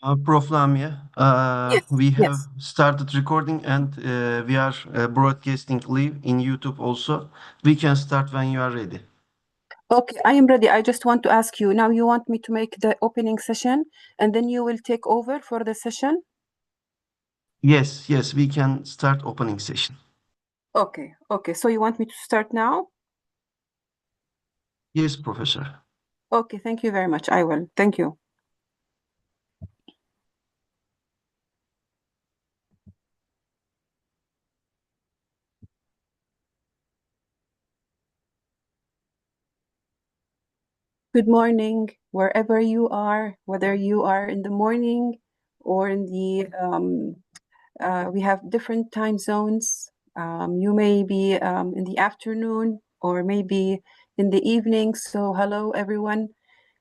Prof. Lamia, Yes, we have yes. started recording and we are broadcasting live in YouTube also. We can start when you are ready. Okay, I am ready. I just want to ask you now, you want me to make the opening session and then you will take over for the session? Yes, yes, we can start opening session. Okay, okay. So you want me to start now? Yes, Professor. Okay, thank you very much. I will. Thank you. Good morning, wherever you are, whether you are in the morning or in the, we have different time zones. You may be in the afternoon or maybe in the evening. So, hello, everyone,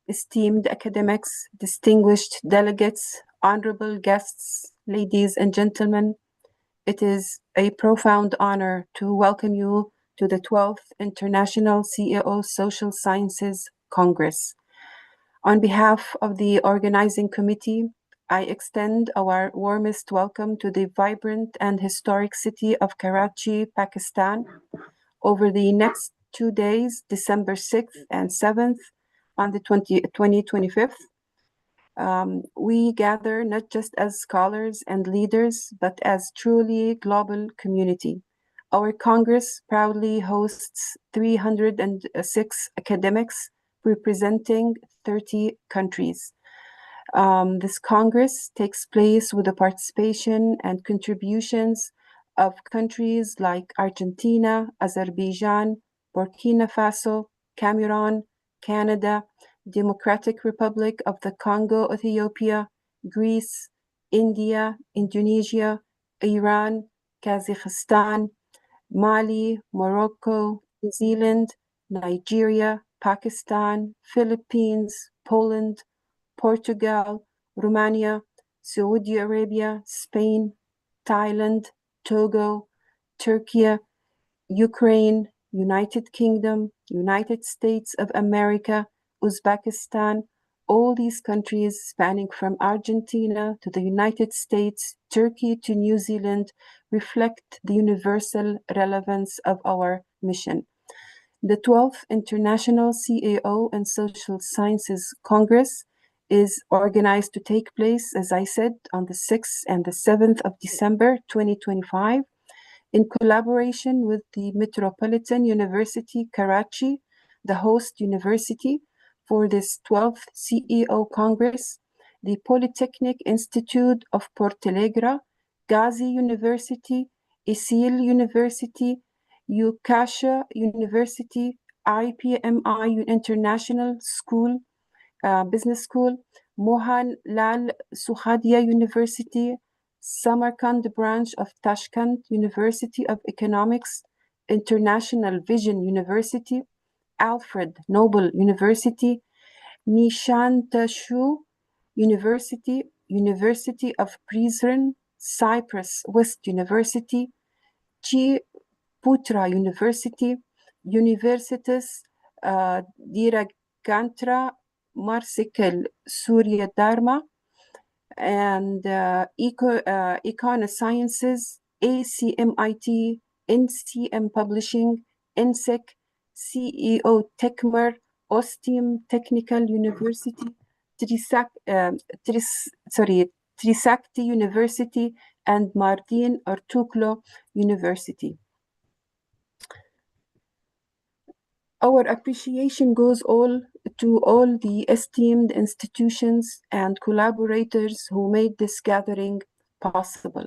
esteemed academics, distinguished delegates, honorable guests, ladies and gentlemen. It is a profound honor to welcome you to the 12th International CEO Social Sciences Congress. On behalf of the organizing committee, I extend our warmest welcome to the vibrant and historic city of Karachi, Pakistan. Over the next 2 days, December 6th and 7th, on the 2025th, we gather not just as scholars and leaders, but as truly global community. Our Congress proudly hosts 306 academics representing 30 countries. This Congress takes place with the participation and contributions of countries like Argentina, Azerbaijan, Burkina Faso, Cameroon, Canada, Democratic Republic of the Congo, Ethiopia, Greece, India, Indonesia, Iran, Kazakhstan, Mali, Morocco, New Zealand, Nigeria, Pakistan, Philippines, Poland, Portugal, Romania, Saudi Arabia, Spain, Thailand, Togo, Turkey, Ukraine, United Kingdom, United States of America, Uzbekistan, all these countries spanning from Argentina to the United States, Turkey to New Zealand reflect the universal relevance of our mission. The 12th International CAO and Social Sciences Congress is organized to take place, as I said, on the 6th and the 7th of December 2025 in collaboration with the Metropolitan University Karachi, the host university for this 12th CEO Congress, the Polytechnic Institute of Portalegre, Ghazi University, Isil University, Ukasha University, IPMI International School, Business School, Mohan Lal Sukhadia University, Samarkand branch of Tashkent University of Economics, International Vision University, Alfred Nobel University, Nishantashu University, University of Prizren, Cyprus West University, Chi Putra University, Universitas Diragantra Marsikel Surya Dharma, and Econ Sciences, ACMIT, NCM Publishing, NSEC, CEO Techmer, Ostim Technical University, Trisakti University, and Martin Artuklo University. Our appreciation goes to all the esteemed institutions and collaborators who made this gathering possible.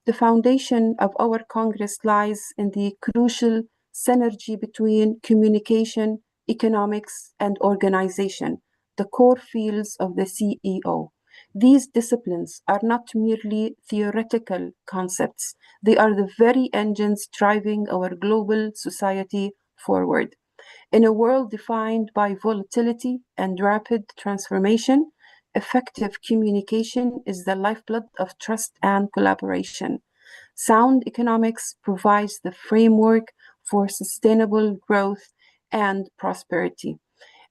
The foundation of our Congress lies in the crucial synergy between communication, economics, and organization, the core fields of the CEO. These disciplines are not merely theoretical concepts, they are the very engines driving our global society forward. In a world defined by volatility and rapid transformation, effective communication is the lifeblood of trust and collaboration. Sound economics provides the framework for sustainable growth and prosperity.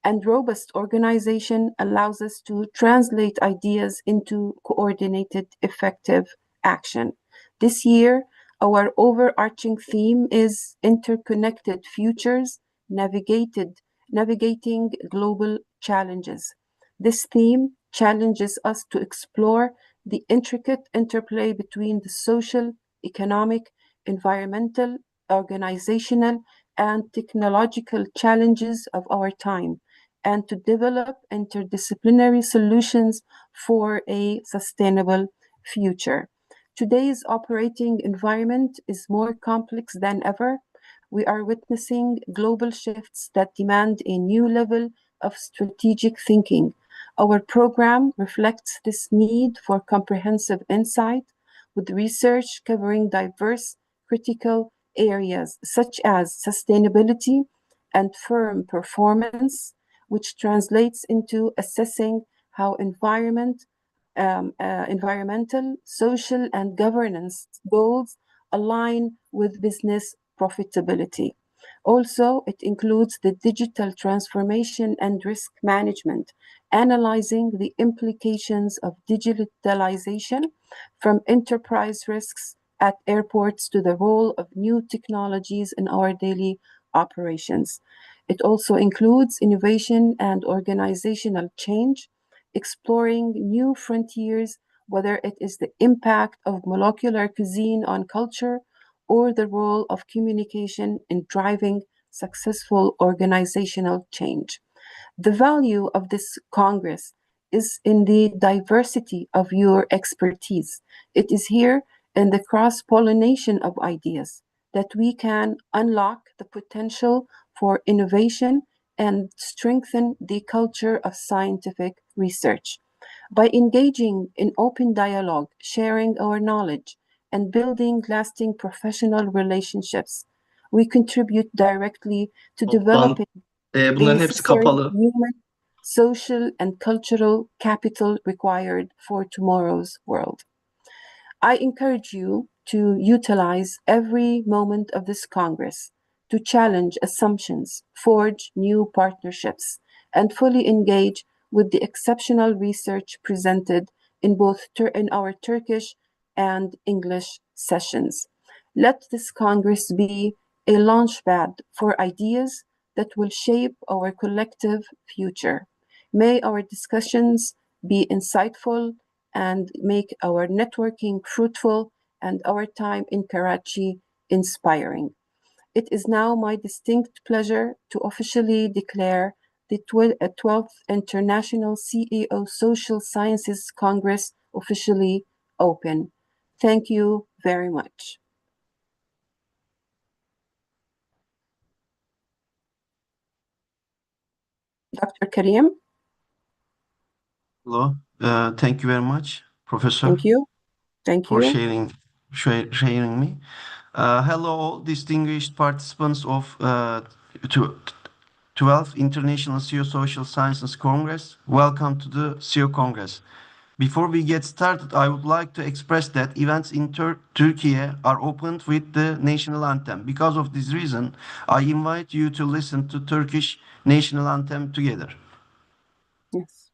And robust organization allows us to translate ideas into coordinated, effective action. This year, our overarching theme is interconnected futures, navigating global challenges. This theme challenges us to explore the intricate interplay between the social, economic, environmental, organizational, and technological challenges of our time, and to develop interdisciplinary solutions for a sustainable future. Today's operating environment is more complex than ever. We are witnessing global shifts that demand a new level of strategic thinking. Our program reflects this need for comprehensive insight, with research covering diverse critical areas such as sustainability and firm performance, which translates into assessing how environmental, social, and governance goals align with business profitability. Also, it includes the digital transformation and risk management, analyzing the implications of digitalization from enterprise risks at airports to the role of new technologies in our daily operations. It also includes innovation and organizational change, exploring new frontiers, whether it is the impact of molecular cuisine on culture or the role of communication in driving successful organizational change. The value of this Congress is in the diversity of your expertise. It is here in the cross pollination of ideas that we can unlock the potential for innovation and strengthen the culture of scientific research. By engaging in open dialogue, sharing our knowledge, and building lasting professional relationships, we contribute directly to Toplam developing the bunların hepsi necessary kapalı. human, social, and cultural capital required for tomorrow's world. I encourage you to utilize every moment of this Congress to challenge assumptions, forge new partnerships, and fully engage with the exceptional research presented in our Turkish and English sessions. Let this Congress be a launchpad for ideas that will shape our collective future. May our discussions be insightful and make our networking fruitful and our time in Karachi inspiring. It is now my distinct pleasure to officially declare the 12th International CEO Social Sciences Congress officially open. Thank you very much. Dr. Karim, Hello. Thank you very much, Professor, thank you. Thank for you. sharing me. Hello, all distinguished participants of 12th International CEO Social Sciences Congress. Welcome to the CEO Congress. Before we get started, I would like to express that events in Turkey are opened with the national anthem. Because of this reason, I invite you to listen to Turkish national anthem together. Yes.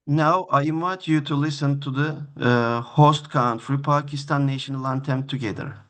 Now, I invite you to listen to the host country Pakistan national anthem together.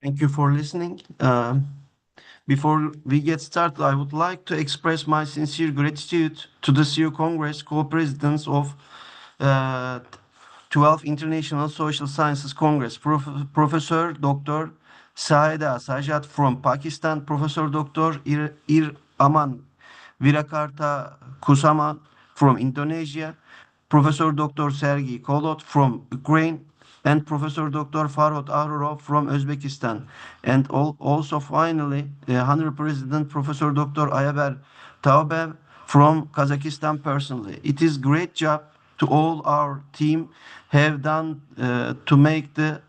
Thank you for listening. Before we get started, I would like to express my sincere gratitude to the CEO Congress co-presidents of uh, 12th International Social Sciences Congress, Professor Dr. Saida Sajat from Pakistan, Professor Dr. Ir Aman Virakarta Kusama from Indonesia, Professor Dr. Sergey Kolot from Ukraine, and Professor Dr. Farhod Ahrorov from Uzbekistan. And also finally, the Honorable President Professor Dr. Ayaber Taubev from Kazakhstan personally. It is great job to all our team have done to make the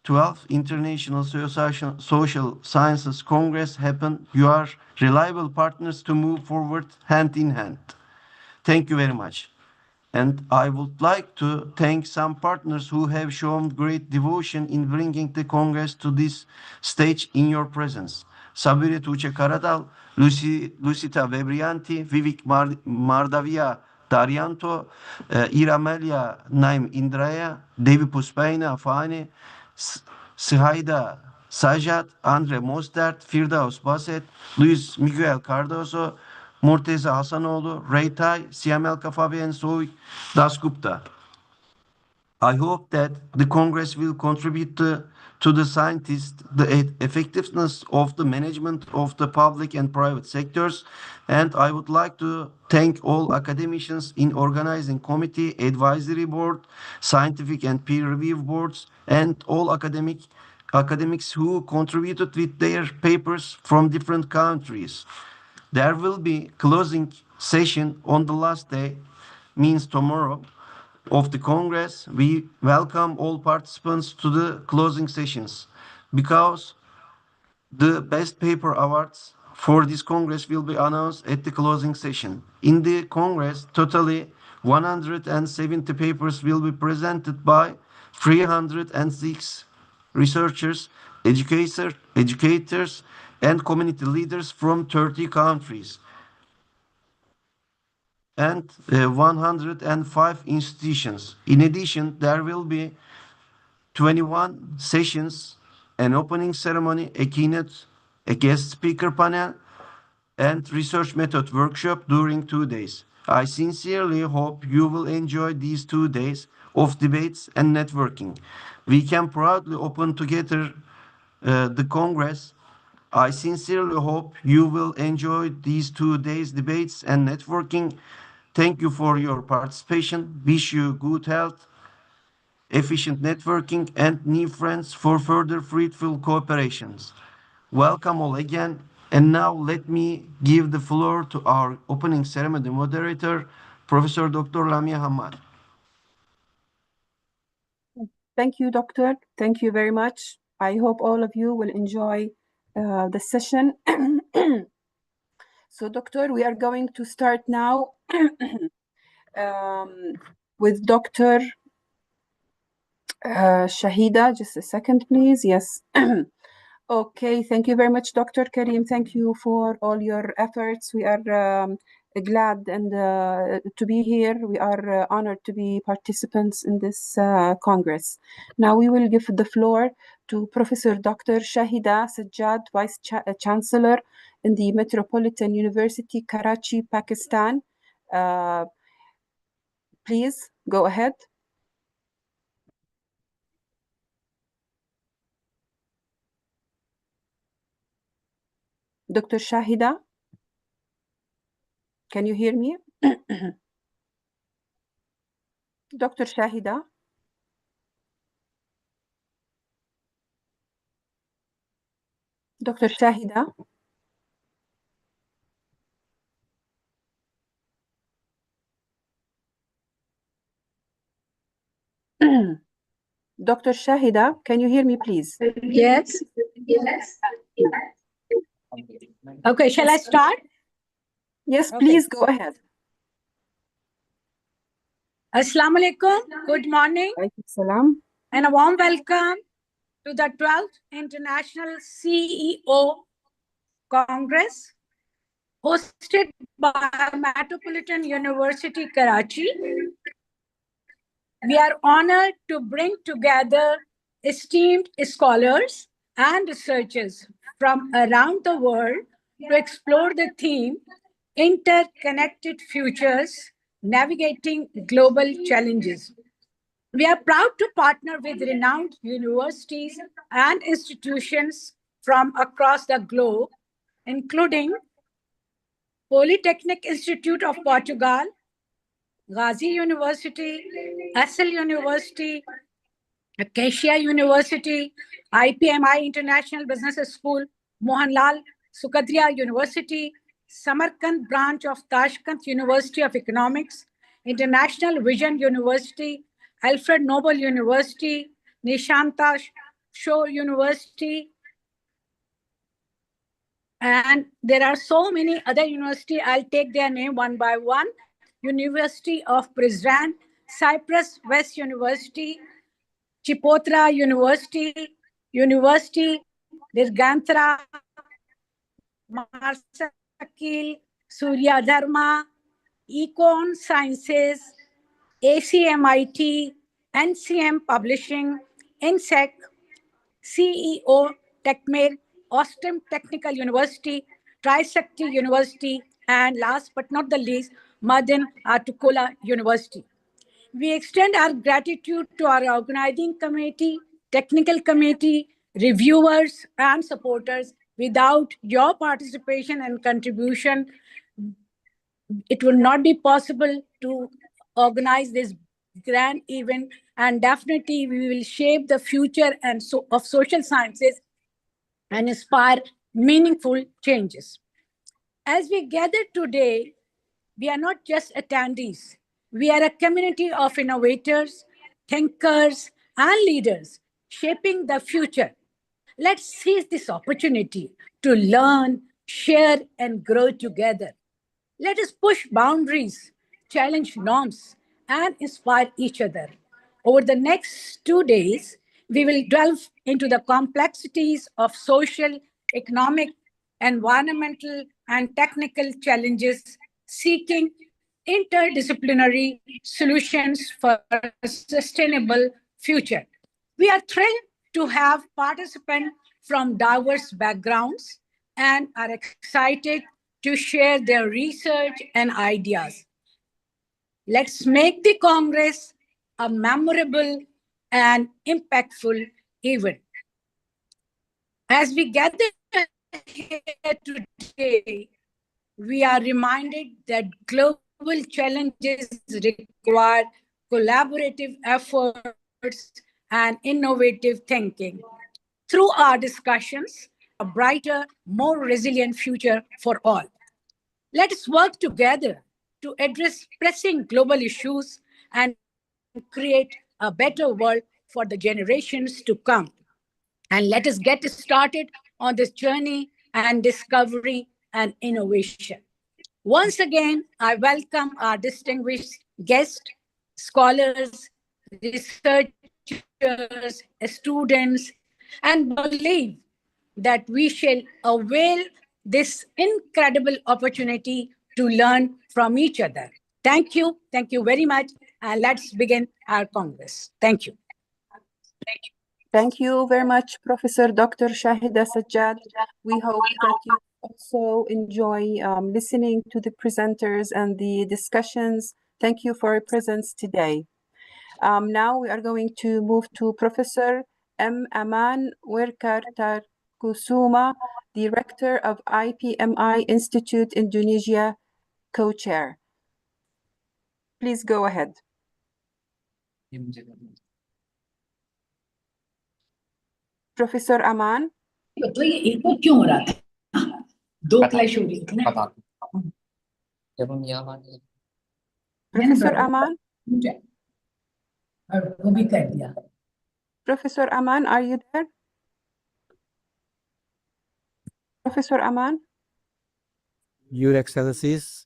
12th International Social Sciences Congress happen. You are reliable partners to move forward hand in hand. Thank you very much. And I would like to thank some partners who have shown great devotion in bringing the Congress to this stage in your presence. Sabire Tuğçe Karadal, Lucita Vebrianti, Vivek Mardavia Darianto, Iramelia Naim Indraya, Devi Puspaina Fani, Sıhayda Sajat, Andre Mostert, Firdaus Baset, Luis Miguel Cardoso, Murteza Hasanoğlu, Reytay, Siamel Kafabi, and Soy Dasgupta. I hope that the Congress will contribute to the scientists, the effectiveness of the management of the public and private sectors. And I would like to thank all academicians in organizing committee, advisory board, scientific and peer review boards, and all academics who contributed with their papers from different countries. There will be closing session on the last day, means tomorrow, of the Congress, we welcome all participants to the closing sessions because the best paper awards for this Congress will be announced at the closing session. In the Congress, totally 170 papers will be presented by 306 researchers, educators, and community leaders from 30 countries and 105 institutions. In addition, there will be 21 sessions, an opening ceremony, a keynote, a guest speaker panel, and research method workshop during 2 days. I sincerely hope you will enjoy these 2 days of debates and networking. We can proudly open together the Congress. I sincerely hope you will enjoy these 2 days debates and networking. Thank you for your participation. Wish you good health, efficient networking, and new friends for further fruitful cooperations. Welcome all again. And now let me give the floor to our opening ceremony moderator, Professor Dr. Lamia Hamad. Thank you, Doctor. Thank you very much. I hope all of you will enjoy the session. So, Doctor, we are going to start now with Dr. Shahida. Just a second, please. Yes. Okay, thank you very much, Dr. Karim. Thank you for all your efforts. We are glad and to be here. We are honored to be participants in this Congress. Now we will give the floor to Professor Dr. Shahida Sajjad, Vice Chancellor in the Metropolitan University, Karachi, Pakistan. Please go ahead. Dr. Shahida, can you hear me? Dr. Shahida? Dr. Shahida? Dr. Shahida, can you hear me, please? Yes. Yes. Okay, shall I start? Yes, please go ahead. Assalamu alaikum. Good morning. Salam. And a warm welcome to the 12th International CEO Congress hosted by Metropolitan University, Karachi. We are honored to bring together esteemed scholars and researchers from around the world to explore the theme Interconnected Futures, Navigating Global Challenges. We are proud to partner with renowned universities and institutions from across the globe, including Polytechnic Institute of Portugal, Ghazi University, Essel University, Acacia University, IPMI International Business School, Mohanlal Sukadria University, Samarkand branch of Tashkent University of Economics, International Vision University, Alfred Nobel University, Nishanta Shore University, and there are so many other universities. I'll take their name one by one. University of Prizren, Cyprus West University, Chipotra University, University Dirganthra, Marsakil, Surya Dharma, Econ Sciences, ACMIT, NCM Publishing, INSEC, CEO TechMail, Austin Technical University, Trisakti University, and last but not the least, Madan Atukola University. We extend our gratitude to our organizing committee, technical committee, reviewers, and supporters. Without your participation and contribution, it will not be possible to organize this grand event, and definitely we will shape the future of social sciences and inspire meaningful changes. As we gather today, we are not just attendees. We are a community of innovators, thinkers, and leaders shaping the future. Let's seize this opportunity to learn, share, and grow together. Let us push boundaries, challenge norms, and inspire each other. Over the next 2 days, we will delve into the complexities of social, economic, environmental, and technical challenges, seeking interdisciplinary solutions for a sustainable future. We are thrilled to have participants from diverse backgrounds and are excited to share their research and ideas. Let's make the Congress a memorable and impactful event. As we gather here today, we are reminded that global challenges require collaborative efforts and innovative thinking. Through our discussions, a brighter, more resilient future for all. Let us work together to address pressing global issues and create a better world for the generations to come. And let us get started on this journey and discovery and innovation. Once again, I welcome our distinguished guests, scholars, researchers, students, and believe that we shall avail this incredible opportunity to learn from each other. Thank you very much, and let's begin our Congress. Thank you. Thank you very much, Professor Dr. Shahida Sajjad. We hope that you also enjoy listening to the presenters and the discussions. Thank you for your presence today. Now we are going to move to Professor M. Aman Werkartar Kusuma, Director of IPMI Institute Indonesia, Co-Chair. Please go ahead. Professor Aman. तो ये एक को क्यों हो रहा था? दो clash हो रही थी ना? जब हम यहाँ आए Professor Aman. और वो भी कर दिया. Professor Aman, are you there? Professor Aman? Your Excellencies,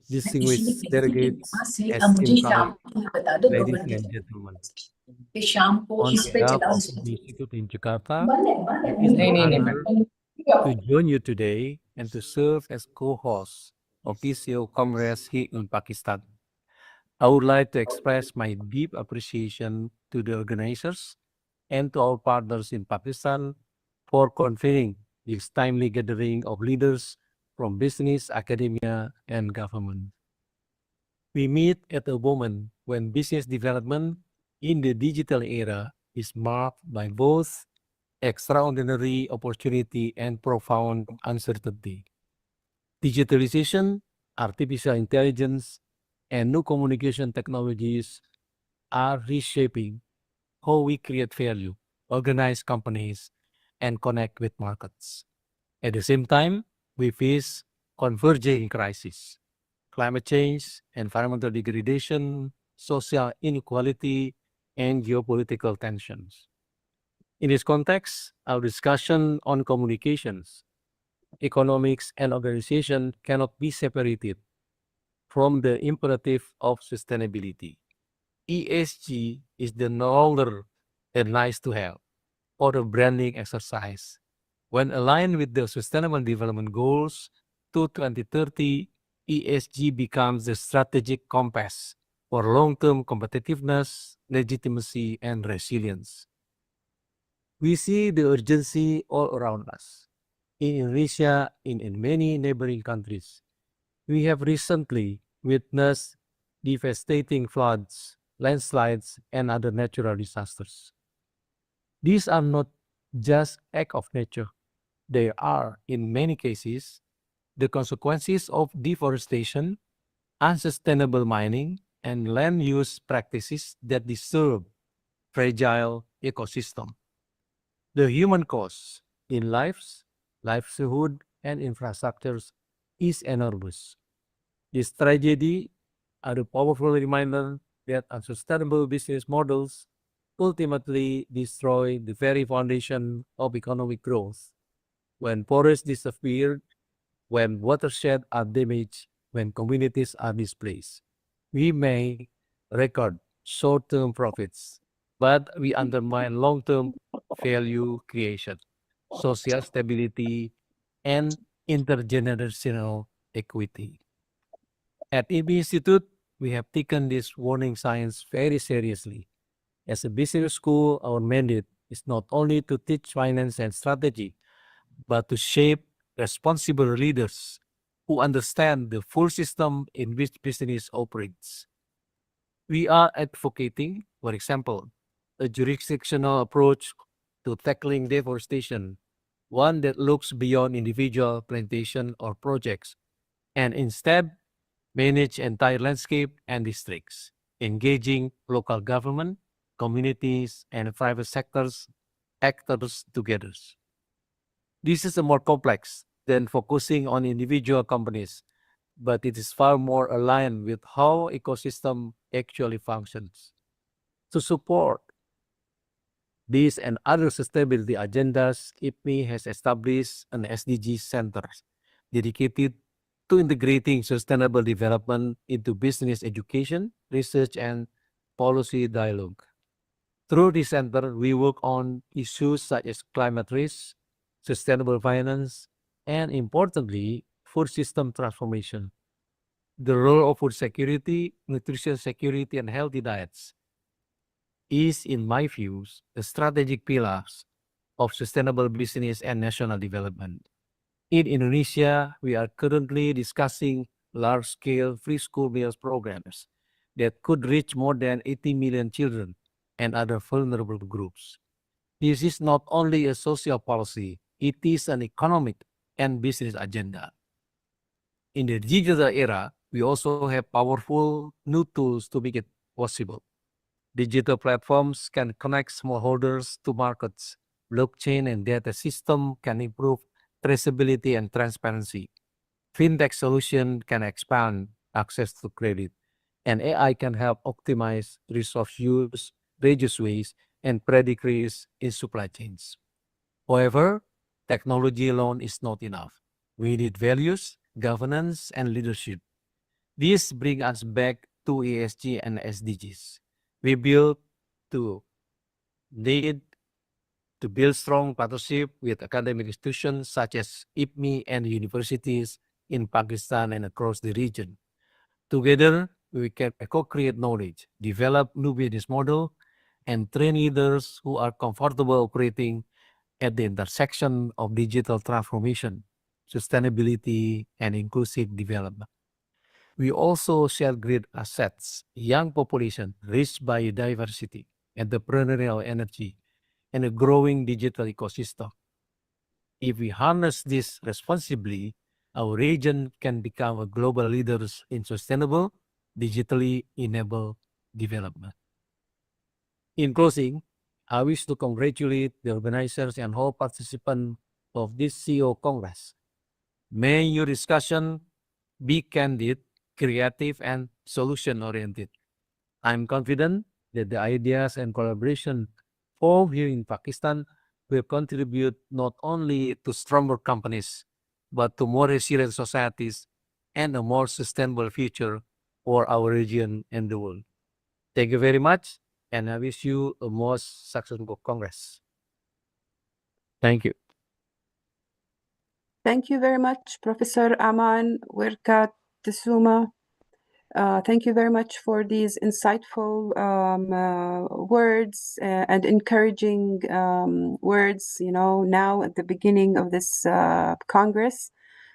distinguished delegates, अब esteemed मुझे शाम colleagues, को बता दो ladies गवर्नर and gentlemen, कि शाम को on इस पे behalf चलाओ of इस the पे. Institute in Jakarta, बंद it is नहीं an नहीं honor to join you today and to serve as co-host of this year's Congress here in Pakistan. I would like to express my deep appreciation to the organizers and to our partners in Pakistan for convening this timely gathering of leaders from business, academia, and government. We meet at a moment when business development in the digital era is marked by both extraordinary opportunity and profound uncertainty. Digitalization, artificial intelligence, and new communication technologies are reshaping how we create value, organize companies, and connect with markets. At the same time, we face converging crises: climate change, environmental degradation, social inequality, and geopolitical tensions. In this context, our discussion on communications, economics, and organization cannot be separated from the imperative of sustainability. ESG is the no longer a nice to have or a branding exercise. When aligned with the Sustainable Development Goals to 2030, ESG becomes the strategic compass for long-term competitiveness, legitimacy, and resilience. We see the urgency all around us. In Indonesia, in many neighboring countries, we have recently witnessed devastating floods, landslides, and other natural disasters. These are not just acts of nature. They are, in many cases, the consequences of deforestation, unsustainable mining, and land use practices that disturb fragile ecosystem. The human cost in lives, livelihood, and infrastructures is enormous. This tragedy are a powerful reminder that unsustainable business models ultimately destroy the very foundation of economic growth. When forests disappear, when watersheds are damaged, when communities are displaced, we may record short-term profits, but we undermine long-term value creation, social stability, and intergenerational equity. At EB Institute, we have taken this warning signs very seriously. As a business school, our mandate is not only to teach finance and strategy, but to shape responsible leaders who understand the full system in which business operates. We are advocating, for example, a jurisdictional approach to tackling deforestation, one that looks beyond individual plantation or projects, and instead manage entire landscape and districts, engaging local government, communities, and private sectors actors together. This is a more complex than focusing on individual companies, but it is far more aligned with how ecosystem actually functions. To support these and other sustainability agendas, IPMI has established an SDG center dedicated to integrating sustainable development into business education, research, and policy dialogue. Through this center, we work on issues such as climate risk, sustainable finance, and importantly, food system transformation. The role of food security, nutrition security, and healthy diets is, in my views, the strategic pillars of sustainable business and national development. In Indonesia, we are currently discussing large-scale free school meals programs that could reach more than 80 million children and other vulnerable groups. This is not only a social policy, it is an economic and business agenda. In the digital era, we also have powerful new tools to make it possible. Digital platforms can connect smallholders to markets. Blockchain and data system can improve traceability and transparency. Fintech solution can expand access to credit, and AI can help optimize resource use, reduce waste, and predict risks in supply chains. However, technology alone is not enough. We need values, governance, and leadership. This brings us back to ESG and SDGs. We build to need to build strong partnership with academic institutions such as IPMI and universities in Pakistan and across the region. Together, we can co-create knowledge, develop new business model, and train leaders who are comfortable operating at the intersection of digital transformation, sustainability, and inclusive development. We also share great assets, young population, rich biodiversity, entrepreneurial energy, and a growing digital ecosystem. If we harness this responsibly, our region can become a global leaders in sustainable, digitally enabled development. In closing, I wish to congratulate the organizers and all participants of this CEO Congress. May your discussion be candid, creative, and solution-oriented. I'm confident that the ideas and collaboration formed here in Pakistan will contribute not only to stronger companies, but to more resilient societies and a more sustainable future for our region and the world. Thank you very much, and I wish you a most successful Congress. Thank you. Thank you very much, Professor Aman Wirkat Tesuma. Thank you very much for these insightful words and encouraging words, now at the beginning of this Congress.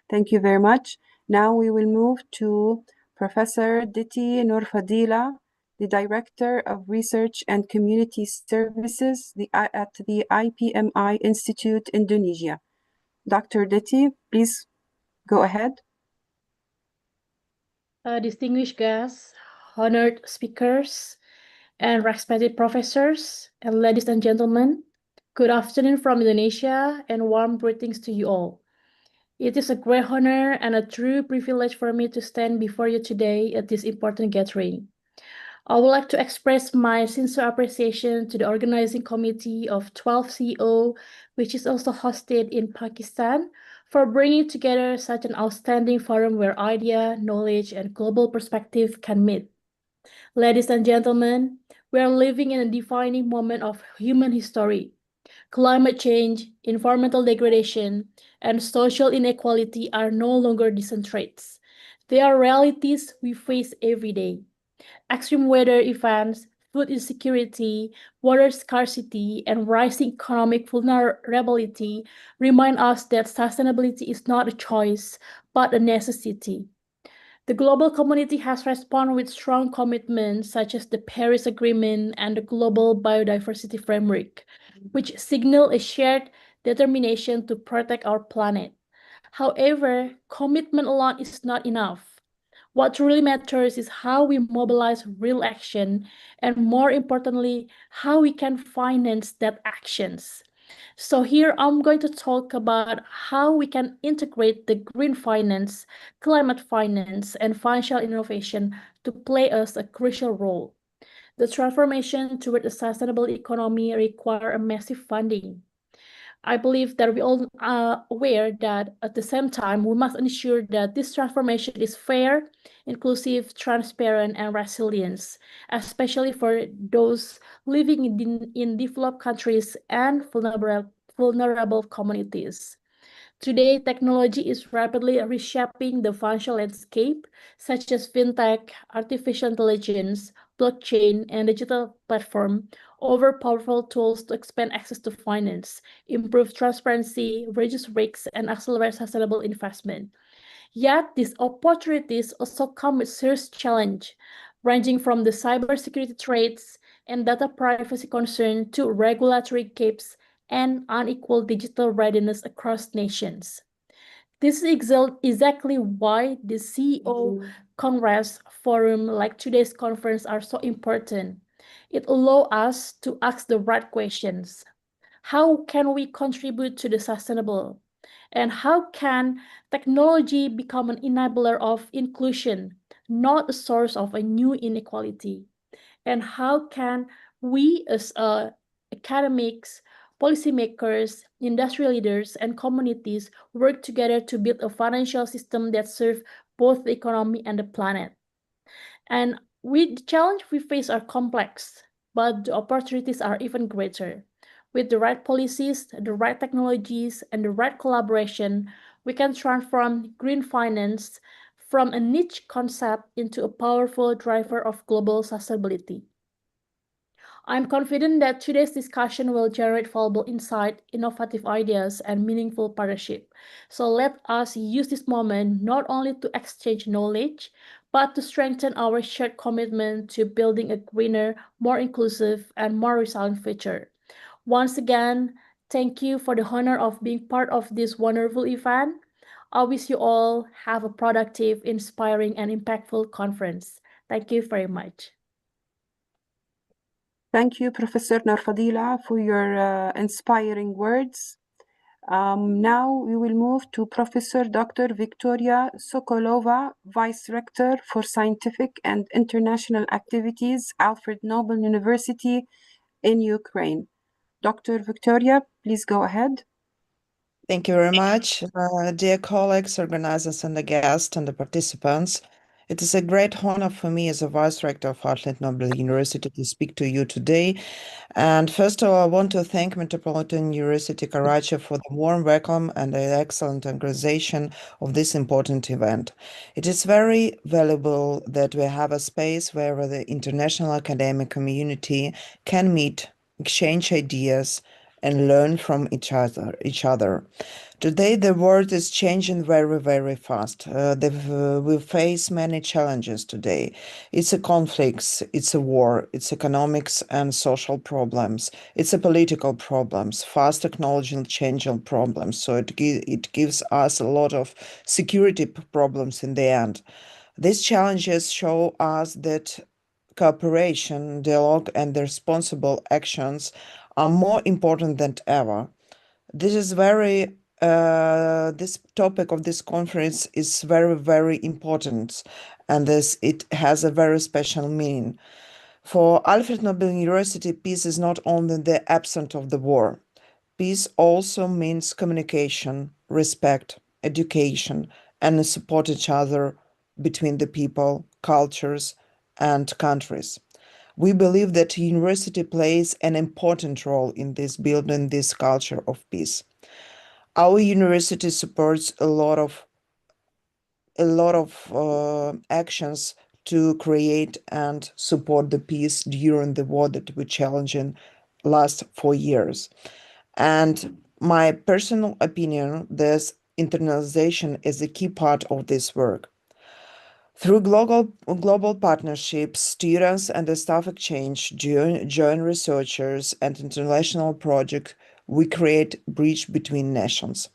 Thank you very much. Now we will move to Professor Diti Nurfadila, the Director of Research and Community Services at the IPMI Institute, Indonesia. Dr. Diti, please go ahead. Distinguished guests, honored speakers, and respected professors, and ladies and gentlemen, good afternoon from Indonesia and warm greetings to you all. It is a great honor and a true privilege for me to stand before you today at this important gathering. I would like to express my sincere appreciation to the organizing committee of 12 CEO, which is also hosted in Pakistan, for bringing together such an outstanding forum where idea, knowledge, and global perspective can meet. Ladies and gentlemen, we are living in a defining moment of human history. Climate change, environmental degradation, and social inequality are no longer distant threats. They are realities we face every day. Extreme weather events, food insecurity, water scarcity, and rising economic vulnerability remind us that sustainability is not a choice, but a necessity. The global community has responded with strong commitments such as the Paris Agreement and the Global Biodiversity Framework, which signal a shared determination to protect our planet. However, commitment alone is not enough. What really matters is how we mobilize real action and, more importantly, how we can finance that actions. So here I'm going to talk about how we can integrate the green finance, climate finance, and financial innovation to play us a crucial role. The transformation toward a sustainable economy require a massive funding. I believe that we all are aware that at the same time, we must ensure that this transformation is fair, inclusive, transparent, and resilient, especially for those living in developed countries and vulnerable communities. Today, technology is rapidly reshaping the financial landscape, such as fintech, artificial intelligence, blockchain, and digital platform, offer powerful tools to expand access to finance, improve transparency, reduce risks, and accelerate sustainable investment. Yet, these opportunities also come with serious challenge, ranging from the cybersecurity threats and data privacy concern to regulatory gaps and unequal digital readiness across nations. This is exactly why the CEO Congress forum like today's conference are so important. It allows us to ask the right questions. How can we contribute to the sustainable? And how can technology become an enabler of inclusion, not a source of a new inequality? And how can we as academics, policymakers, industry leaders, and communities work together to build a financial system that serves both the economy and the planet? And the challenge we face are complex, but the opportunities are even greater. With the right policies, the right technologies, and the right collaboration, we can transform green finance from a niche concept into a powerful driver of global sustainability. I'm confident that today's discussion will generate valuable insight, innovative ideas, and meaningful partnership. So let us use this moment not only to exchange knowledge, but to strengthen our shared commitment to building a greener, more inclusive, and more resilient future. Once again, thank you for the honor of being part of this wonderful event. I wish you all have a productive, inspiring, and impactful conference. Thank you very much. Thank you, Professor Narfadila, for your inspiring words. Now we will move to Professor Dr. Victoria Sokolova, Vice Rector for Scientific and International Activities, Alfred Nobel University in Ukraine. Dr. Victoria, please go ahead. Thank you very much. Dear colleagues, organizers, and the guests and the participants, it is a great honor for me as a Vice Rector of Alfred Nobel University to speak to you today. And first of all, I want to thank Metropolitan University Karachi for the warm welcome and the excellent organization of this important event. It is very valuable that we have a space where the international academic community can meet, exchange ideas, and learn from each other. Today, the world is changing very, very fast. We face many challenges today. It's a conflicts, it's a war, it's economics and social problems, it's a political problems, fast technological changing problems. So it gives us a lot of security problems in the end. These challenges show us that cooperation, dialogue, and the responsible actions are more important than ever. This is very this topic of this conference is very, very important, and it has a very special meaning. For Alfred Nobel University, peace is not only the absence of the war. Peace also means communication, respect, education, and support each other between the people, cultures, and countries. We believe that university plays an important role in this building this culture of peace. Our university supports a lot of actions to create and support the peace during the war that we challenged in last 4 years. And my personal opinion, this internalization is a key part of this work. Through global partnerships, students and the staff exchange, joint researchers, and international projects, we create bridge between nations.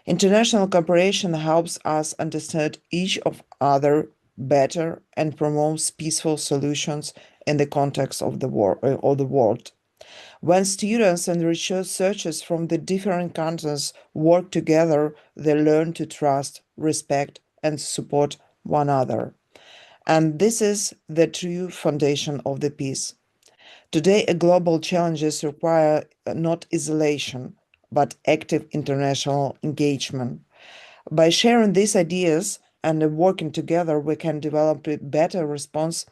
International cooperation helps us understand each of other better and promotes peaceful solutions in the context of the world. When students and researchers from the different countries work together, they learn to trust, respect, and support one another. And this is the true foundation of the peace. Today, global challenges require not isolation, but active international engagement. By sharing these ideas and working together, we can develop a better response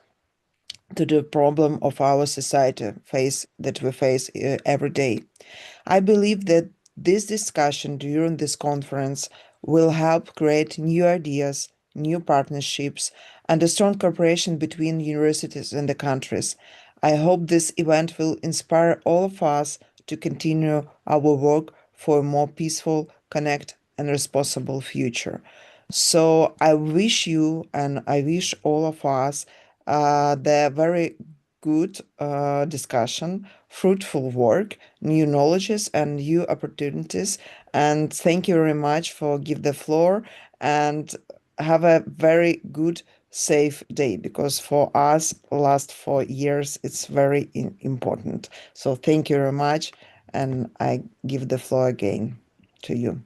to the problem of our society that we face every day. I believe that this discussion during this conference will help create new ideas, new partnerships, and a strong cooperation between universities and the countries. I hope this event will inspire all of us to continue our work for a more peaceful, connect, and responsible future. So I wish you and I wish all of us the very good discussion, fruitful work, new knowledges and new opportunities. And thank you very much for give the floor and have a very good, safe day because for us, last 4 years, it's very important. So thank you very much. And I give the floor again to you.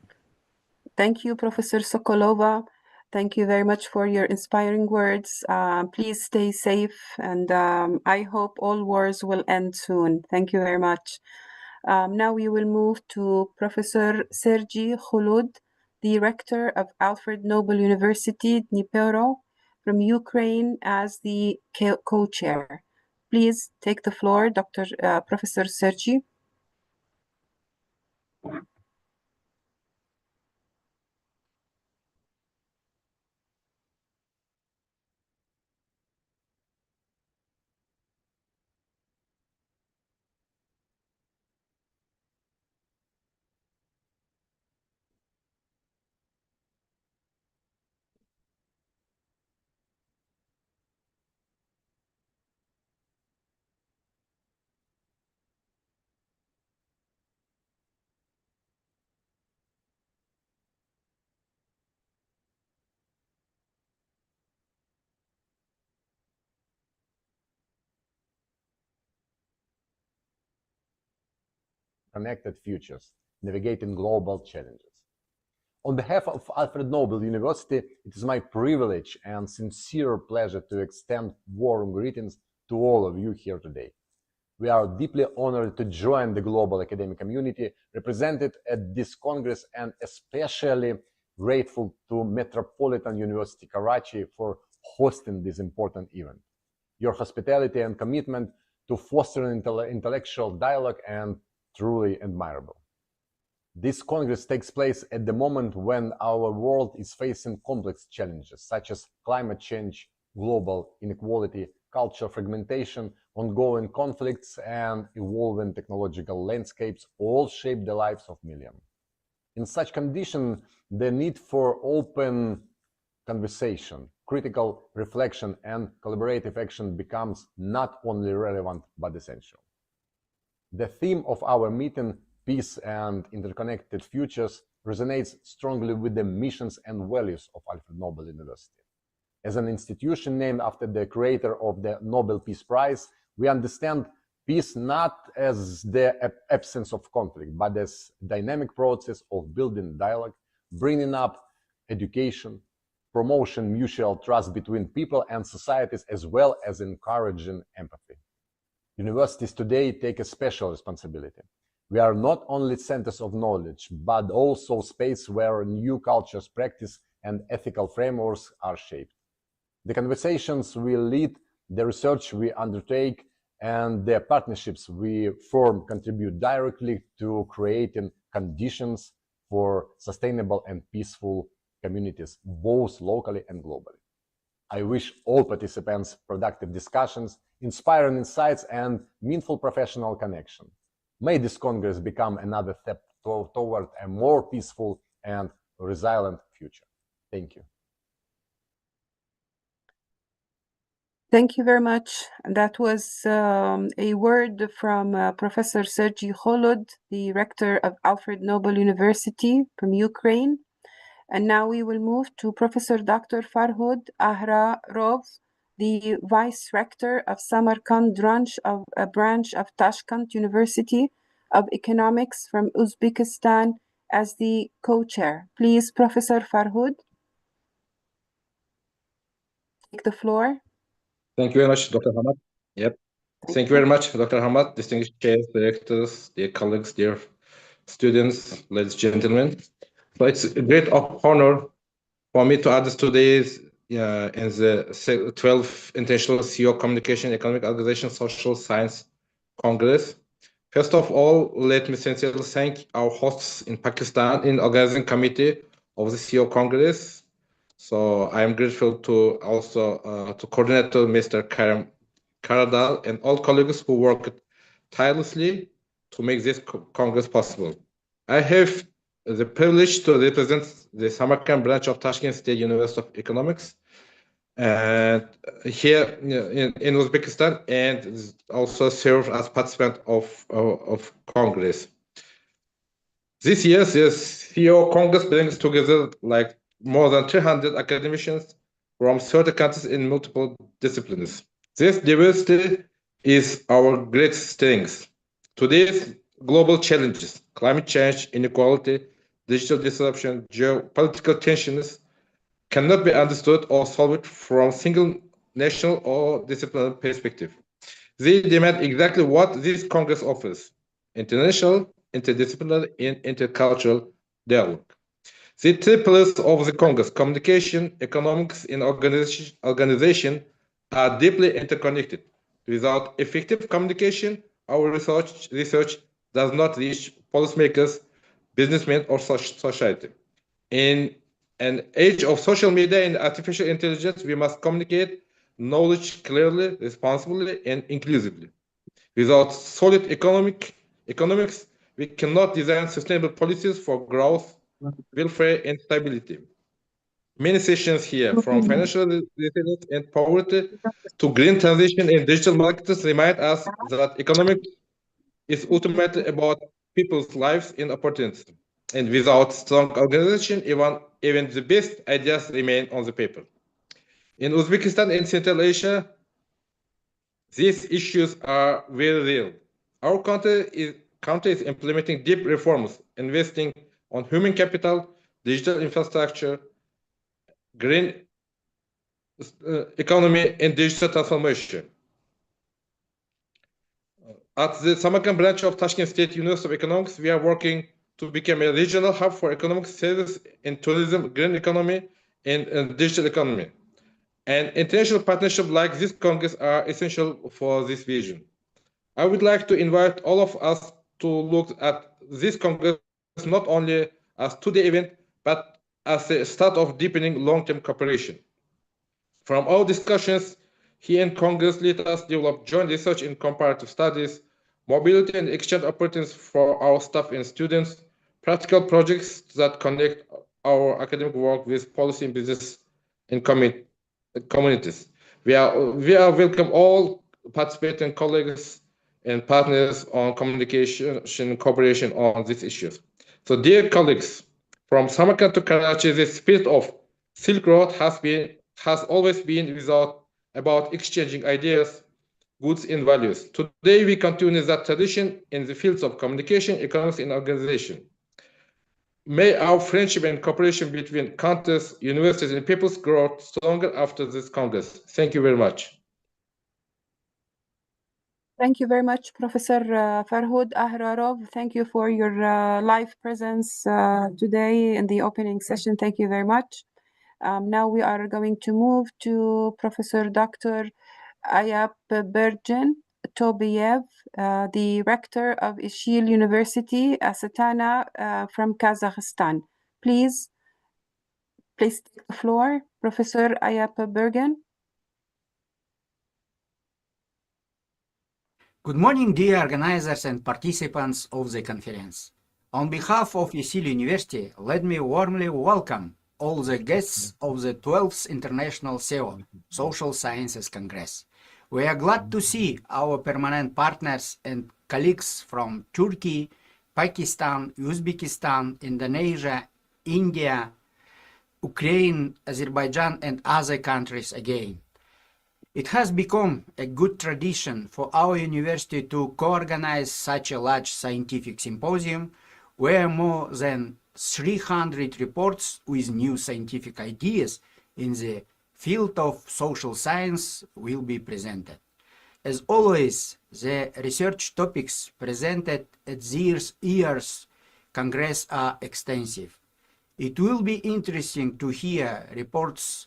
Thank you, Professor Sokolova. Thank you very much for your inspiring words. Please stay safe, and I hope all wars will end soon. Thank you very much. Now we will move to Professor Sergi Khulud, the rector of Alfred Nobel University, Dnipro, from Ukraine, as the co-chair. Please take the floor, Professor Sergi. Connected futures, navigating global challenges. On behalf of Alfred Nobel University, it is my privilege and sincere pleasure to extend warm greetings to all of you here today. We are deeply honored to join the global academic community represented at this Congress and especially grateful to Metropolitan University Karachi for hosting this important event. Your hospitality and commitment to fostering intellectual dialogue and truly admirable. This Congress takes place at the moment when our world is facing complex challenges such as climate change, global inequality, cultural fragmentation, ongoing conflicts, and evolving technological landscapes all shape the lives of millions. In such conditions, the need for open conversation, critical reflection, and collaborative action becomes not only relevant but essential. The theme of our meeting, Peace and Interconnected Futures, resonates strongly with the missions and values of Alfred Nobel University. As an institution named after the creator of the Nobel Peace Prize, we understand Peace not as the absence of conflict, but as dynamic process of building dialogue, bringing up education, promotion mutual trust between people and societies, as well as encouraging empathy. Universities today take a special responsibility. We are not only centers of knowledge, but also space where new cultures, practice, and ethical frameworks are shaped. The conversations we lead, the research we undertake, and the partnerships we form contribute directly to creating conditions for sustainable and peaceful communities, both locally and globally. I wish all participants productive discussions, inspiring insights, and meaningful professional connection. May this Congress become another step toward a more peaceful and resilient future. Thank you. Thank you very much. That was a word from Professor Sergei Holod, the rector of Alfred Nobel University from Ukraine. And now we will move to Professor Dr. Farhod Ahrarov, the vice rector of Samarkand branch of Tashkent University of Economics from Uzbekistan, as the co-chair. Please, Professor Farhod, take the floor. Thank you very much, Dr. Hamad. Yep. Thank you very much, Dr. Hamad, distinguished chairs, directors, dear colleagues, dear students, ladies and gentlemen. So it's a great honor for me to address today's in the 12th International CEO Communication Economic Organization Social Science Congress. First of all, let me sincerely thank our hosts in Pakistan in organizing committee of the CEO Congress. So I am grateful to also to coordinator Mr. Karim Karadal and all colleagues who worked tirelessly to make this Congress possible. I have the privilege to represent the Samarkand branch of Tashkent State University of Economics and here in Uzbekistan, and also serve as participant of Congress. This year, the CEO Congress brings together like more than 300 academicians from 30 countries in multiple disciplines. This diversity is our great strength. Today's global challenges, climate change, inequality, digital disruption, geopolitical tensions, cannot be understood or solved from single national or disciplinary perspective. They demand exactly what this Congress offers: international, interdisciplinary, and intercultural dialogue. The three pillars of the Congress, communication, economics, and organization, are deeply interconnected. Without effective communication, our research does not reach policymakers, businessmen, or society. In an age of social media and artificial intelligence, we must communicate knowledge clearly, responsibly, and inclusively. Without solid economics, we cannot design sustainable policies for growth, welfare, and stability. Many sessions here, from financial resilience and poverty to green transition and digital markets, remind us that economics is ultimately about people's lives and opportunities. And without strong organization, even the best ideas remain on the paper. In Uzbekistan and Central Asia, these issues are very real. Our country is implementing deep reforms, investing on human capital, digital infrastructure, green economy, and digital transformation. At the Samarkand branch of Tashkent State University of Economics, we are working to become a regional hub for economic service in tourism, green economy, and digital economy. And international partnerships like this Congress are essential for this vision. I would like to invite all of us to look at this Congress not only as today event, but as a start of deepening long-term cooperation. From our discussions here in Congress, let us develop joint research in comparative studies, mobility and exchange opportunities for our staff and students, practical projects that connect our academic work with policy and business and communities. We are welcome all participating colleagues and partners on communication and cooperation on these issues. So, dear colleagues, from Samarkand to Karachi, the spirit of Silk Road has always been about exchanging ideas, goods, and values. Today, we continue that tradition in the fields of communication, economics, and organization. May our friendship and cooperation between countries, universities, and peoples grow stronger after this Congress. Thank you very much. Thank you very much, Professor Farhud Ahrarov. Thank you for your live presence today in the opening session. Thank you very much. Now we are going to move to Professor Dr. Ayap Bergen Tobiyev, the rector of Ishil University, Astana, from Kazakhstan. Please take the floor, Professor Ayap Bergen. Good morning, dear organizers and participants of the conference. On behalf of Isil University, let me warmly welcome all the guests of the 12th International SEO Social Sciences Congress. We are glad to see our permanent partners and colleagues from Turkey, Pakistan, Uzbekistan, Indonesia, India, Ukraine, Azerbaijan, and other countries again. It has become a good tradition for our university to co-organize such a large scientific symposium where more than 300 reports with new scientific ideas in the field of social science will be presented. As always, the research topics presented at this year's Congress are extensive. It will be interesting to hear reports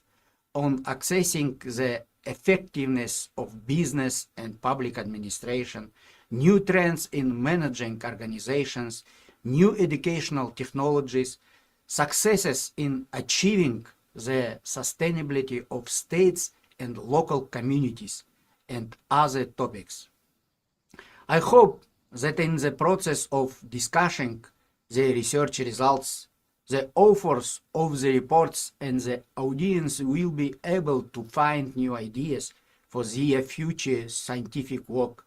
on accessing the effectiveness of business and public administration, new trends in managing organizations, new educational technologies, successes in achieving the sustainability of states and local communities, and other topics. I hope that in the process of discussing the research results, the authors of the reports and the audience will be able to find new ideas for their future scientific work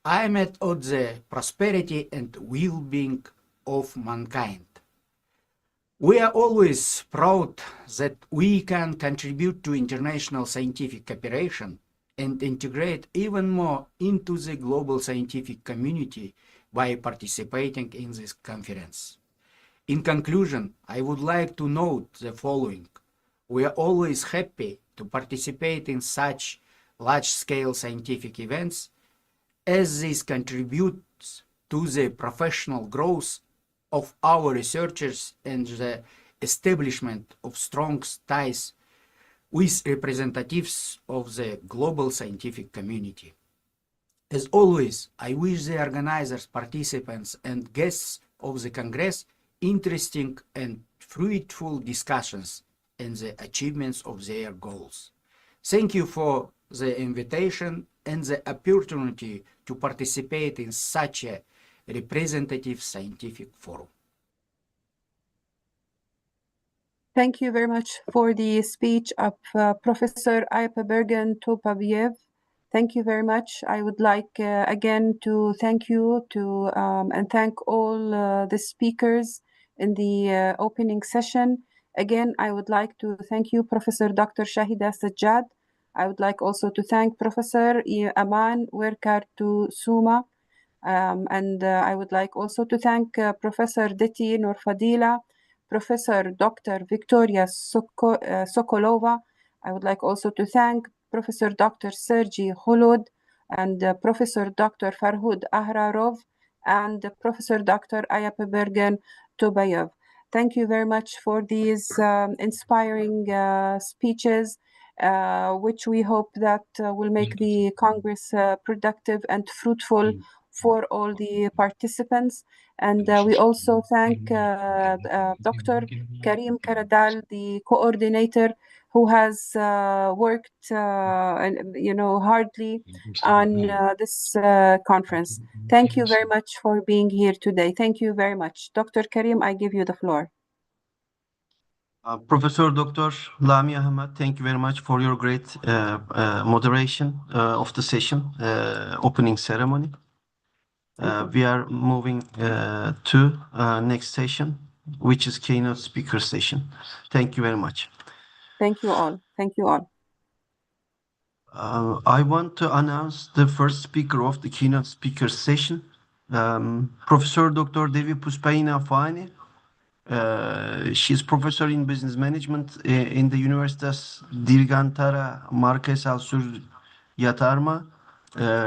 aimed at the prosperity and well-being of mankind. We are always proud that we can contribute to international scientific cooperation and integrate even more into the global scientific community by participating in this conference. In conclusion, I would like to note the following. We are always happy to participate in such large-scale scientific events as this contributes to the professional growth of our researchers and the establishment of strong ties with representatives of the global scientific community. As always, I wish the organizers, participants, and guests of the Congress interesting and fruitful discussions and the achievements of their goals. Thank you for the invitation and the opportunity to participate in such a representative scientific forum. Thank you very much for the speech of Professor Ayap Bergen Topabiev. Thank you very much. I would like again to thank you and thank all the speakers in the opening session. Again, I would like to thank you, Professor Dr. Shahida Sajjad. I would like also to thank Professor Aman Werkartu Suma. And I would like also to thank Professor Deti Nurfadila, Professor Dr. Victoria Sokolova. I would like also to thank Professor Dr. Sergey Khulud and Professor Dr. Farhud Ahrarov and Professor Dr. Ayap Bergen Tobayev. Thank you very much for these inspiring speeches, which we hope that will make the Congress productive and fruitful for all the participants. And we also thank Dr. Karim Karadal, the coordinator, who has worked hardly on this conference. Thank you very much for being here today. Thank you very much. Dr. Karim, I give you the floor. Professor Dr. Lamia Ahmad, thank you very much for your great moderation of the session, opening ceremony. We are moving to next session, which is keynote speaker session. Thank you very much. Thank you all. Thank you all. I want to announce the first speaker of the keynote speaker session, Professor Dr. Devi Puspaina Fani. She's professor in business management in the Universitas Dirgantara Marquess Al Sur Yatarma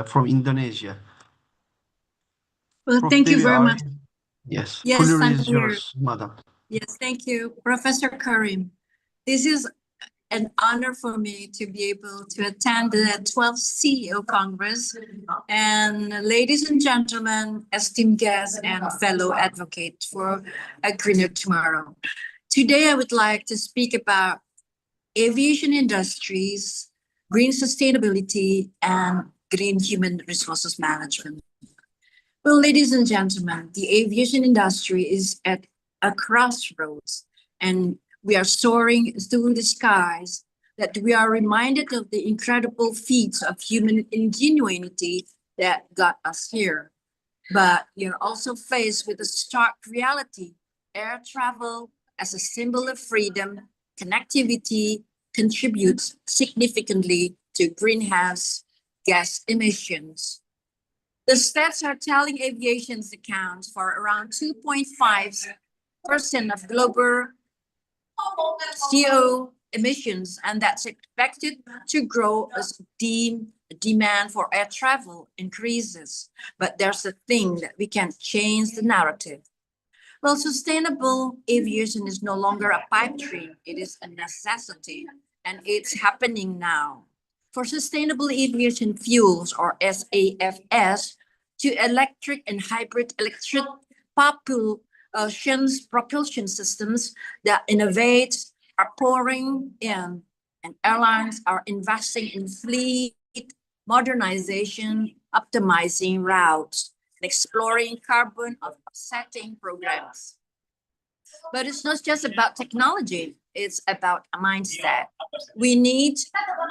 from Indonesia. Well, Prof. thank you Devi, very much. yes, Yes, floor I'm is here. yours, madam. Yes, thank you, Professor Karim. This is an honor for me to be able to attend the 12th CEO Congress. And ladies and gentlemen, esteemed guests and fellow advocates for a greener tomorrow. Today, I would like to speak about aviation industries, green sustainability, and green human resources management. Well, ladies and gentlemen, the aviation industry is at a crossroads, and we are soaring through the skies that we are reminded of the incredible feats of human ingenuity that got us here. But we are also faced with a stark reality. Air travel, as a symbol of freedom, connectivity, contributes significantly to greenhouse gas emissions. The stats are telling aviation's accounts for around 2.5% of global CO emissions, and that's expected to grow as demand for air travel increases. But there's a thing that we can change the narrative. Well, sustainable aviation is no longer a pipe dream, it is a necessity, and it's happening now. For sustainable aviation fuels, or SAFS, to electric and hybrid electric propulsion systems that innovate are pouring in, and airlines are investing in fleet modernization, optimizing routes, and exploring carbon offsetting programs. But it's not just about technology, it's about a mindset. We need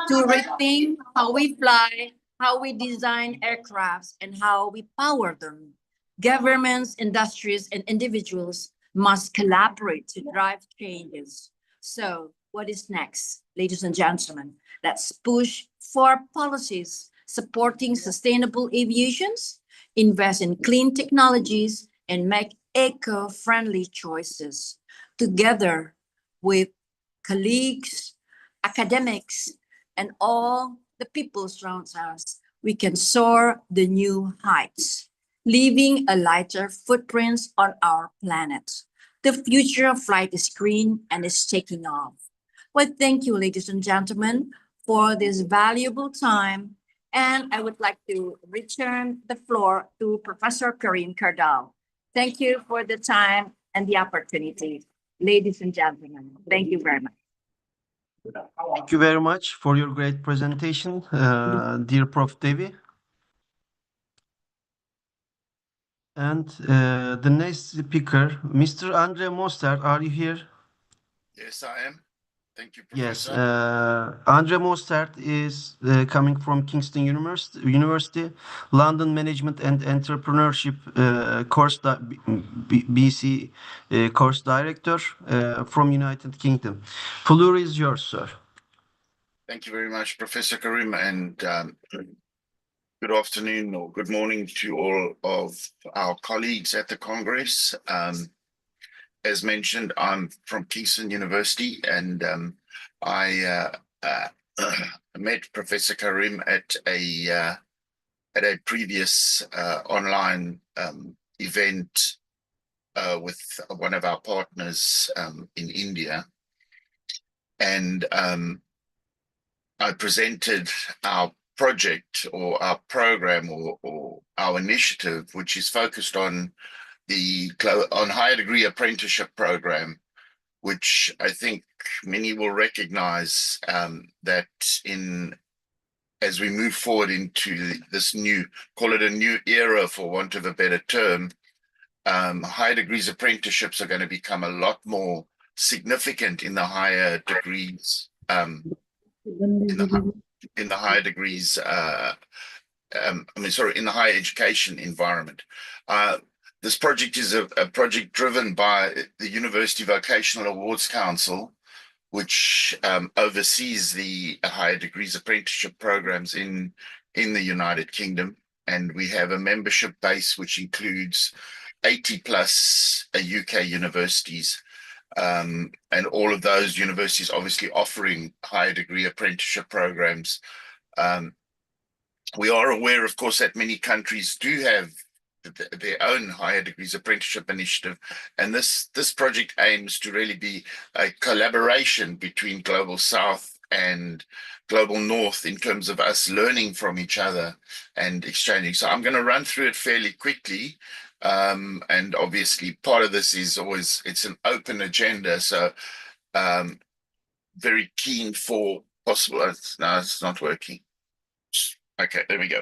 to rethink how we fly, how we design aircrafts, and how we power them. Governments, industries, and individuals must collaborate to drive changes. So, what is next, ladies and gentlemen? Let's push for policies supporting sustainable aviations, invest in clean technologies, and make eco-friendly choices. Together with colleagues, academics, and all the people surround us, we can soar the new heights, leaving a lighter footprint on our planet. The future of flight is green and is taking off. Well, thank you, ladies and gentlemen, for this valuable time. And I would like to return the floor to Professor Karim Kardal. Thank you for the time and the opportunity, ladies and gentlemen. Thank you very much. Thank you very much for your great presentation, dear Prof. Devi. And the next speaker, Mr. Andre Mostert, are you here? Yes, I am. Thank you, Yes, Professor. Andre Mostert is coming from Kingston University, London Management and Entrepreneurship course, BC course director from United Kingdom. Floor is yours, sir. Thank you very much, Professor Karim, and good afternoon or good morning to all of our colleagues at the Congress. As mentioned, I'm from Kingston University, and I met Professor Karim at a previous online event with one of our partners in India, and I presented our project or our program or our initiative, which is focused on higher degree apprenticeship program, which I think many will recognize that as we move forward into this call it a new era for want of a better term, higher degrees apprenticeships are going to become a lot more significant in the higher degrees, in the higher degrees, in the higher education environment. This project is a project driven by the University Vocational Awards Council, which oversees the higher degrees apprenticeship programs in the United Kingdom. And we have a membership base which includes 80 plus UK universities. And all of those universities obviously offering higher degree apprenticeship programs. We are aware, of course, that many countries do have their own higher degrees apprenticeship initiative, and this project aims to really be a collaboration between Global South and Global North in terms of us learning from each other and exchanging. So I'm going to run through it fairly quickly. And obviously part of this is always, it's an open agenda. So very keen for possible, no, it's not working. Okay, there we go.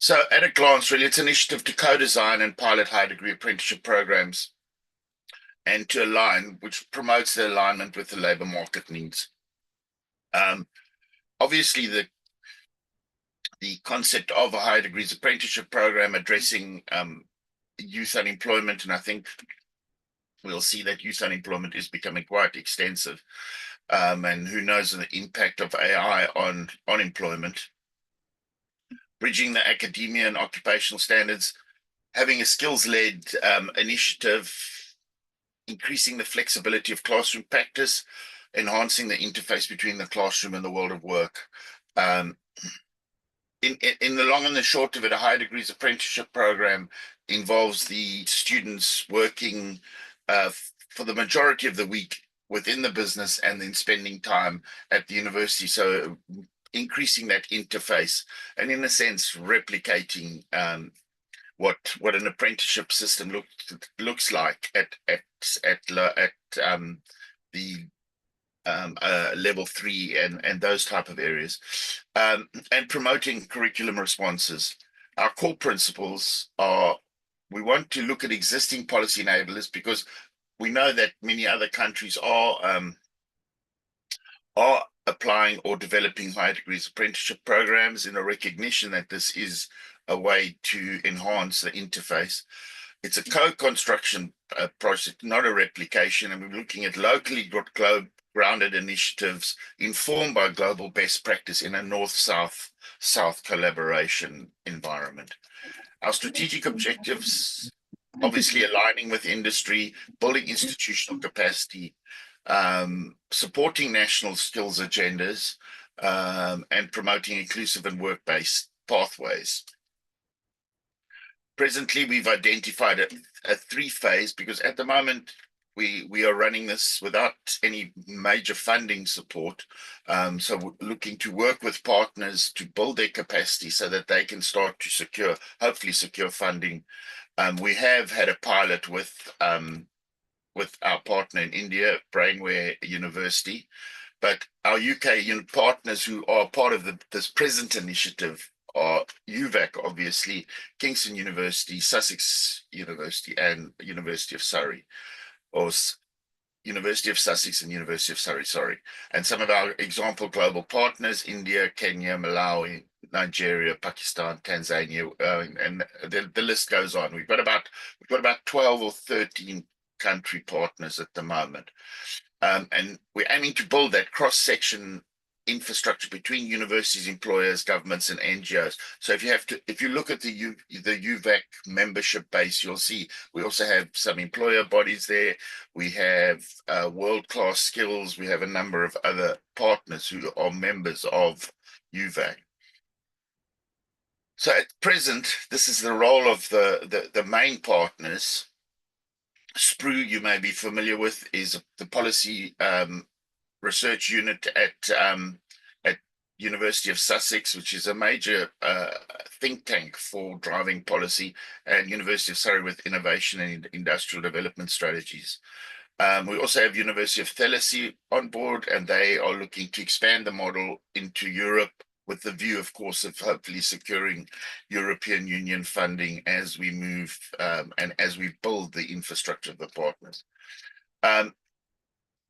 So at a glance, really, it's an initiative to co-design and pilot high degree apprenticeship programs and to align, which promotes the alignment with the labor market needs. Obviously, the concept of a high degrees apprenticeship program addressing youth unemployment, and I think we'll see that youth unemployment is becoming quite extensive, and who knows the impact of AI on employment. Bridging the academia and occupational standards, having a skills-led initiative, increasing the flexibility of classroom practice, enhancing the interface between the classroom and the world of work. In the long and the short of it, a high degrees apprenticeship program involves the students working for the majority of the week within the business and then spending time at the university. So increasing that interface and, in a sense, replicating what an apprenticeship system looks like at the level 3 and those type of areas, and promoting curriculum responses. Our core principles are: we want to look at existing policy enablers, because we know that many other countries are applying or developing higher degrees apprenticeship programs in a recognition that this is a way to enhance the interface. It's a co-construction project, not a replication, and we're looking at locally grounded initiatives informed by global best practice in a north-south collaboration environment. Our strategic objectives, obviously aligning with industry, building institutional capacity, supporting national skills agendas, and promoting inclusive and work-based pathways. Presently, we've identified a 3-phase, because at the moment we are running this without any major funding support. So we're looking to work with partners to build their capacity so that they can start to hopefully secure funding. We have had a pilot with our partner in India, Brainware University, but our UK partners who are part of this present initiative are UVAC, obviously, Kingston University, Sussex University, and University of Surrey, or University of Sussex and University of Surrey, sorry. And some of our example global partners: India, Kenya, Malawi, Nigeria, Pakistan, Tanzania, and the list goes on. We've got about 12 or 13 country partners at the moment. And we're aiming to build that cross-section infrastructure between universities, employers, governments, and NGOs. So if you look at the UVAC membership base, you'll see we also have some employer bodies there. We have world-class skills. We have a number of other partners who are members of UVAC. So at present, this is the role of the main partners. SPRU, you may be familiar with, is the policy research unit at University of Sussex, which is a major think tank for driving policy, and University of Surrey with innovation and industrial development strategies. We also have University of Thelessy on board, and they are looking to expand the model into Europe, with the view, of course, of hopefully securing European Union funding as we move and as we build the infrastructure of the partners.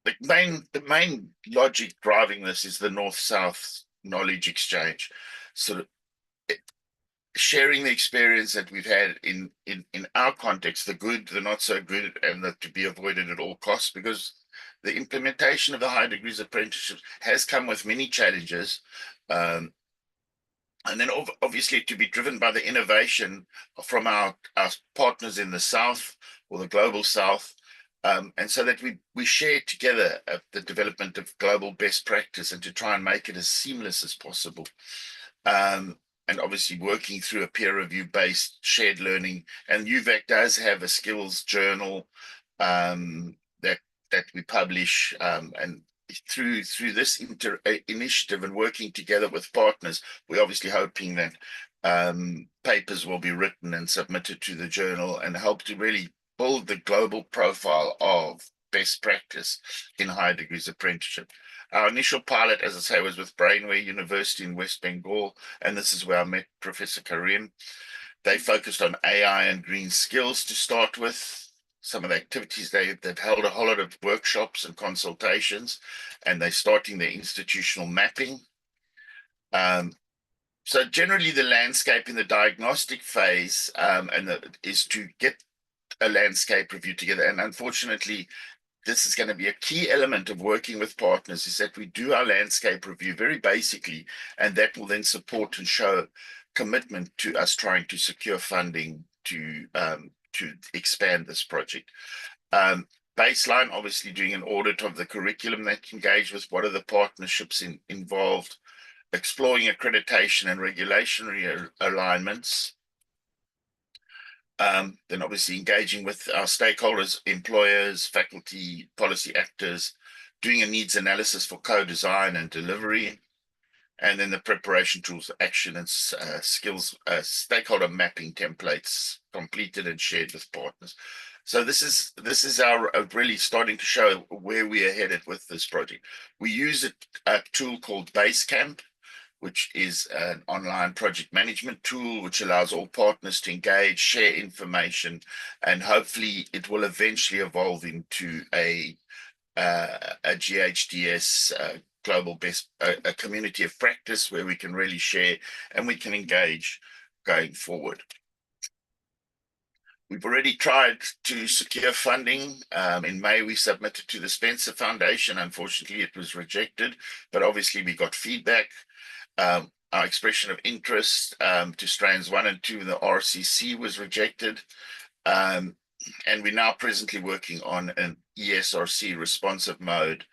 The main logic driving this is the North-South knowledge exchange, sort of sharing the experience that we've had in our context, the good, the not so good, and the to be avoided at all costs, because the implementation of the high degrees apprenticeships has come with many challenges. And then obviously to be driven by the innovation from our partners in the South or the global South, and so that we share together the development of global best practice and to try and make it as seamless as possible. And obviously working through a peer review based shared learning. And UVAC does have a skills journal that we publish, and through this initiative and working together with partners, we're obviously hoping that papers will be written and submitted to the journal and help to really build the global profile of best practice in higher degrees apprenticeship. Our initial pilot, as I say, was with Brainware University in West Bengal, and this is where I met Professor Karim. They focused on AI and green skills to start with. Some of the activities, they've held a whole lot of workshops and consultations, and they're starting their institutional mapping. So generally the landscape in the diagnostic phase is to get a landscape review together. And unfortunately, this is going to be a key element of working with partners, is that we do our landscape review very basically, and that will then support and show commitment to us trying to secure funding to expand this project. Baseline, obviously doing an audit of the curriculum that engage with what are the partnerships involved, exploring accreditation and regulatory alignments. Then obviously engaging with our stakeholders, employers, faculty, policy actors, doing a needs analysis for co-design and delivery, and then the preparation tools, action and skills, stakeholder mapping templates completed and shared with partners. So this is our really starting to show where we are headed with this project. We use a tool called Basecamp, which is an online project management tool, which allows all partners to engage, share information, and hopefully it will eventually evolve into a GHDS global best, a community of practice where we can really share and we can engage going forward. We've already tried to secure funding. In May, we submitted to the Spencer Foundation. Unfortunately, it was rejected, but obviously we got feedback. Our expression of interest to strands 1 and 2 in the RCC was rejected. And we're now presently working on an ESRC responsive mode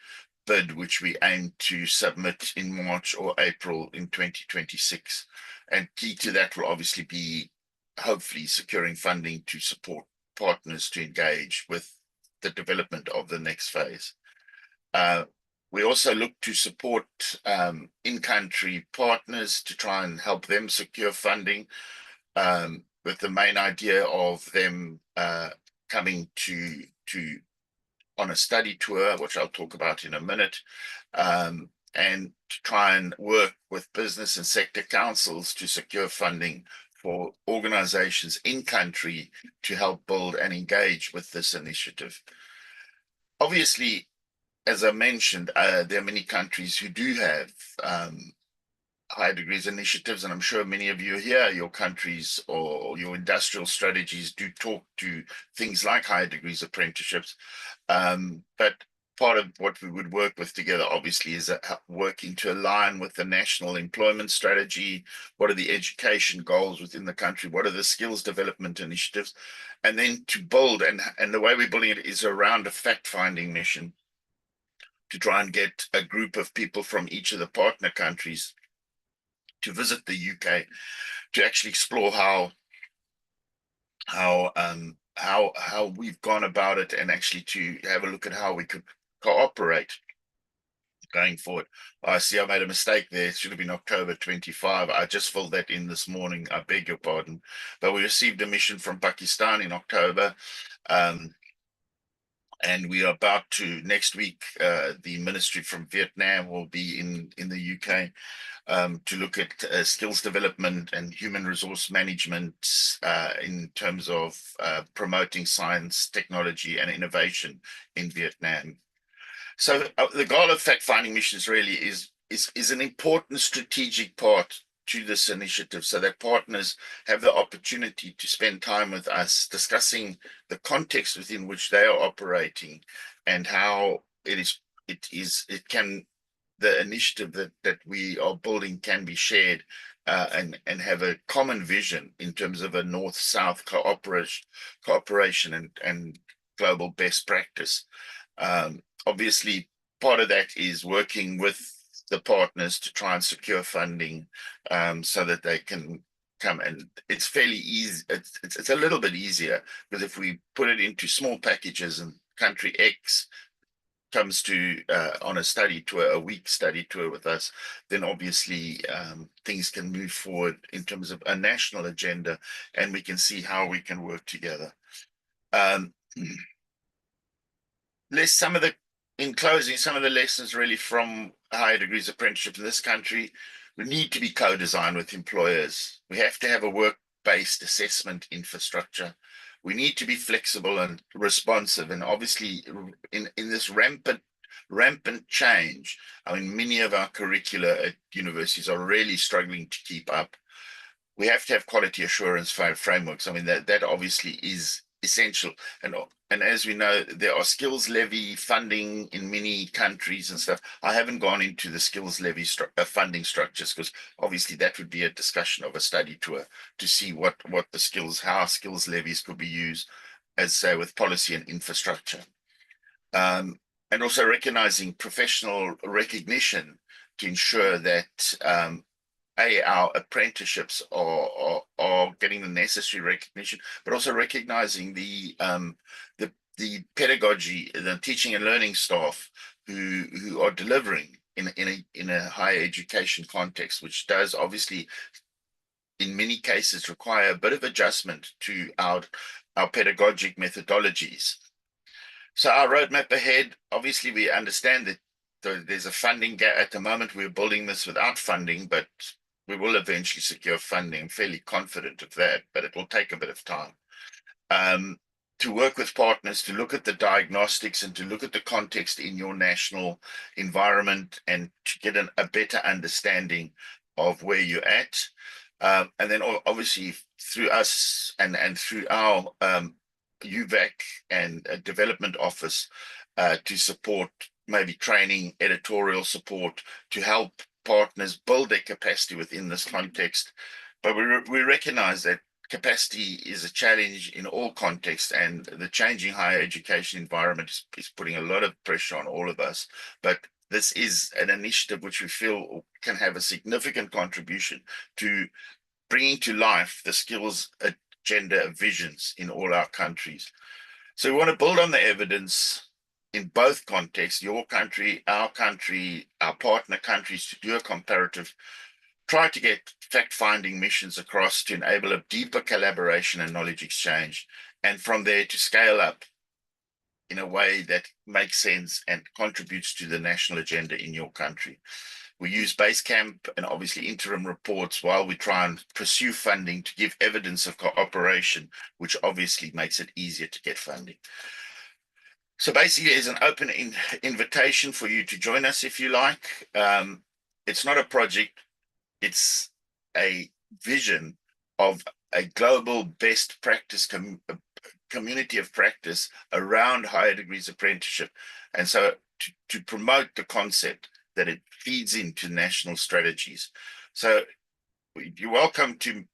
bid, which we aim to submit in March or April in 2026. And key to that will obviously be hopefully securing funding to support partners to engage with the development of the next phase. We also look to support in-country partners to try and help them secure funding, with the main idea of them coming to on a study tour, which I'll talk about in a minute, and to try and work with business and sector councils to secure funding for organizations in country to help build and engage with this initiative. Obviously, as I mentioned, there are many countries who do have high degrees initiatives, and I'm sure many of you here, your countries or your industrial strategies do talk to things like high degrees apprenticeships. But part of what we would work with together, obviously, is working to align with the national employment strategy. What are the education goals within the country? What are the skills development initiatives? And then to build, and the way we're building it is around a fact-finding mission to try and get a group of people from each of the partner countries to visit the UK to actually explore how we've gone about it, and actually to have a look at how we could cooperate going forward. I see I made a mistake there. It should have been October 25. I just filled that in this morning. I beg your pardon. But we received a mission from Pakistan in October. And we are about to, next week, the ministry from Vietnam will be in the UK to look at skills development and human resource management in terms of promoting science, technology, and innovation in Vietnam. So the goal of fact-finding missions really is an important strategic part to this initiative, so that partners have the opportunity to spend time with us discussing the context within which they are operating and how it can, the initiative that we are building can be shared, and have a common vision in terms of a north-south cooperation and global best practice. Obviously, part of that is working with the partners to try and secure funding, so that they can come. And it's fairly easy. It's a little bit easier, because if we put it into small packages and country X comes to on a study tour, a week study tour with us, then obviously things can move forward in terms of a national agenda, and we can see how we can work together. In closing, some of the lessons really from higher degrees apprenticeship in this country: we need to be co-designed with employers. We have to have a work-based assessment infrastructure. We need to be flexible and responsive. And obviously, in this rampant change, I mean, many of our curricula at universities are really struggling to keep up. We have to have quality assurance frameworks. I mean, that obviously is essential. And as we know, there are skills levy funding in many countries and stuff. I haven't gone into the skills levy funding structures, because obviously that would be a discussion of a study tour to see how skills levies could be used, as say with policy and infrastructure. And also recognizing professional recognition to ensure that our apprenticeships are getting the necessary recognition, but also recognizing the pedagogy, the teaching and learning staff who are delivering in a higher education context, which does obviously in many cases require a bit of adjustment to our pedagogic methodologies. So our roadmap ahead, obviously we understand that there's a funding gap. At the moment, we're building this without funding, but we will eventually secure funding. I'm fairly confident of that, but it will take a bit of time. To work with partners, to look at the diagnostics and to look at the context in your national environment, and to get a better understanding of where you're at. And then obviously through us and through our UVAC and development office, to support maybe training, editorial support, to help partners build their capacity within this context. But we recognize that capacity is a challenge in all contexts, and the changing higher education environment is putting a lot of pressure on all of us. But this is an initiative which we feel can have a significant contribution to bringing to life the skills agenda visions in all our countries. So we want to build on the evidence in both contexts, your country, our partner countries, to do a comparative, try to get fact-finding missions across to enable a deeper collaboration and knowledge exchange, and from there to scale up in a way that makes sense and contributes to the national agenda in your country. We use Basecamp and obviously interim reports while we try and pursue funding to give evidence of cooperation, which obviously makes it easier to get funding. So basically, it's an open invitation for you to join us if you like. It's not a project, it's a vision of a global best practice community of practice around higher degrees apprenticeship. And so to promote the concept that it feeds into national strategies. So you're welcome to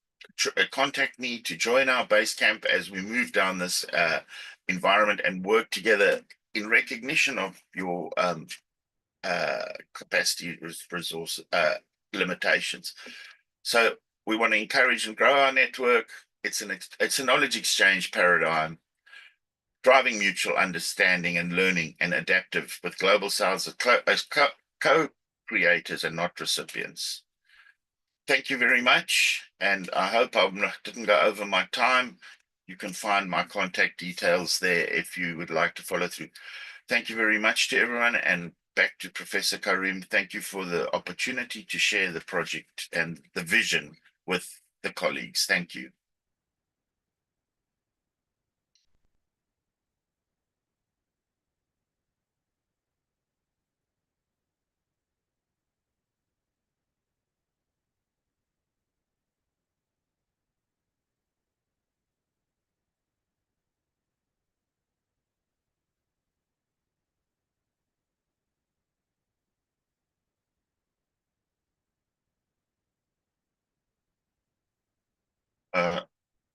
contact me to join our base camp as we move down this environment and work together in recognition of your capacity resource limitations. So we want to encourage and grow our network. It's a knowledge exchange paradigm, driving mutual understanding and learning, and adaptive with global souths as co-creators and not recipients. Thank you very much, and I hope I didn't go over my time. You can find my contact details there if you would like to follow through. Thank you very much to everyone, and back to Professor Karim. Thank you for the opportunity to share the project and the vision with the colleagues. Thank you.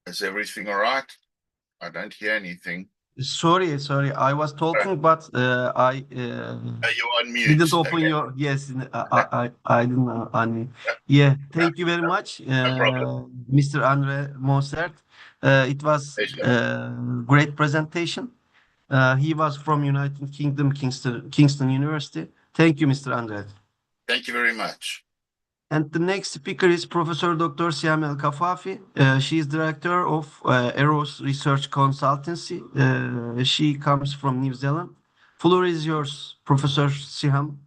Is everything all right? I don't hear anything. Sorry, I was talking, but I You're on mute. didn't open Okay, your. Yes, I didn't unmute. Yeah, thank you very much, no problem. Mr. Andre Monsert. It was great presentation. He was from United Kingdom, Kingston University. Thank you, Mr. Andre. Thank you very much. And the next speaker is Professor Dr. Siam El Kafafi. She is director of Eros Research Consultancy. She comes from New Zealand. Floor is yours, Professor Siam.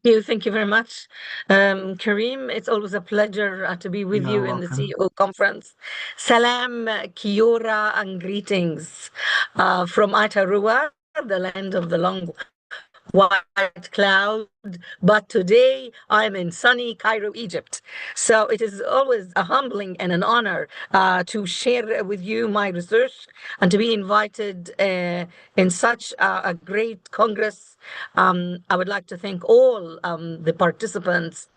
Thank you very much, Kareem. It's always a pleasure to be with You're you in the welcome. CEO conference. Salam, kia ora, and greetings from Aotearoa, the land of the long white cloud. But today I'm in sunny Cairo, Egypt. So it is always a humbling and an honor to share with you my research and to be invited in such a great congress. I would like to thank all the participants,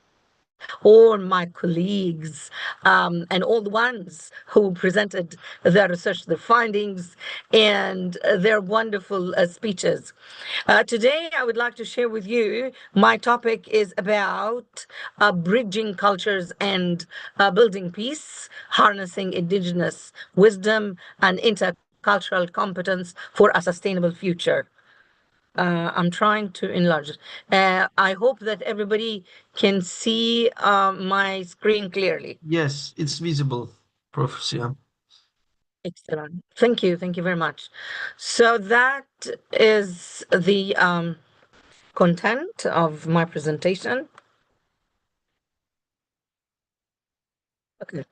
all my colleagues, and all the ones who presented their research, their findings, and their wonderful speeches. Today, I would like to share with you, my topic is about bridging cultures and building peace, harnessing indigenous wisdom and intercultural competence for a sustainable future. I'm trying to enlarge it. I hope that everybody can see my screen clearly. Yes, it's visible, Prof. Siam. Excellent. Thank you. Thank you very much. So that is the content of my presentation. Okay.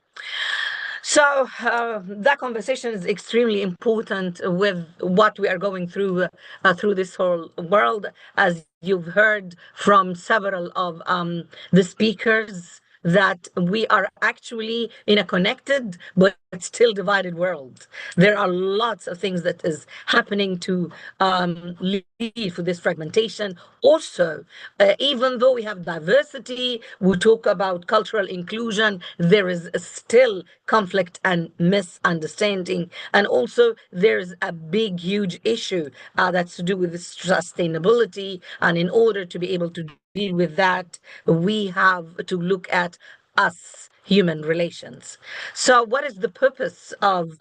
So that conversation is extremely important with what we are going through this whole world, as you've heard from several of the speakers, that we are actually in a connected but still divided world. There are lots of things that is happening to lead to this fragmentation. Also, even though we have diversity, we talk about cultural inclusion, there is still conflict and misunderstanding. And also, there's a big, huge issue that's to do with sustainability. And in order to be able to deal with that, we have to look at us human relations. So what is the purpose of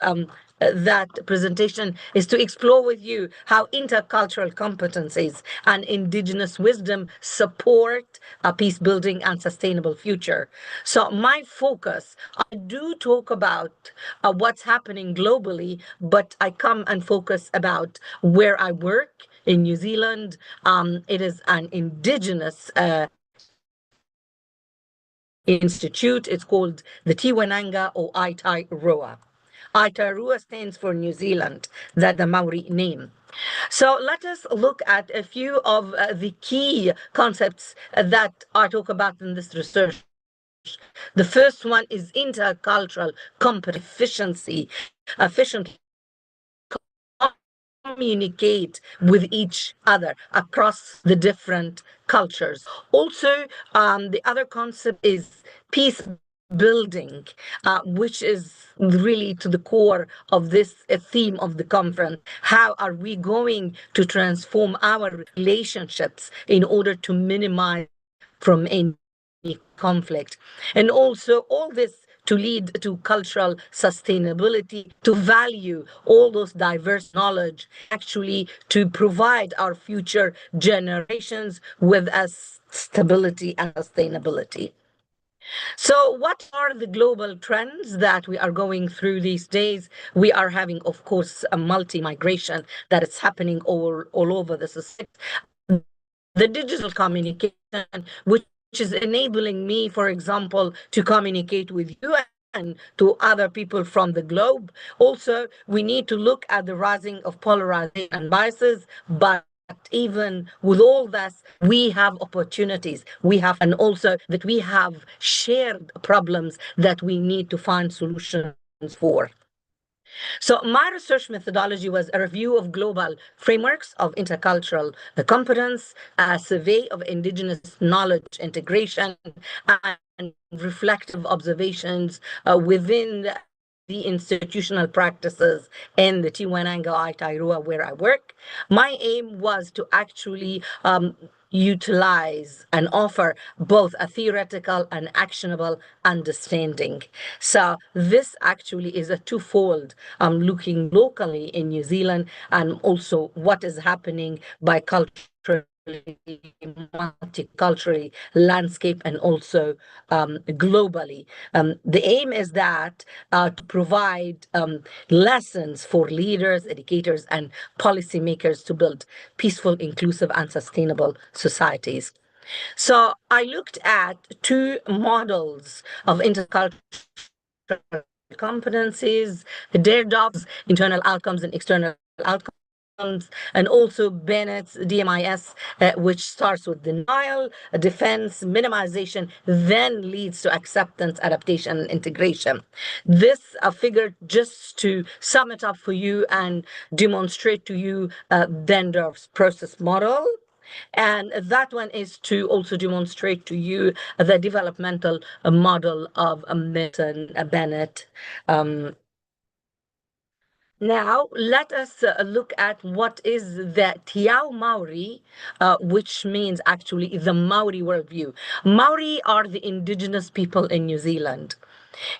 that presentation is to explore with you how intercultural competencies and indigenous wisdom support a peace building and sustainable future. So my focus, I do talk about what's happening globally, but I come and focus about where I work in New Zealand. It is an indigenous institute. It's called the Tiwananga or Aotearoa. Aotearoa stands for New Zealand, that's the Maori name. So let us look at a few of the key concepts that I talk about in this research. The first one is intercultural efficiency, efficiently communicate with each other across the different cultures. Also, the other concept is peace building, which is really to the core of this theme of the conference. How are we going to transform our relationships in order to minimize from any conflict? And also all this to lead to cultural sustainability, to value all those diverse knowledge, actually to provide our future generations with a stability and sustainability. So what are the global trends that we are going through these days? We are having, of course, a multi-migration that is happening all over the society. The digital communication, which is enabling me, for example, to communicate with you and to other people from the globe. Also, we need to look at the rising of polarization and biases, but even with all this, we have opportunities. We have, and also that we have shared problems that we need to find solutions for. So my research methodology was a review of global frameworks of intercultural competence, a survey of indigenous knowledge integration, and reflective observations within the institutional practices in the Tiwananga Aitairua where I work. My aim was to actually utilize and offer both a theoretical and actionable understanding. So this actually is a twofold, looking locally in New Zealand and also what is happening by multicultural landscape and also globally. The aim is that to provide lessons for leaders, educators, and policymakers to build peaceful, inclusive, and sustainable societies. So I looked at two models of intercultural competencies, DARE internal outcomes and external outcomes, and also Bennett's DMIS, which starts with denial, defense, minimization, then leads to acceptance, adaptation, and integration. This figure, just to sum it up for you and demonstrate to you Dendorf's process model. And that one is to also demonstrate to you the developmental model of Milton Bennett. Now, let us look at what is the Tiao Maori, which means actually the Maori worldview. Maori are the indigenous people in New Zealand.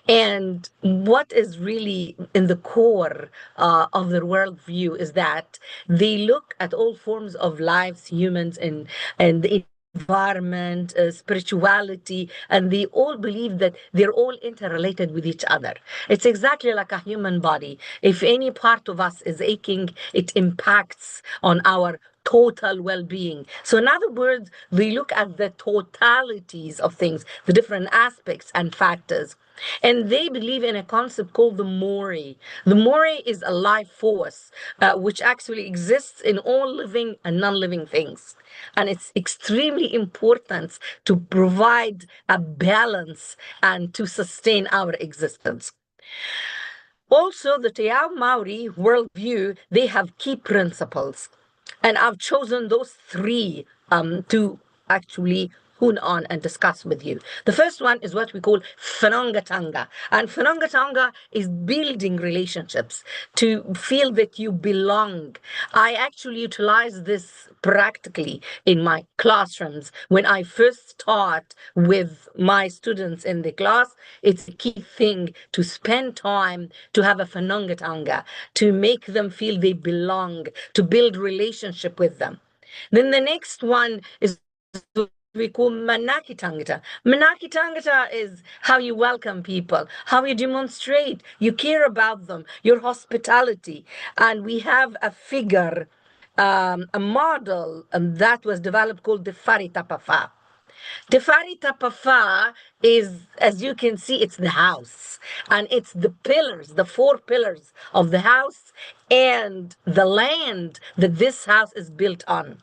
And what is really in the core of their worldview is that they look at all forms of lives, humans, and the environment, spirituality, and they all believe that they're all interrelated with each other. It's exactly like a human body. If any part of us is aching, it impacts on our total well-being. So in other words, we look at the totalities of things, the different aspects and factors. And they believe in a concept called the Mori. The Mori is a life force which actually exists in all living and non-living things. And it's extremely important to provide a balance and to sustain our existence. Also, the Te Ao Maori worldview, they have key principles. And I've chosen those three to actually hone on and discuss with you. The first one is what we call whanongatanga. And whanongatanga is building relationships to feel that you belong. I actually utilize this practically in my classrooms. When I first taught with my students in the class, it's a key thing to spend time to have a whanongatanga, to make them feel they belong, to build relationship with them. Then the next one is we call Manaki Tangata. Manaki Tangata is how you welcome people, how you demonstrate, you care about them, your hospitality. And we have a figure, a model that was developed called the Fari Tapafa. The Fari Tapafa is, as you can see, it's the house. And it's the pillars, the four pillars of the house and the land that this house is built on.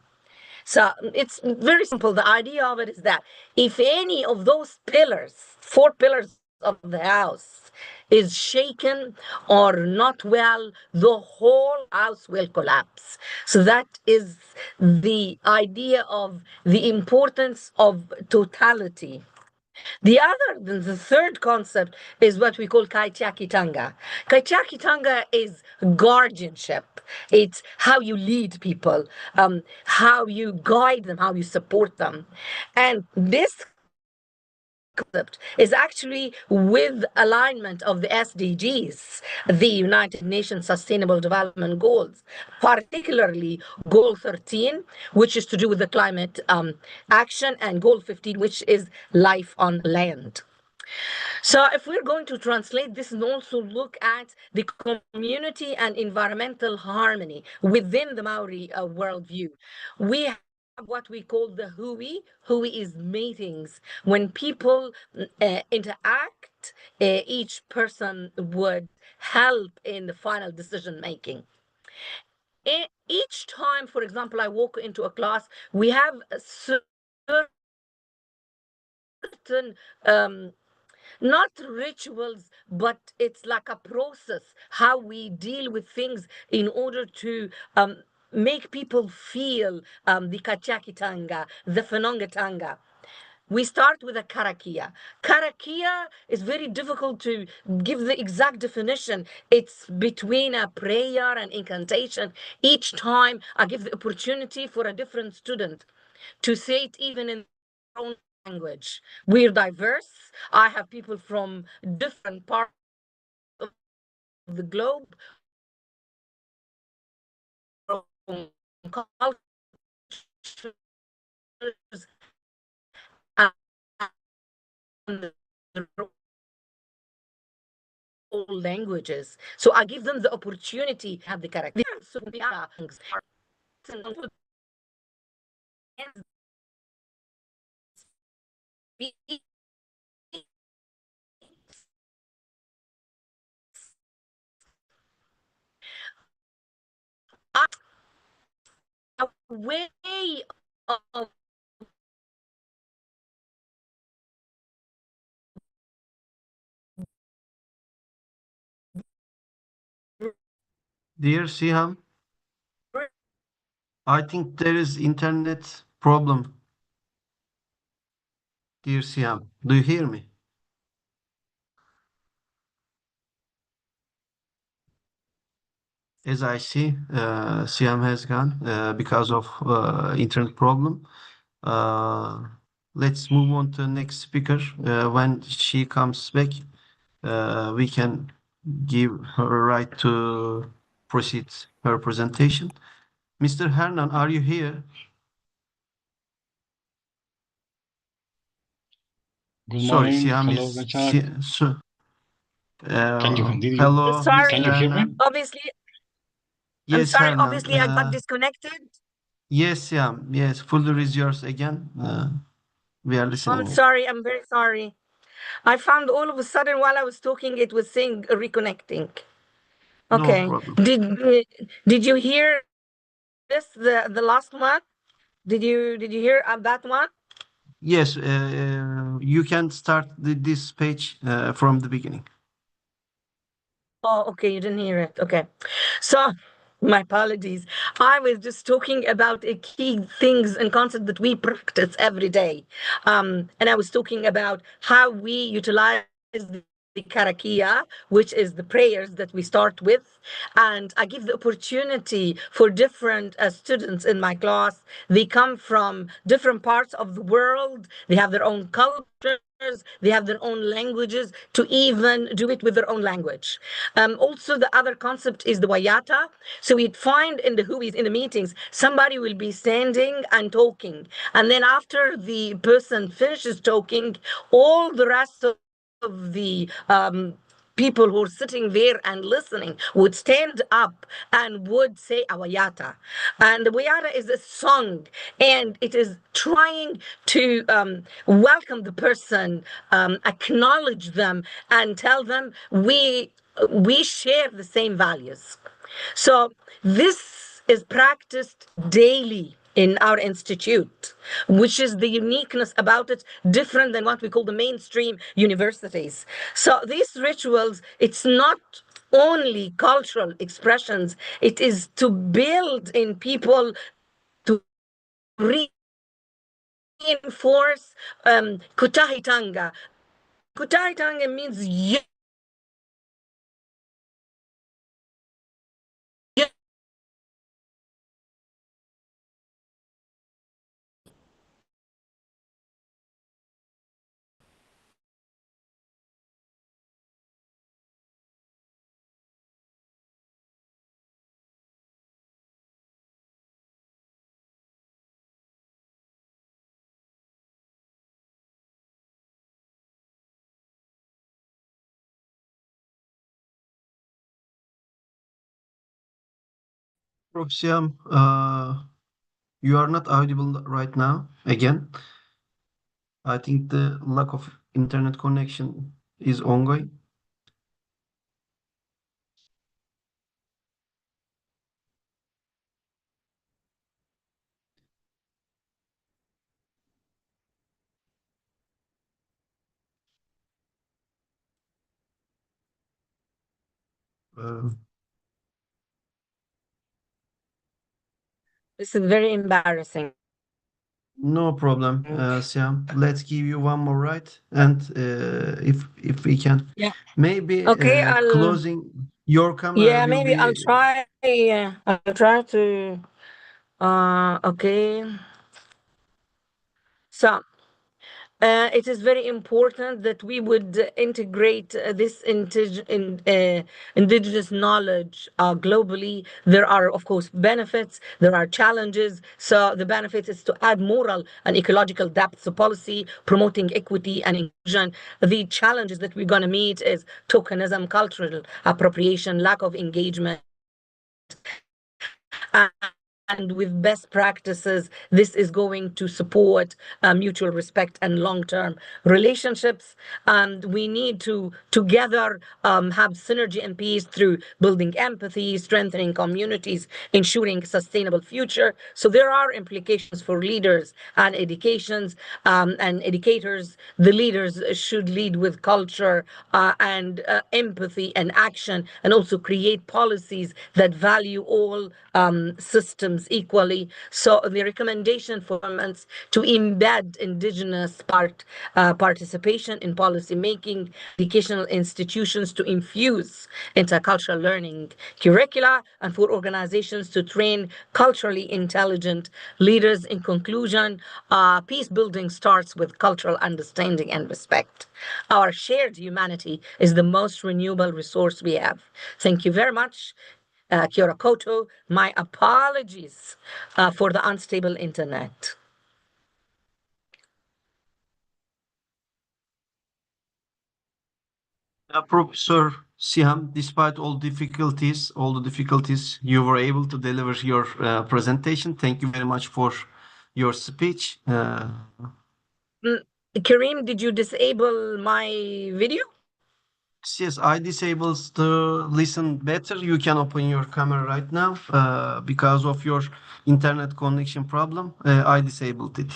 So it's very simple. The idea of it is that if any of those pillars, four pillars of the house, is shaken or not well, the whole house will collapse. So that is the idea of the importance of totality. The third concept is what we call Kaitiakitanga. Kaitiakitanga is guardianship. It's how you lead people, how you guide them, how you support them. And this concept is actually with alignment of the SDGs, the United Nations Sustainable Development Goals, particularly Goal 13, which is to do with the climate action, and Goal 15, which is life on land. So if we're going to translate this and also look at the community and environmental harmony within the Maori worldview, we have what we call the hui. Hui is meetings. When people interact, each person would help in the final decision making. Each time, for example, I walk into a class, we have certain not rituals, but it's like a process, how we deal with things in order to make people feel the kachakitanga, the fanongatanga. We start with a karakia. Karakia is very difficult to give the exact definition. It's between a prayer and incantation. Each time I give the opportunity for a different student to say it even in their own language. We're diverse. I have people from different parts of the globe, from cultures and all languages. So I give them the opportunity to have the character. So they are a way of Dear Siham, I think there is internet problem. Dear Siham, do you hear me? As I see, Siham has gone because of internet problem. Uh, let's move on to the next speaker. When she comes back, we can give her right to proceed her presentation. Mr. Hernan, are you here? Good Sorry, morning. Siham Hello, is. Rachel. Can you continue? Hello, sorry, Mr. Can you hear me? Hernan. obviously, I'm Yes, sorry, Hernan. obviously I got disconnected. Yes, Siham. Yes, full is yours again. We are I'm listening. sorry, I'm very sorry. I found all of a sudden while I was talking, it was saying reconnecting. No Okay. problem. Did you hear this the last one? Did you hear that one? Yes, you can start this page from the beginning. Oh, okay, you didn't hear it. Okay. So, my apologies. I was just talking about a key things and concept that we practice every day. And I was talking about how we utilize the karakia, which is the prayers that we start with. And I give the opportunity for different students in my class. They come from different parts of the world. They have their own cultures. They have their own languages to even do it with their own language. Also, the other concept is the wayata. So we'd find in the huis, in the meetings, somebody will be standing and talking. And then after the person finishes talking, all the rest of the people who are sitting there and listening would stand up and would say awayata. And the wayata is a song, and it is trying to welcome the person, acknowledge them, and tell them we share the same values. So this is practiced daily in our institute, which is the uniqueness about it, different than what we call the mainstream universities. So these rituals, it's not only cultural expressions, it is to build in people, to reinforce kutahitanga. Kutahitanga means Prof. Siam, you are not audible right now. Again, I think the lack of internet connection is ongoing. Uh, This is very embarrassing. no problem, Siam. Let's give you one more right, and if we can, Yeah. maybe Okay, closing your camera yeah, will maybe be. I'll try to okay. So it is very important that we would integrate this indigenous knowledge globally. There are, of course, benefits, there are challenges. So the benefit is to add moral and ecological depth to policy, promoting equity and inclusion. The challenges that we're going to meet is tokenism, cultural appropriation, lack of engagement, and with best practices, this is going to support mutual respect and long-term relationships. And we need to together have synergy and peace through building empathy, strengthening communities, ensuring sustainable future. So there are implications for leaders and and educators. The leaders should lead with culture and empathy and action, and also create policies that value all systems equally. So the recommendation for governments to embed indigenous participation in policy making, educational institutions to infuse intercultural learning curricula, and for organizations to train culturally intelligent leaders. In conclusion, peace building starts with cultural understanding and respect. Our shared humanity is the most renewable resource we have. Thank you very much. Kia koto. My apologies for the unstable internet. Professor Siham, despite all the difficulties, you were able to deliver your presentation. Thank you very much for your speech. Kareem, did you disable my video? Yes, I disabled to listen better. You can open your camera right now. Because of your internet connection problem, I disabled it.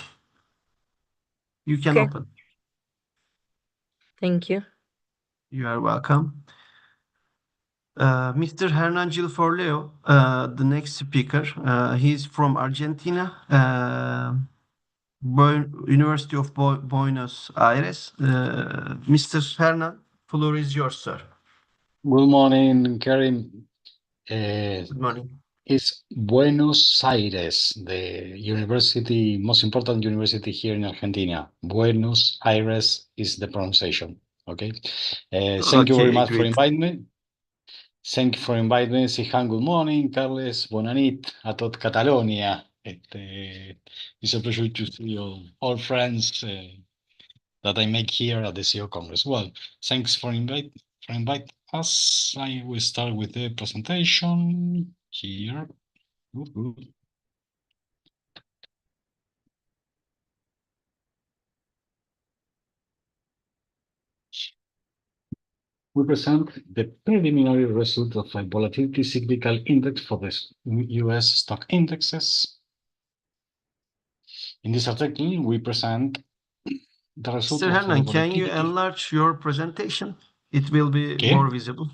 You can Okay. open. Thank you. You are welcome. Mr. Hernan Gil Forleo, the next speaker, he's from Argentina, University of Buenos Aires. Mr. Hernan, floor is yours, sir. Good morning, Karim. Good morning. It's Buenos Aires, the university, most important university here in Argentina. Buenos Aires is the pronunciation. Okay. Thank you very Okay, much for great. inviting me. Thank you for inviting me. Sihan, good morning. Carles, bona nit. A tot Catalonia. It's a pleasure to see all friends that I make here at the CEO Congress. Well, thanks for invite us. I will start with the presentation here. We present the preliminary result of a volatility cyclical index for the US stock indexes. In this article, we present the result Mr. of the Hernan, can you volatility. enlarge your presentation? It will be more visible.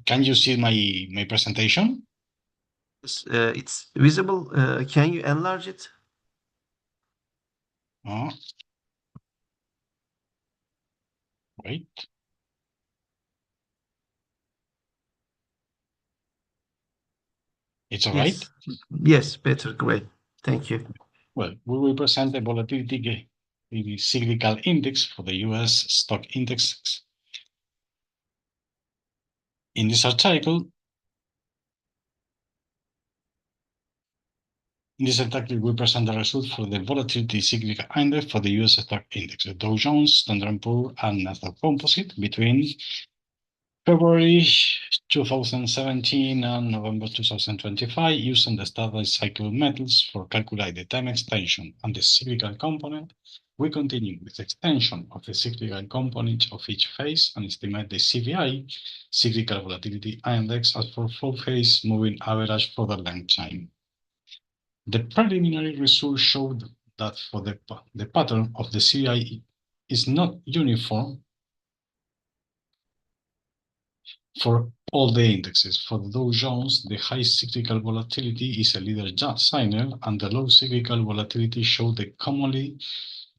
Can you see my presentation? It's visible. Can you enlarge it? Wait. It's all right? Yes, better. Great. Thank you. Well, we will present the volatility the cyclical index for the US stock index. In this article, we present the result for the volatility cyclical index for the US stock index, the Dow Jones, Standard & Poor's, and Nasdaq Composite between February 2017 and November 2025, using the standard cycle methods for calculate the time extension and the cyclical component. We continue with extension of the cyclical component of each phase and estimate the CVI, cyclical volatility index, as for full phase moving average for the length time. The preliminary results showed that for the pattern of the CVI is not uniform for all the indexes. For the Dow Jones, the high cyclical volatility is a leader signal, and the low cyclical volatility show that commonly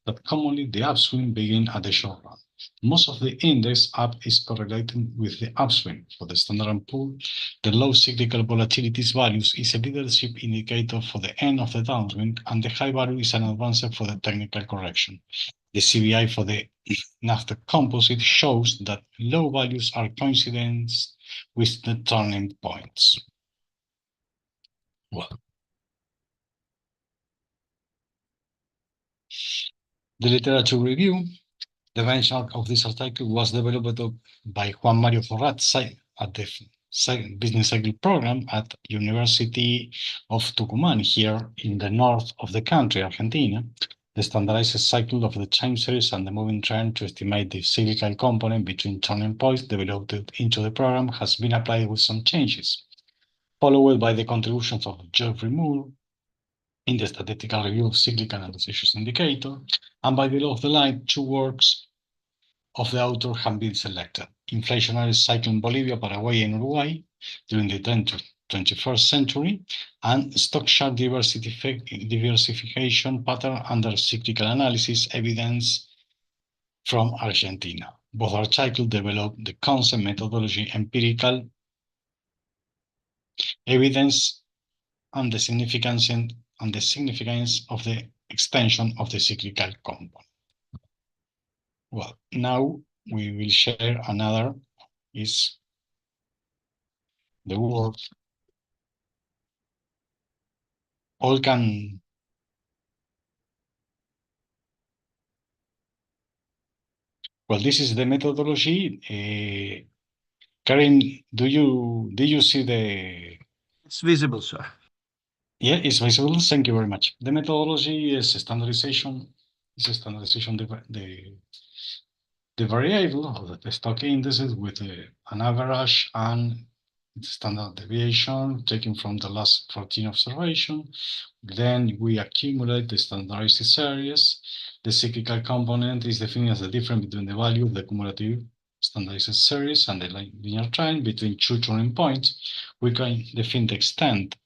the upswing begin at the short run. Most of the index up is correlated with the upswing. For the Standard & Poor's, the low cyclical volatilities values is a leadership indicator for the end of the downswing, and the high value is an advance for the technical correction. The CVI for the NASDAQ composite shows that low values are coincident with the turning points. Well, the literature review. The benchmark of this article was developed by Juan Mario Forrat at the Business Cycle Program at University of Tucumán here in the north of the country, Argentina. The standardized cycle of the time series and the moving trend to estimate the cyclical component between turning points developed into the program has been applied with some changes, followed by the contributions of Geoffrey Moore in the statistical review of cyclical and decisions indicator, and by below the line, two works of the author have been selected: Inflationary Cycle in Bolivia, Paraguay, and Uruguay during the 21st century, and Stock Chart Diversification Pattern under Cyclical Analysis Evidence from Argentina. Both articles develop the concept, methodology, empirical evidence, and the significance of the extension of the cyclical component. Well, now we will share another is the word. All can well, this is the methodology. Karin, did you see the? It's visible, sir. Yeah, it's visible. Thank you very much. The methodology is standardization. It's a standardization the variable of the stock indices with an average and standard deviation taken from the last 14 observation. Then we accumulate the standardized series. The cyclical component is defined as the difference between the value of the cumulative standardized series and the linear trend between two turning points. We can define the extent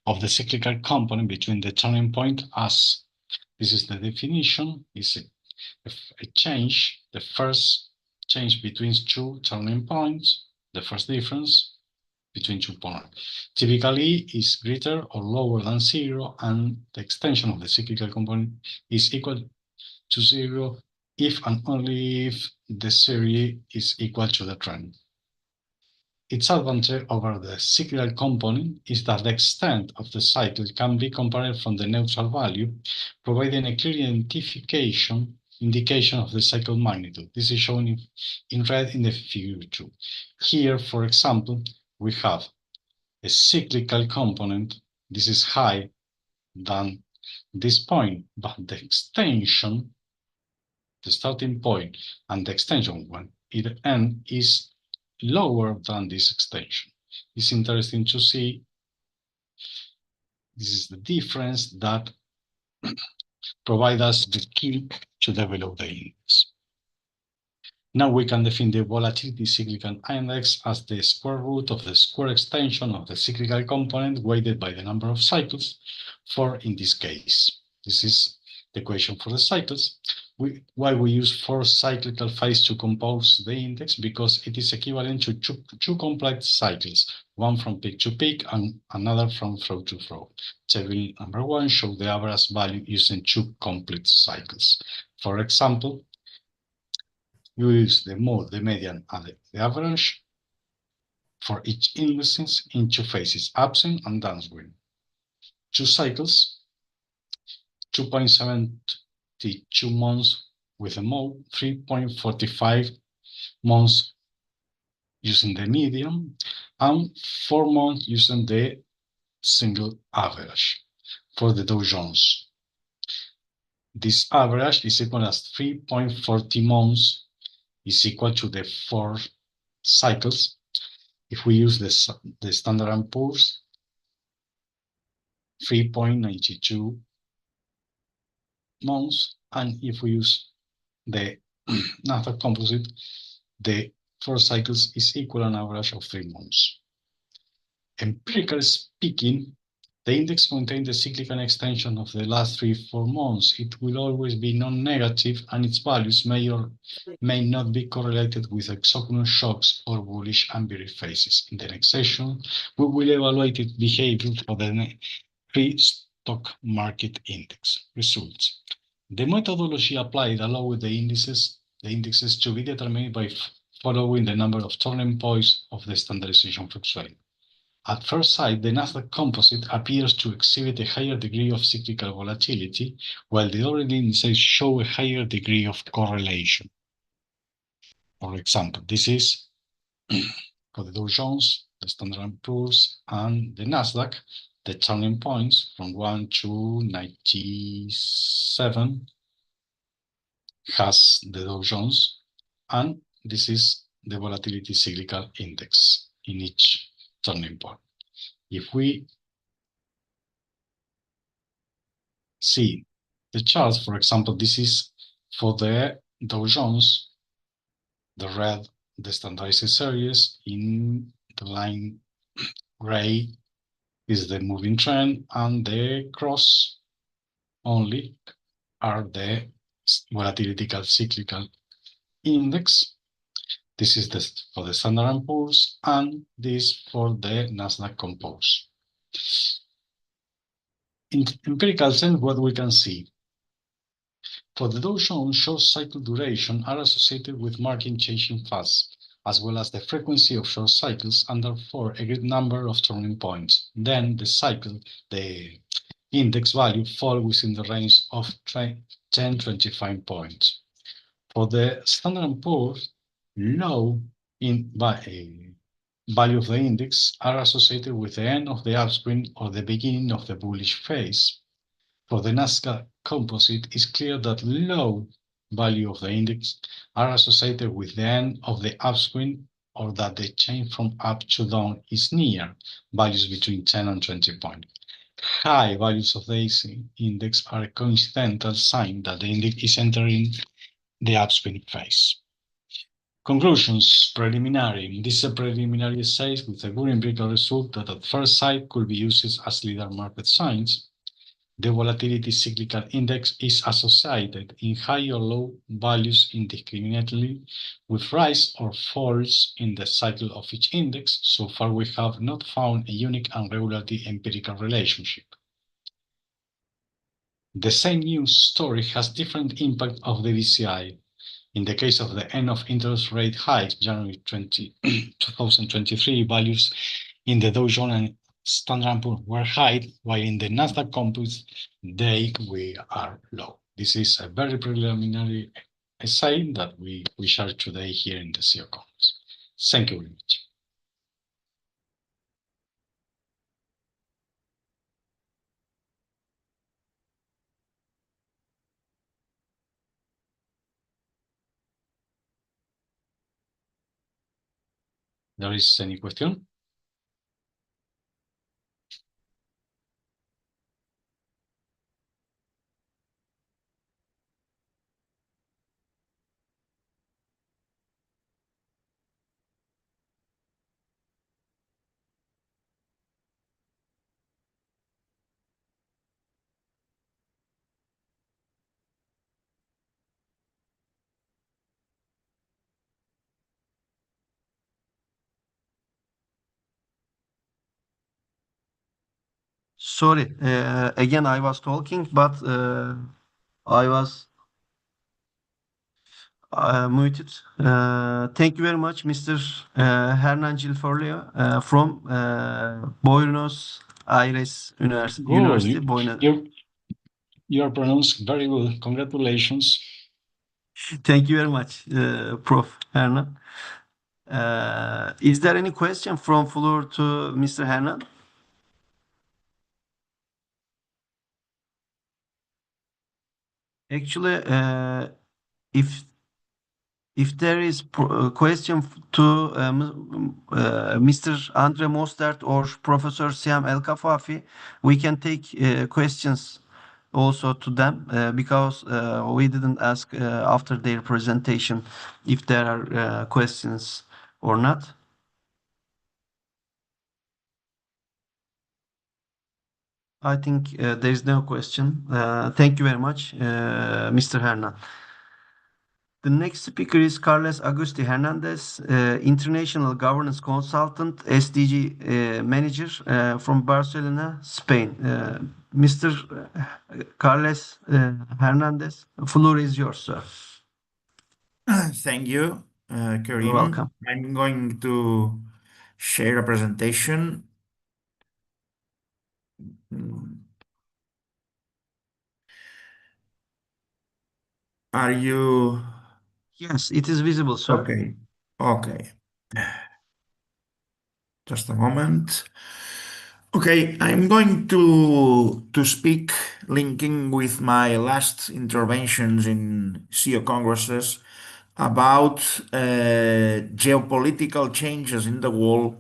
of the cyclical component between the turning point as this is the definition, is a change, the first change between two turning points, the first difference between 2 points. Typically is greater or lower than 0, and the extension of the cyclical component is equal to 0 if and only if the series is equal to the trend. Its advantage over the cyclical component is that the extent of the cycle can be compared from the neutral value, providing a clear indication of the cycle magnitude. This is shown in red in the figure 2. Here, for example, we have a cyclical component. This is higher than this point, but the extension, the starting point, and the extension when it ends is lower than this extension. It's interesting to see. This is the difference that provides us the key to develop the index. Now we can define the volatility cyclical index as the square root of the square extension of the cyclical component weighted by the number of cycles. For in this case, this is the equation for the cycles. Why we use 4 cyclical phases to compose the index? Because it is equivalent to two complex cycles, one from peak to peak and another from flow to flow. Table number 1 shows the average value using 2 complete cycles. For example, you use the mode, the median, and the average for each indices in 2 phases, upswing and downswing. 2 cycles, 2.72 months with a mode, 3.45 months using the median, and 4 months using the single average for the Dow Jones. This average is equal as 3.40 months is equal to the 4 cycles. If we use the Standard & Poor's, 3.92 months, and if we use the NASDAQ composite, the 4 cycles is equal an average of 3 months. Empirically speaking, the index contains the cyclical extension of the last 3-4 months. It will always be non-negative, and its values may or may not be correlated with exogenous shocks or bullish and bearish phases. In the next session, we will evaluate its behavior for the free stock market index results. The methodology applied allows the indexes to be determined by following the number of turning points of the standardization flux rate. At first sight, the Nasdaq Composite appears to exhibit a higher degree of cyclical volatility, while the other indices show a higher degree of correlation. For example, this is for the Dow Jones, the Standard & Poor's, and the Nasdaq, the turning points from 1 to 97 has the Dow Jones, and this is the volatility cyclical index in each turning point. If we see the charts, for example, this is for the Dow Jones, the red, the standardized series, in the line gray is the moving trend, and the cross only are the volatility cyclical index. This is for the Standard & Poor's, and this for the Nasdaq Composite. In empirical sense, what we can see for the Dow Jones, short cycle duration are associated with market changing fast, as well as the frequency of short cycles, and therefore a great number of turning points. Then the index value fall within the range of 10-25 points. For the Standard & Poor's, low value of the index are associated with the end of the upswing or the beginning of the bullish phase. For the Nasdaq Composite, it's clear that low value of the index are associated with the end of the upswing, or that the change from up to down is near, values between 10 and 20 points. High values of the index are a coincidental sign that the index is entering the upswing phase. Conclusions, preliminary. This is a preliminary essay with a good empirical result that at first sight could be used as leader market signs. The volatility cyclical index is associated in high or low values indiscriminately with rise or falls in the cycle of each index. So far, we have not found a unique and regularly empirical relationship. The same news story has different impact of the VCI. In the case of the end of interest rate hikes, January 2023, values in the Dow Jones and Standard & Poor's were high, while in the Nasdaq Composite, we are low. This is a very preliminary essay that we share today here in the CEO Congress. Thank you very much. There is any question? Sorry, again I was talking, but I was muted. Thank you very much, Mr. Hernan Gilforleo from Buenos Aires University. You are pronounced very good. Congratulations. Thank you very much, Prof. Hernan. Is there any question from floor to Mr. Hernan? Actually, if there is a question to Mr. Andre Mostert or Professor Siam El Kafafi, we can take questions also to them because we didn't ask after their presentation if there are questions or not. I think there is no question. Thank you very much, Mr. Hernan. The next speaker is Carles Agusti Hernandez, International Governance Consultant, SDG Manager from Barcelona, Spain. Mr. Carles Hernandez, the floor is yours, sir. Thank you, Karim. You're welcome. I'm going to share a presentation. Are you? Yes, it is visible, sir. Okay. Okay. Just a moment. Okay, I'm going to speak linking with my last interventions in CEO congresses about geopolitical changes in the world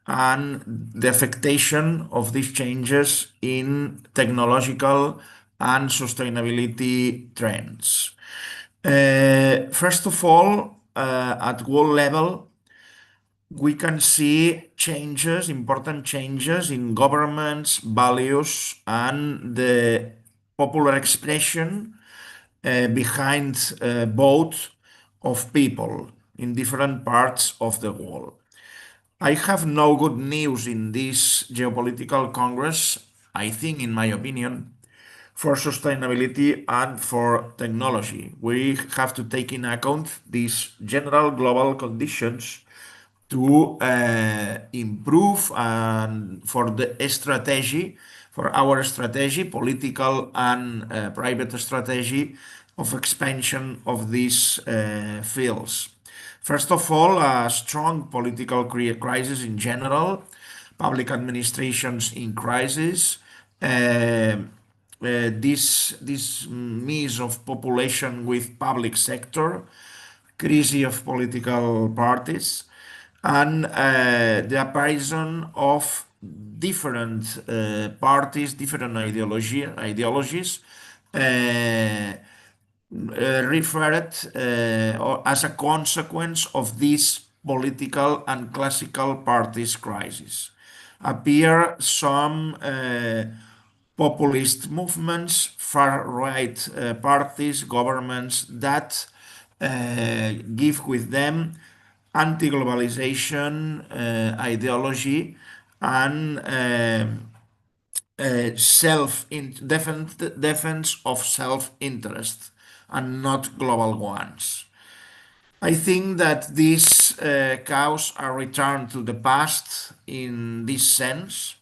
and the affectation of these changes in technological and sustainability trends. First of all, at world level, we can see changes, important changes in governments, values, and the popular expression behind vote of people in different parts of the world. I have no good news in this geopolitical congress, I think, in my opinion, for sustainability and for technology. We have to take in account these general global conditions to improve and for the strategy, for our strategy, political and private strategy of expansion of these fields. First of all, a strong political crisis in general, public administrations in crisis, this mix of population with public sector, crisis of political parties, and the apparition of different parties, different ideologies, referred or as a consequence of this political and classical parties crisis. Appear some populist movements, far-right parties, governments that give with them anti-globalization ideology and defense of self-interest and not global ones. I think that this cause a return to the past in this sense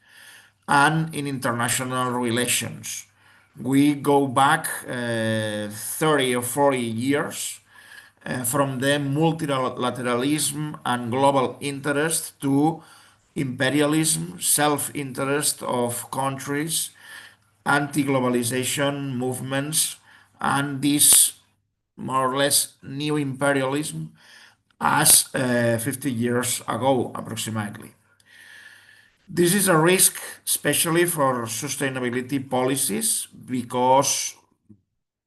and in international relations. We go back 30 or 40 years from the multilateralism and global interest to imperialism, self-interest of countries, anti-globalization movements, and this more or less new imperialism as 50 years ago approximately. This is a risk, especially for sustainability policies, because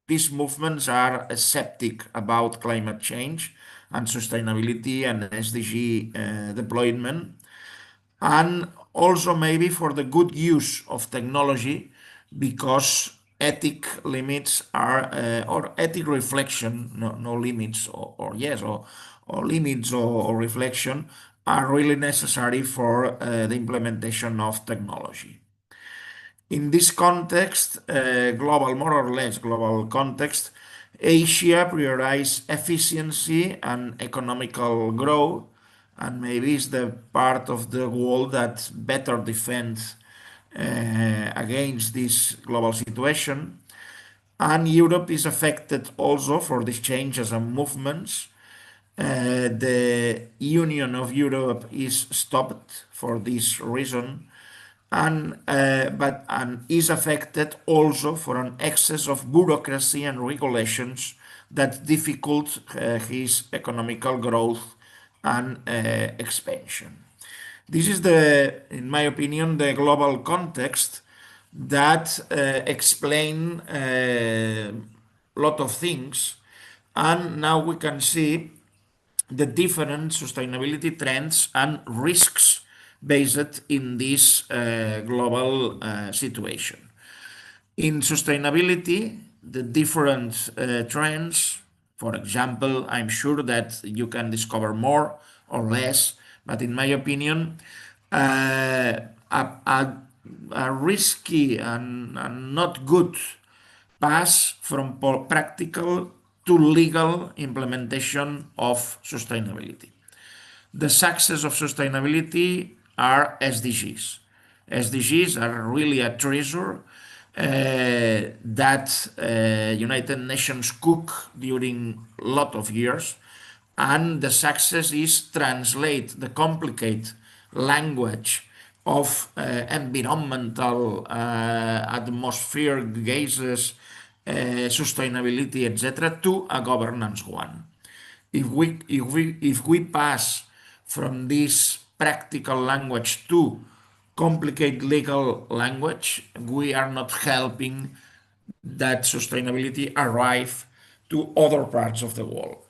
these movements are skeptic about climate change and sustainability and SDG deployment, and also maybe for the good use of technology, because ethic limits are or ethic reflection, no limits, or yes, or limits or reflection are really necessary for the implementation of technology. In this context, global, more or less global context, Asia prioritizes efficiency and economical growth, and maybe is the part of the world that better defends against this global situation. And Europe is affected also for these changes and movements. The Union of Europe is stopped for this reason, and is affected also for an excess of bureaucracy and regulations that difficult his economical growth and expansion. This is in my opinion, the global context that explain a lot of things. And now we can see the different sustainability trends and risks based in this global situation. In sustainability, the different trends, for example, I'm sure that you can discover more or less, but in my opinion, a risky and not good pass from practical to legal implementation of sustainability. The success of sustainability are SDGs. SDGs are really a treasure that United Nations cook during a lot of years, and the success is translate the complicated language of environmental, atmospheric gases, sustainability, etc., to a governance one. If we pass from this practical language to complicated legal language, we are not helping that sustainability arrive to other parts of the world,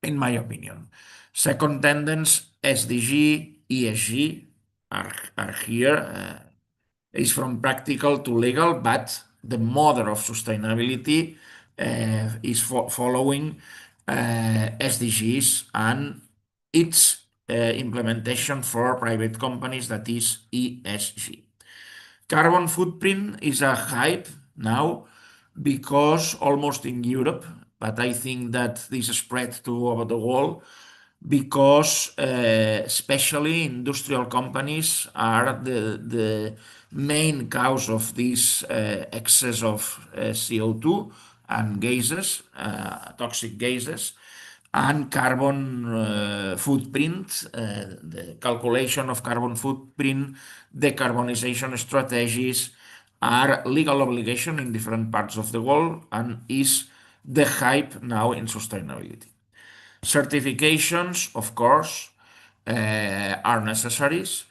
in my opinion. Second tendency, SDG, ESG are here. Is from practical to legal, but the model of sustainability is following SDGs and its implementation for private companies, that is ESG. Carbon footprint is a hype now because almost in Europe, but I think that this spread to over the world because especially industrial companies are the main cause of this excess of CO2 and gases, toxic gases, and carbon footprint, the calculation of carbon footprint, decarbonization strategies are legal obligation in different parts of the world and is the hype now in sustainability. Certifications, of course, are necessaries.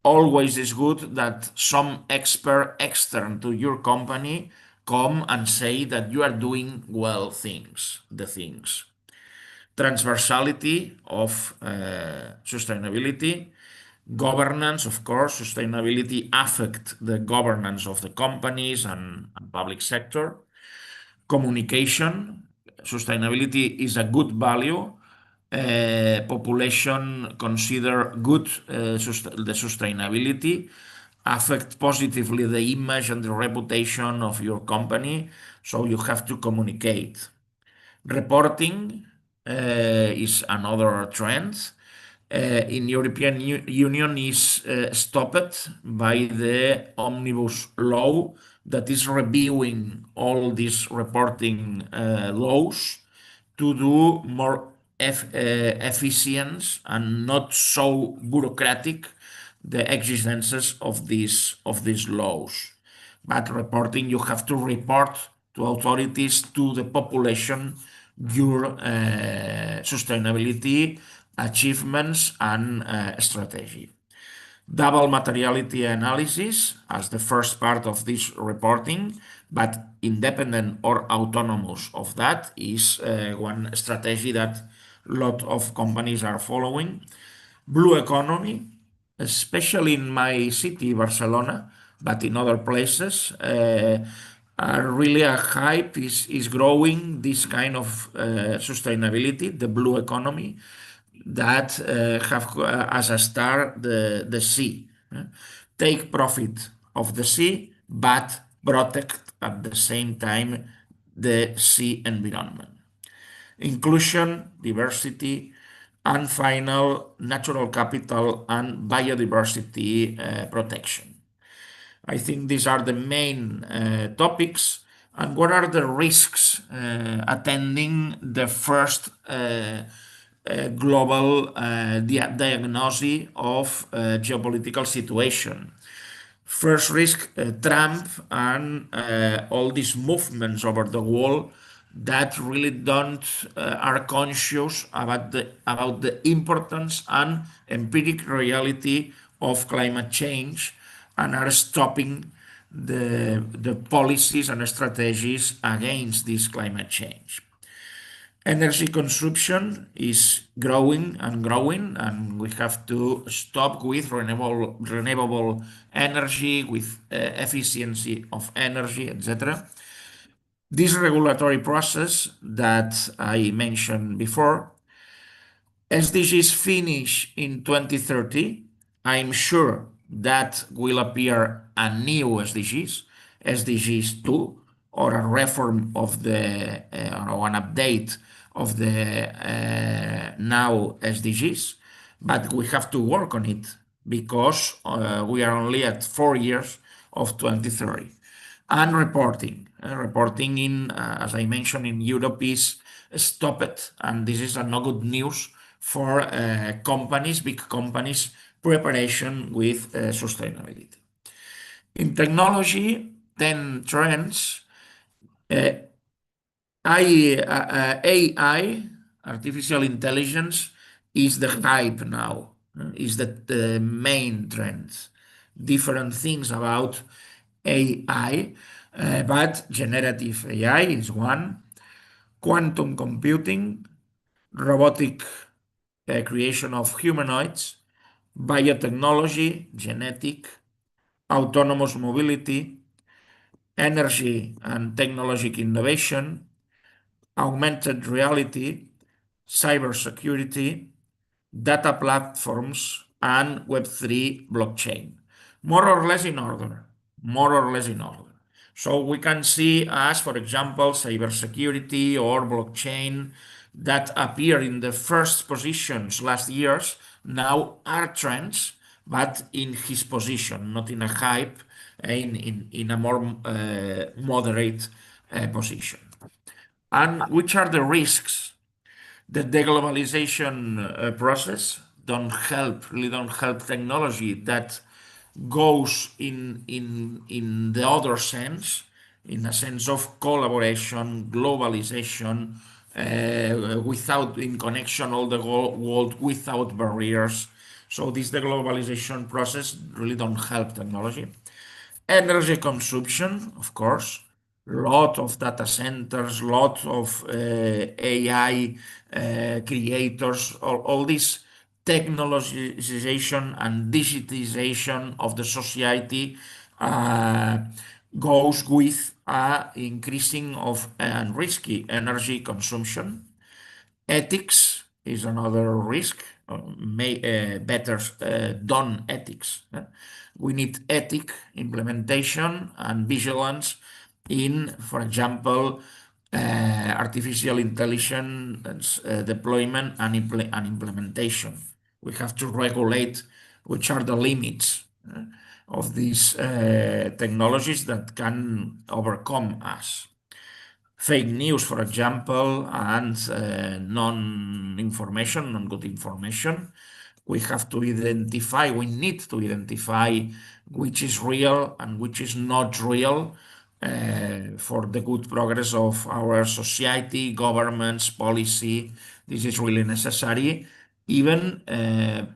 Always is good that some expert extern to your company come and say that you are doing well the things. Transversality of sustainability, governance, of course, sustainability affect the governance of the companies and public sector. Communication, sustainability is a good value. Population consider good the sustainability, affect positively the image and the reputation of your company, so you have to communicate. Reporting is another trend. In European Union is stopped by the omnibus law that is reviewing all these reporting laws to do more efficient and not so bureaucratic the existences of these laws. But reporting, you have to report to authorities, to the population, your sustainability achievements and strategy. Double materiality analysis as the first part of this reporting, but independent or autonomous of that is one strategy that a lot of companies are following. Blue economy, especially in my city, Barcelona, but in other places, are really a hype is growing this kind of sustainability, the blue economy, that have as a star the sea. Take profit of the sea, but protect at the same time the sea environment. Inclusion, diversity, and final natural capital and biodiversity protection. I think these are the main topics. And what are the risks attending the first global diagnosis of geopolitical situation? First risk, Trump and all these movements over the world that really don't are conscious about the importance and empiric reality of climate change and are stopping the policies and strategies against this climate change. Energy consumption is growing and growing, and we have to stop with renewable energy, with efficiency of energy, etc. This regulatory process that I mentioned before, SDGs finish in 2030. I'm sure that will appear a new SDGs, SDGs 2, or a reform of the, or an update of the now SDGs. But we have to work on it because we are only at 4 years of 2030. And reporting. Reporting in, as I mentioned, in Europe is stopped, and this is no good news for companies, big companies, preparation with sustainability. In technology, 10 trends. AI, artificial intelligence, is the hype now, is the main trend. Different things about AI, but generative AI is one. Quantum computing, robotic creation of humanoids, biotechnology, genetic, autonomous mobility, energy and technological innovation, augmented reality, cybersecurity, data platforms, and Web3 blockchain. More or less in order. More or less in order. So we can see as, for example, cybersecurity or blockchain that appear in the first positions last years now are trends, but in his position, not in a hype, in a more moderate position. And which are the risks? The deglobalization process really don't help technology that goes in the other sense, in a sense of collaboration, globalization, without in connection all the world without barriers. So this deglobalization process really don't help technology. Energy consumption, of course, lot of data centers, lot of AI creators, all this technologization and digitization of the society goes with increasing of and risky energy consumption. Ethics is another risk. Better done ethics. We need ethic implementation and vigilance in, for example, artificial intelligence deployment and implementation. We have to regulate which are the limits of these technologies that can overcome us. Fake news, for example, and non-information, non-good information. We have to identify, we need to identify which is real and which is not real for the good progress of our society, governments, policy. This is really necessary. Even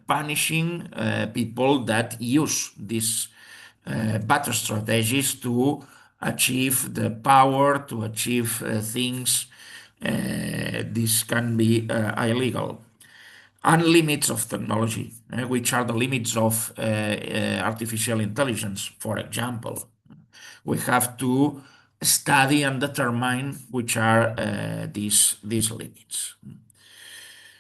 punishing people that use these bad strategies to achieve the power, to achieve things. This can be illegal. And limits of technology, which are the limits of artificial intelligence, for example. We have to study and determine which are these limits.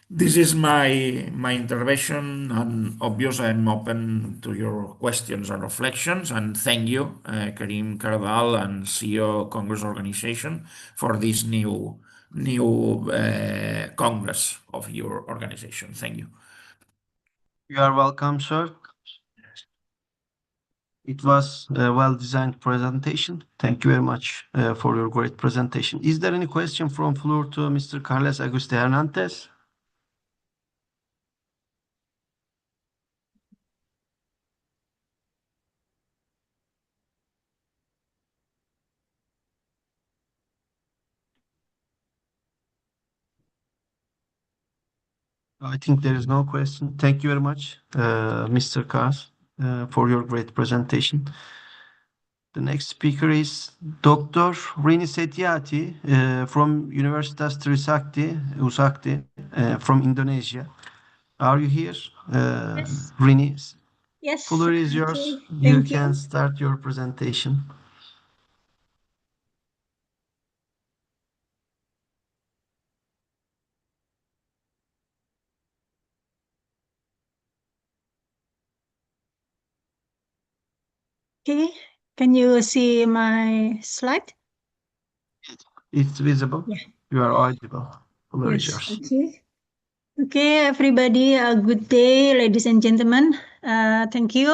This is my intervention, and obviously I'm open to your questions and reflections. And thank you, Karim Cardal and CEO Congress Organization, for this new Congress of your organization. Thank you. You are welcome, sir. It was a well-designed presentation. Thank you very much for your great presentation. Is there any question from floor to Mr. Carles Auguste Hernandez? I think there is no question. Thank you very much, Mr. Kars, for your great presentation. The next speaker is Dr. Rini Setiati from Universitas Trisakti, Usakti, from Indonesia. Are you here, Yes. Rini? Yes. Floor is yours. Okay. You Thank can you. start your presentation. Okay. Can you see my slide? It's visible. Yeah. You are audible. Floor is Yes. yours. Okay. Okay, everybody. Good day, ladies and gentlemen. Thank you,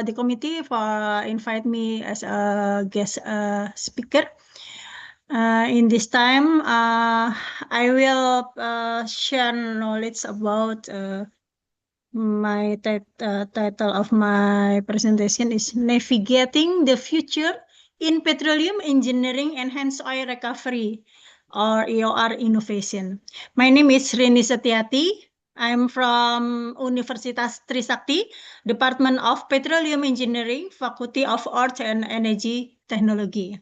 the committee, for inviting me as a guest speaker. In this time, I will share knowledge about my title of my presentation is Navigating the Future in Petroleum Engineering Enhanced Oil Recovery, or EOR Innovation. My name is Rini Setiati. I'm from Universitas Trisakti, Department of Petroleum Engineering, Faculty of Earth and Energy Technology.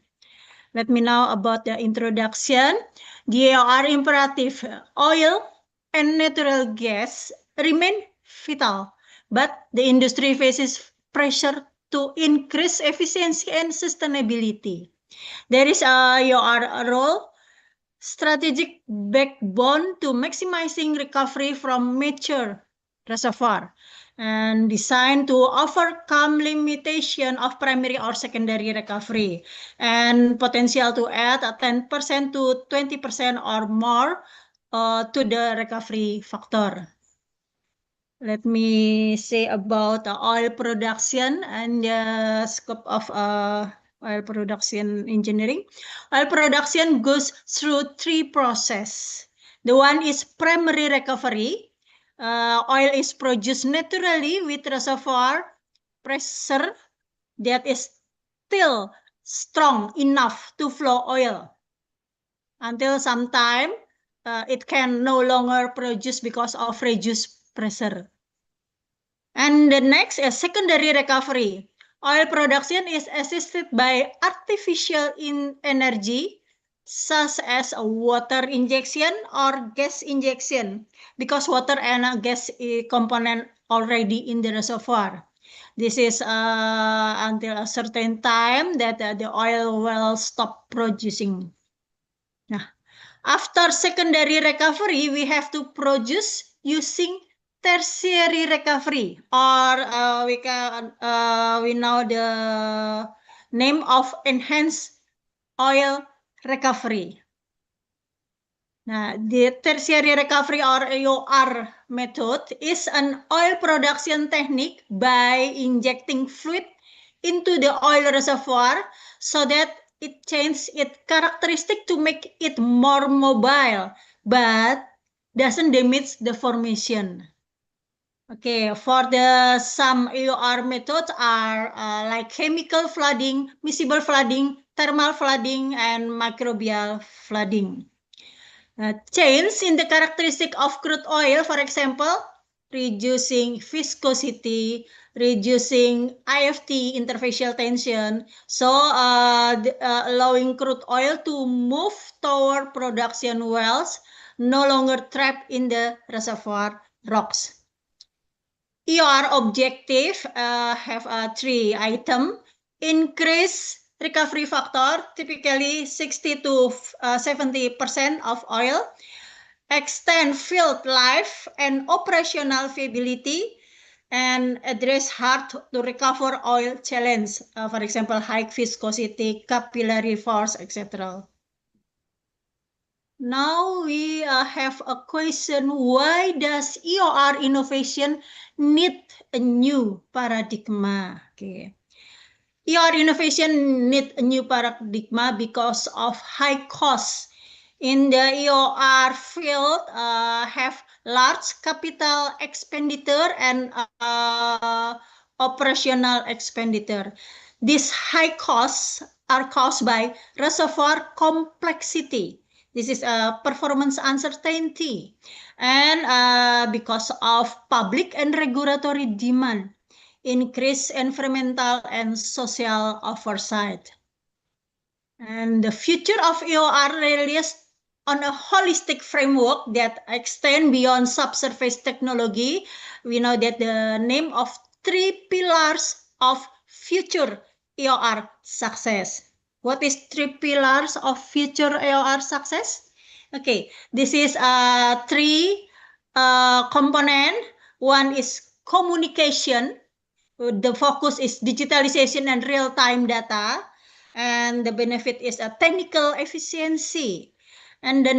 Let me now about the introduction. The EOR imperative, oil and natural gas remain vital, but the industry faces pressure to increase efficiency and sustainability. There is a role, strategic backbone to maximizing recovery from mature reservoir and designed to overcome limitation of primary or secondary recovery and potential to add a 10% to 20% or more to the recovery factor. Let me say about oil production and the scope of oil production engineering. Oil production goes through three processes. The one is primary recovery. Oil is produced naturally with reservoir pressure that is still strong enough to flow oil. Until some time, it can no longer produce because of reduced pressure. And the next is secondary recovery. Oil production is assisted by artificial energy, such as water injection or gas injection, because water and gas component already in the reservoir. This is until a certain time that the oil will stop producing. Nah, after secondary recovery, we have to produce using tertiary recovery, or we know the name of enhanced oil recovery. Now, the tertiary recovery or EOR method is an oil production technique by injecting fluid into the oil reservoir so that it changes its characteristic to make it more mobile, but doesn't damage the formation. Okay, for the some EOR methods are like chemical flooding, miscible flooding, thermal flooding, and microbial flooding. Change in the characteristic of crude oil, for example, reducing viscosity, reducing IFT, interfacial tension, so allowing crude oil to move toward production wells, no longer trapped in the reservoir rocks. EOR objective have three items. Increase recovery factor, typically 60 to 70% of oil. Extend field life and operational viability, and address hard to recover oil challenge, for example, high viscosity, capillary force, etc. Now we have a question, why does EOR innovation need a new paradigm? Okay. EOR innovation need a new paradigm because of high costs. In the EOR field, have large capital expenditure and operational expenditure. These high costs are caused by reservoir complexity. This is a performance uncertainty, and because of public and regulatory demand. increase environmental and social oversight. And the future of EOR relies on a holistic framework that extends beyond subsurface technology. We know that the name of 3 pillars of future EOR success. What is 3 pillars of future EOR success? Okay, this is 3 component. One is communication. The focus is digitalization and real-time data. And the benefit is a technical efficiency. And the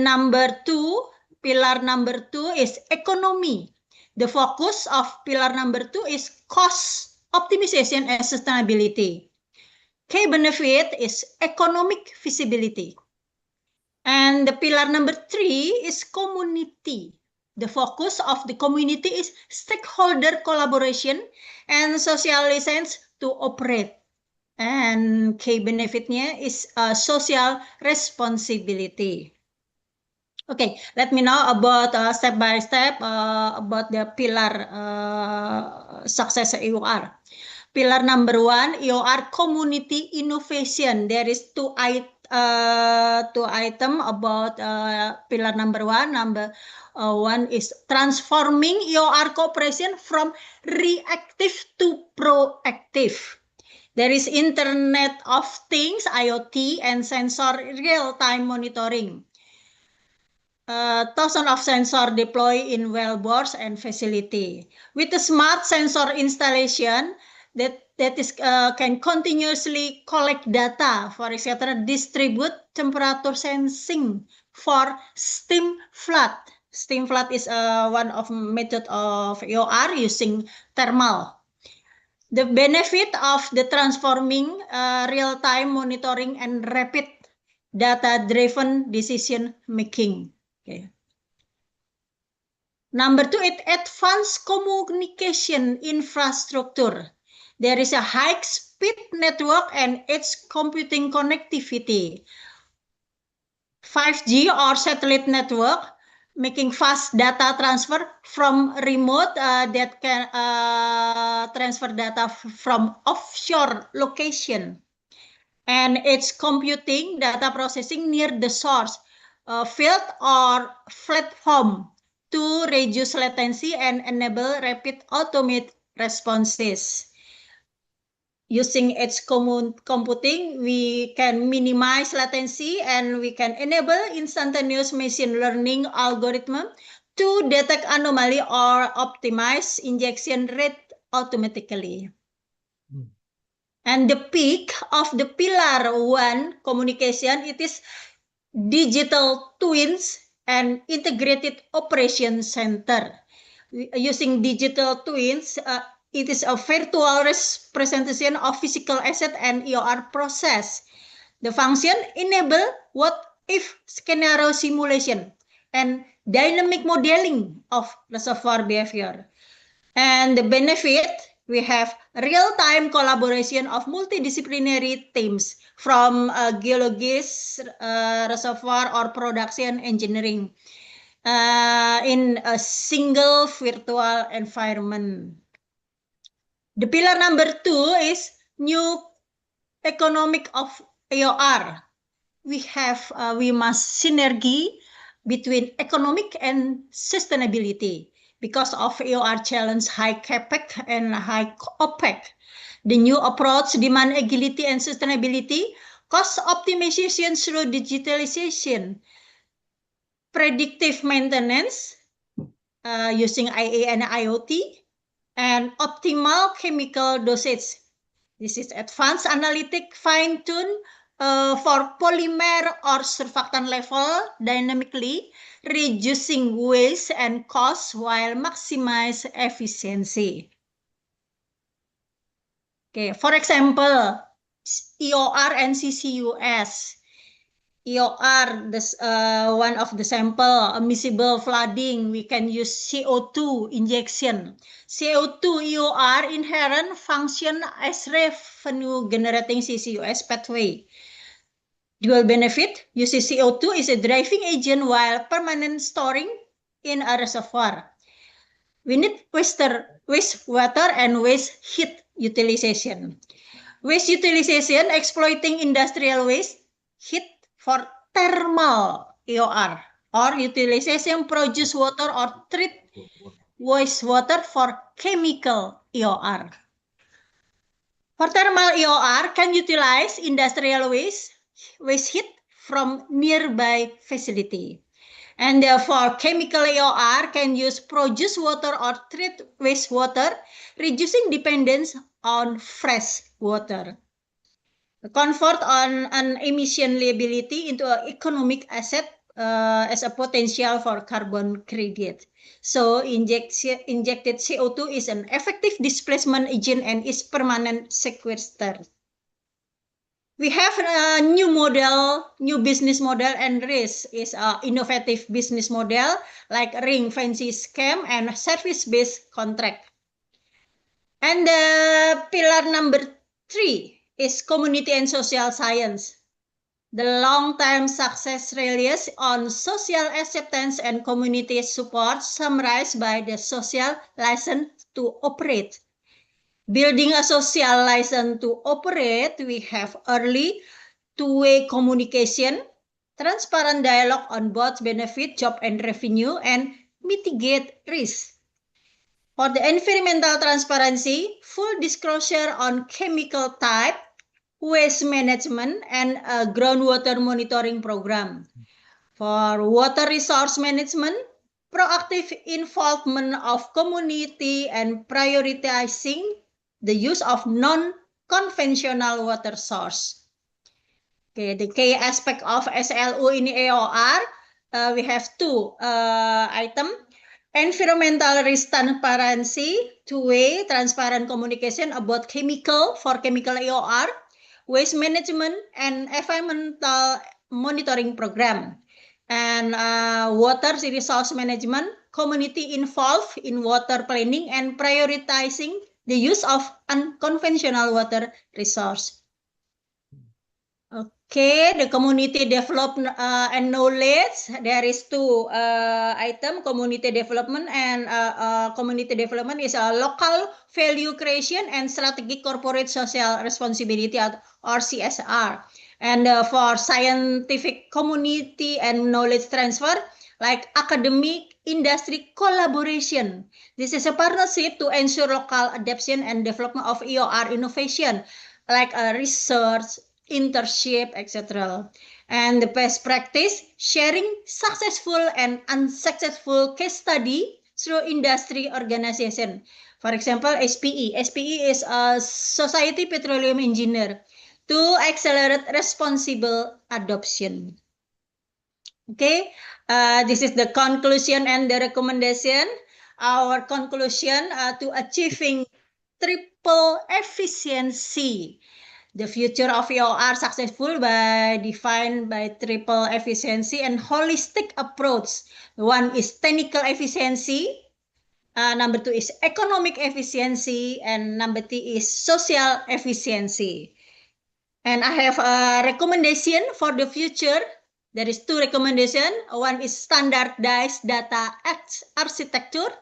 pillar number 2 is economy. The focus of pillar number 2 is cost optimization and sustainability. Key benefit is economic feasibility. And the pillar number 3 is community. The focus of the community is stakeholder collaboration and social license to operate. And key benefitnya is social responsibility. Okay, let me know about step by step about the pillar success EOR. Pillar number 1, EOR community innovation. There is two item about pillar number 1. Number 1 is transforming EOR cooperation from reactive to proactive. There is Internet of Things, IoT, and sensor real-time monitoring. Thousands of sensors deployed in wellbores and facility. With the smart sensor installation that is can continuously collect data, for example, distribute temperature sensing for steam flood. Steam flood is one of method of EOR using thermal. The benefit of the transforming real-time monitoring and rapid data-driven decision making. Okay. Number 2, it advanced communication infrastructure. There is a high-speed network and edge computing connectivity. 5G or satellite network, making fast data transfer from remote that can transfer data from offshore location. And it's computing data processing near the source field or platform to reduce latency and enable rapid automated responses. Using edge computing, we can minimize latency and we can enable instantaneous machine learning algorithm to detect anomaly or optimize injection rate automatically. And the peak of the pillar 1 communication, it is digital twins and integrated operation center. Using digital twins, it is a virtual representation of physical asset and EOR process. The function enable what if scenario simulation and dynamic modeling of reservoir behavior. And the benefit, we have real-time collaboration of multidisciplinary teams from geologists, reservoir or production engineering in a single virtual environment. The pillar number 2 is new economic of EOR. We must synergy between economic and sustainability because of EOR challenge high CapEx and high OPEX. The new approach demand agility and sustainability, cost optimization through digitalization, predictive maintenance using IA and IoT, and optimal chemical dosage. This is advanced analytic fine-tune for polymer or surfactant level dynamically, reducing waste and cost while maximize efficiency. Okay, for example, EOR and CCUS. EOR, this one of the sample, miscible flooding, we can use CO2 injection. CO2 EOR inherent function as revenue generating CCUS pathway. Dual benefit, using CO2 is a driving agent while permanent storing in a reservoir. We need wastewater and waste heat utilization. Waste utilization, exploiting industrial waste heat for thermal EOR, or utilization produce water or treat wastewater for chemical EOR. For thermal EOR, can utilize industrial waste heat from nearby facility. And therefore, chemical EOR can use produce water or treat wastewater, reducing dependence on fresh water. Convert on an emission liability into an economic asset as a potential for carbon credit. So injected CO2 is an effective displacement agent and is permanent sequester. We have a new business model, and RIS is an innovative business model like ring fancy scam and service-based contract. And the pillar number 3 is community and social science. The long-term success relies on social acceptance and community support, summarized by the social license to operate. Building a social license to operate, we have early two-way communication, transparent dialogue on both benefit, job, and revenue, and mitigate risk. For the environmental transparency, full disclosure on chemical type, waste management, and a groundwater monitoring program. For water resource management, proactive involvement of community and prioritizing the use of non-conventional water source. Okay, the key aspect of SLU in AOR, we have two items. Environmental risk transparency, two-way transparent communication about chemical EOR, waste management, and environmental monitoring program. And water resource management, community involved in water planning and prioritizing the use of unconventional water resource. Okay, the community development and knowledge. There is two item, community development and community development is a local value creation and strategic corporate social responsibility, or CSR. And for scientific community and knowledge transfer, like academic industry collaboration. This is a partnership to ensure local adoption and development of EOR innovation, like research, internship, etc. And the best practice, sharing successful and unsuccessful case study through industry organization. For example, SPE. SPE is a Society Petroleum Engineer to accelerate responsible adoption. Okay, this is the conclusion and the recommendation. Our conclusion to achieving triple efficiency. The future of EOR successful by defined by triple efficiency and holistic approach. One is technical efficiency, number 2 is economic efficiency, and number 3 is social efficiency. And I have a recommendation for the future. There is two recommendations. One is standardized data architecture.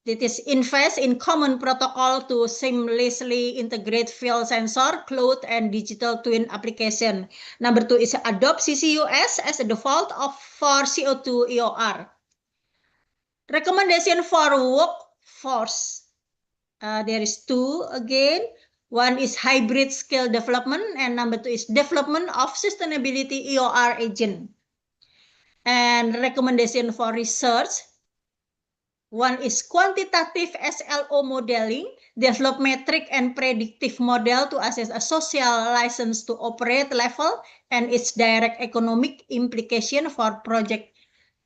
That is invest in common protocol to seamlessly integrate field sensor, cloud, and digital twin application. Number 2 is adopt CCUS as a default for CO2 EOR. Recommendation for workforce. There is two again. One is hybrid skill development, and number 2 is development of sustainability EOR agent. And recommendation for research. One is quantitative SLO modeling, develop metric and predictive model to assess a social license to operate level and its direct economic implication for project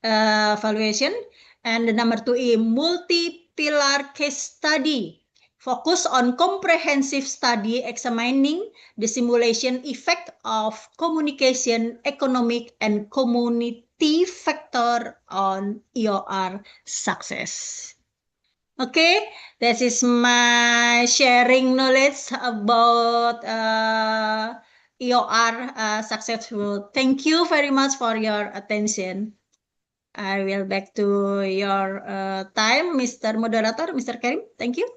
evaluation. And the number 2 is multi-pillar case study, focus on comprehensive study examining the simulation effect of communication, economic, and community factor on EOR success. Okay, this is my sharing knowledge about EOR successful. Thank you very much for your attention. I will back to your time, Mr. Moderator, Mr. Karim. Thank you.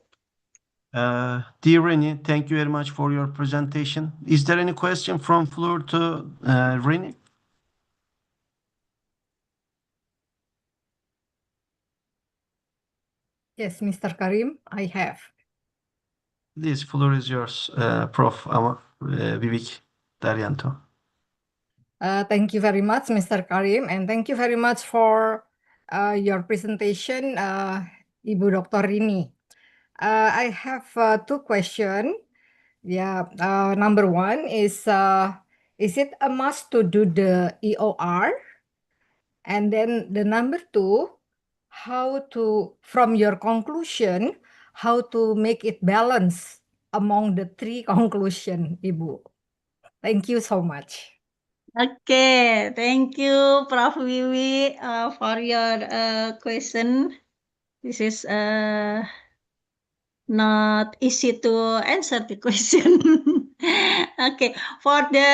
Dear Rini, thank you very much for your presentation. Is there any question from floor to Rini? Yes, Mr. Karim, I have. This floor is yours, Prof. Vivek Daryanto. Thank you very much, Mr. Karim, and thank you very much for your presentation, Ibu Dr. Rini. I have two questions. Yeah, number one is it a must to do the EOR? And then the number two, from your conclusion, how to make it balance among the three conclusion, Ibu. Thank you so much. Okay, thank you, Prof. Wiwi, for your question. This is not easy to answer the question. Okay, for the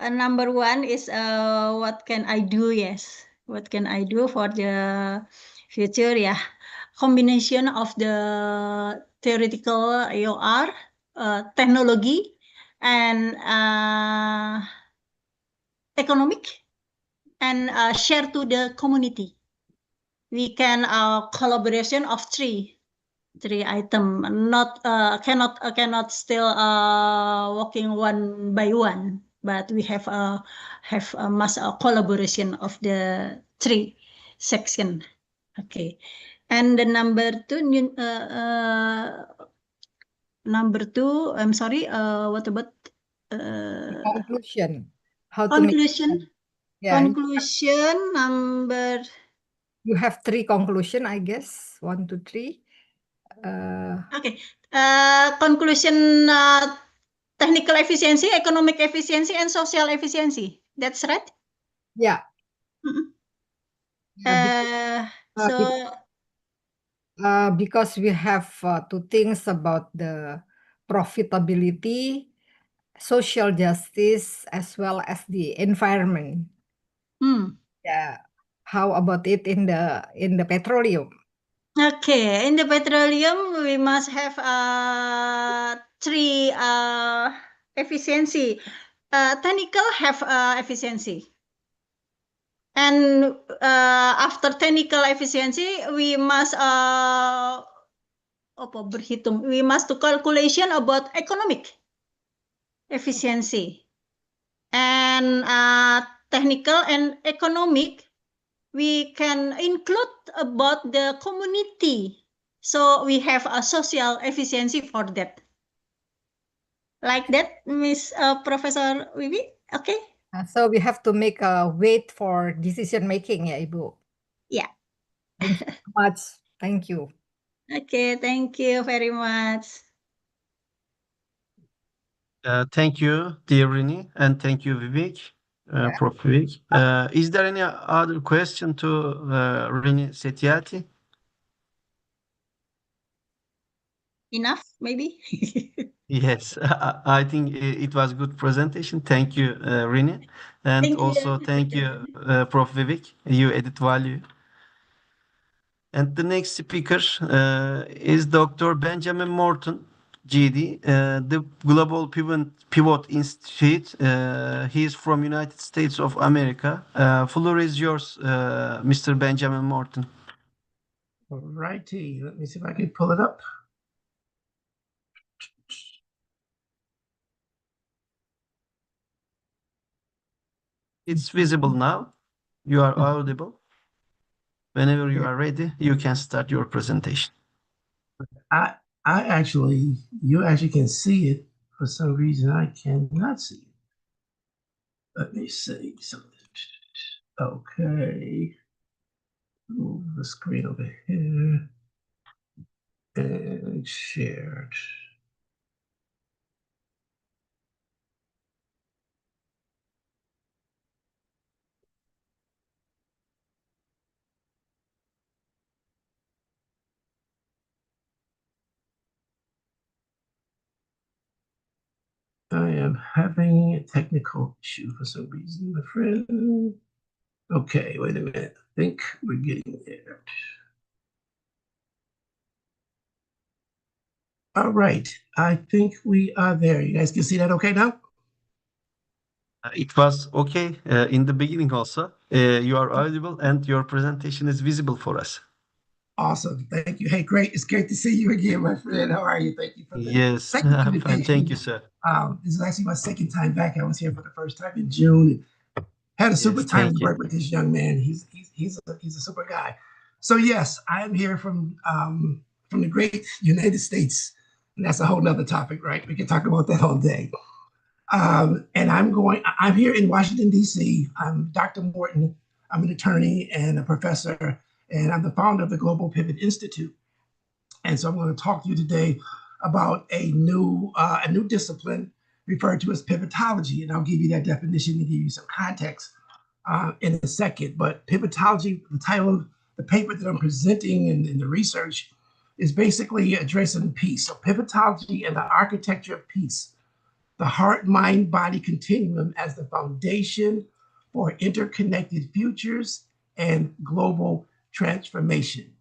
number one is what can I do? Yes, what can I do for the future? Yeah, combination of the theoretical AOR, technology, and economic, and share to the community. We can collaboration of three item, not cannot still working one by one, but we have a mass collaboration of the three section. Okay, and the number two, I'm sorry, what about Conclusion. How to conclusion? Yeah, Conclusion number. you have three conclusion, I guess. 1, 2, 3. Okay. Conclusion, technical efficiency, economic efficiency, and social efficiency. That's right? Yeah. So because we have two things about the profitability, social justice, as well as the environment. Yeah. How about it in the petroleum? Okay, in the petroleum, we must have three efficiency. Technical have efficiency. And after technical efficiency, we must we must do calculation about economic efficiency. And technical and economic, we can include about the community. So we have a social efficiency for that. Like that, Miss Professor Wiwi? Okay? So we have to make a weight for decision making, ya, Ibu? Yeah. Thank you so much. Thank you. Okay, thank you very much. Thank you, dear Rini, and thank you, Vivek, Prof. Vivek. Is there any other question to Rini Setiati? Enough, maybe? Yes, I think it was good presentation. Thank you, Rini. And Thank you. also thank you, Prof. Vivek. You added value. And the next speaker is Dr. Benjamin Morton, GD, the Global Pivot Institute. He is from United States of America. Floor is yours, Mr. Benjamin Morton. All righty, let me see if I can pull it up. It's visible now. You are audible. Whenever you are ready, you can start your presentation. You actually can see it. For some reason, I cannot see it. Let me see something. Okay. Move the screen over here. And shared. I am having a technical issue for some reason, my friend. Okay, wait a minute. I think we're getting there. All right, I think we are there. You guys can see that okay now? It was okay in the beginning also. You are audible and your presentation is visible for us. Awesome. Thank you. Hey, great. It's great to see you again, my friend. How are you? Thank you for the Yes, second I'm fine. invitation. Thank you, sir. This is actually my second time back. I was here for the first time in June. Had a super Yes, time thank to you. work with this young man. He's a super guy. So yes, I am here from the great United States, and that's a whole nother topic, right? We can talk about that all day. And I'm here in Washington, D.C. I'm Dr. Morton. I'm an attorney and a professor, and I'm the founder of the Global Pivot Institute. And so I'm going to talk to you today about a new discipline referred to as pivotology. And I'll give you that definition to give you some context in a second. But pivotology, the title of the paper that I'm presenting in the research, is basically addressing peace. So pivotology and the architecture of peace, the heart, mind, body continuum as the foundation for interconnected futures and global transformation.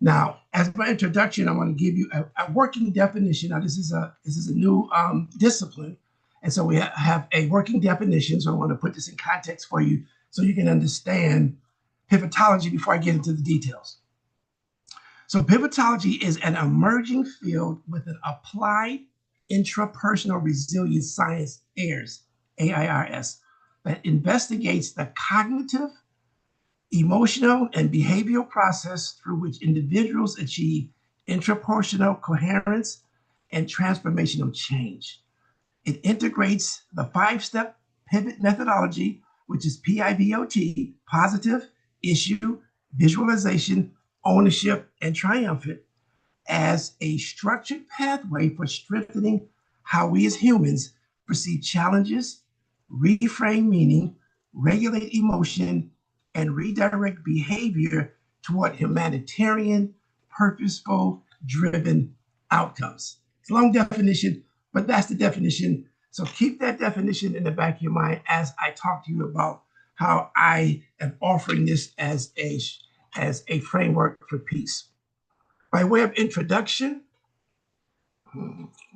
Now, as my introduction, I want to give you a working definition. Now, this is a new discipline, and so we have a working definition. So I want to put this in context for you, so you can understand pivotology before I get into the details. So pivotology is an emerging field with an applied intrapersonal resilience science AIRS, that investigates the cognitive, emotional, and behavioral process through which individuals achieve intrapersonal coherence and transformational change. It integrates the five-step pivot methodology, which is PIVOT, positive, issue, visualization, ownership, and triumphant, as a structured pathway for strengthening how we as humans perceive challenges, reframe meaning, regulate emotion, and redirect behavior toward humanitarian, purposeful, driven outcomes. It's a long definition, but that's the definition. So keep that definition in the back of your mind as I talk to you about how I am offering this as a framework for peace. By way of introduction,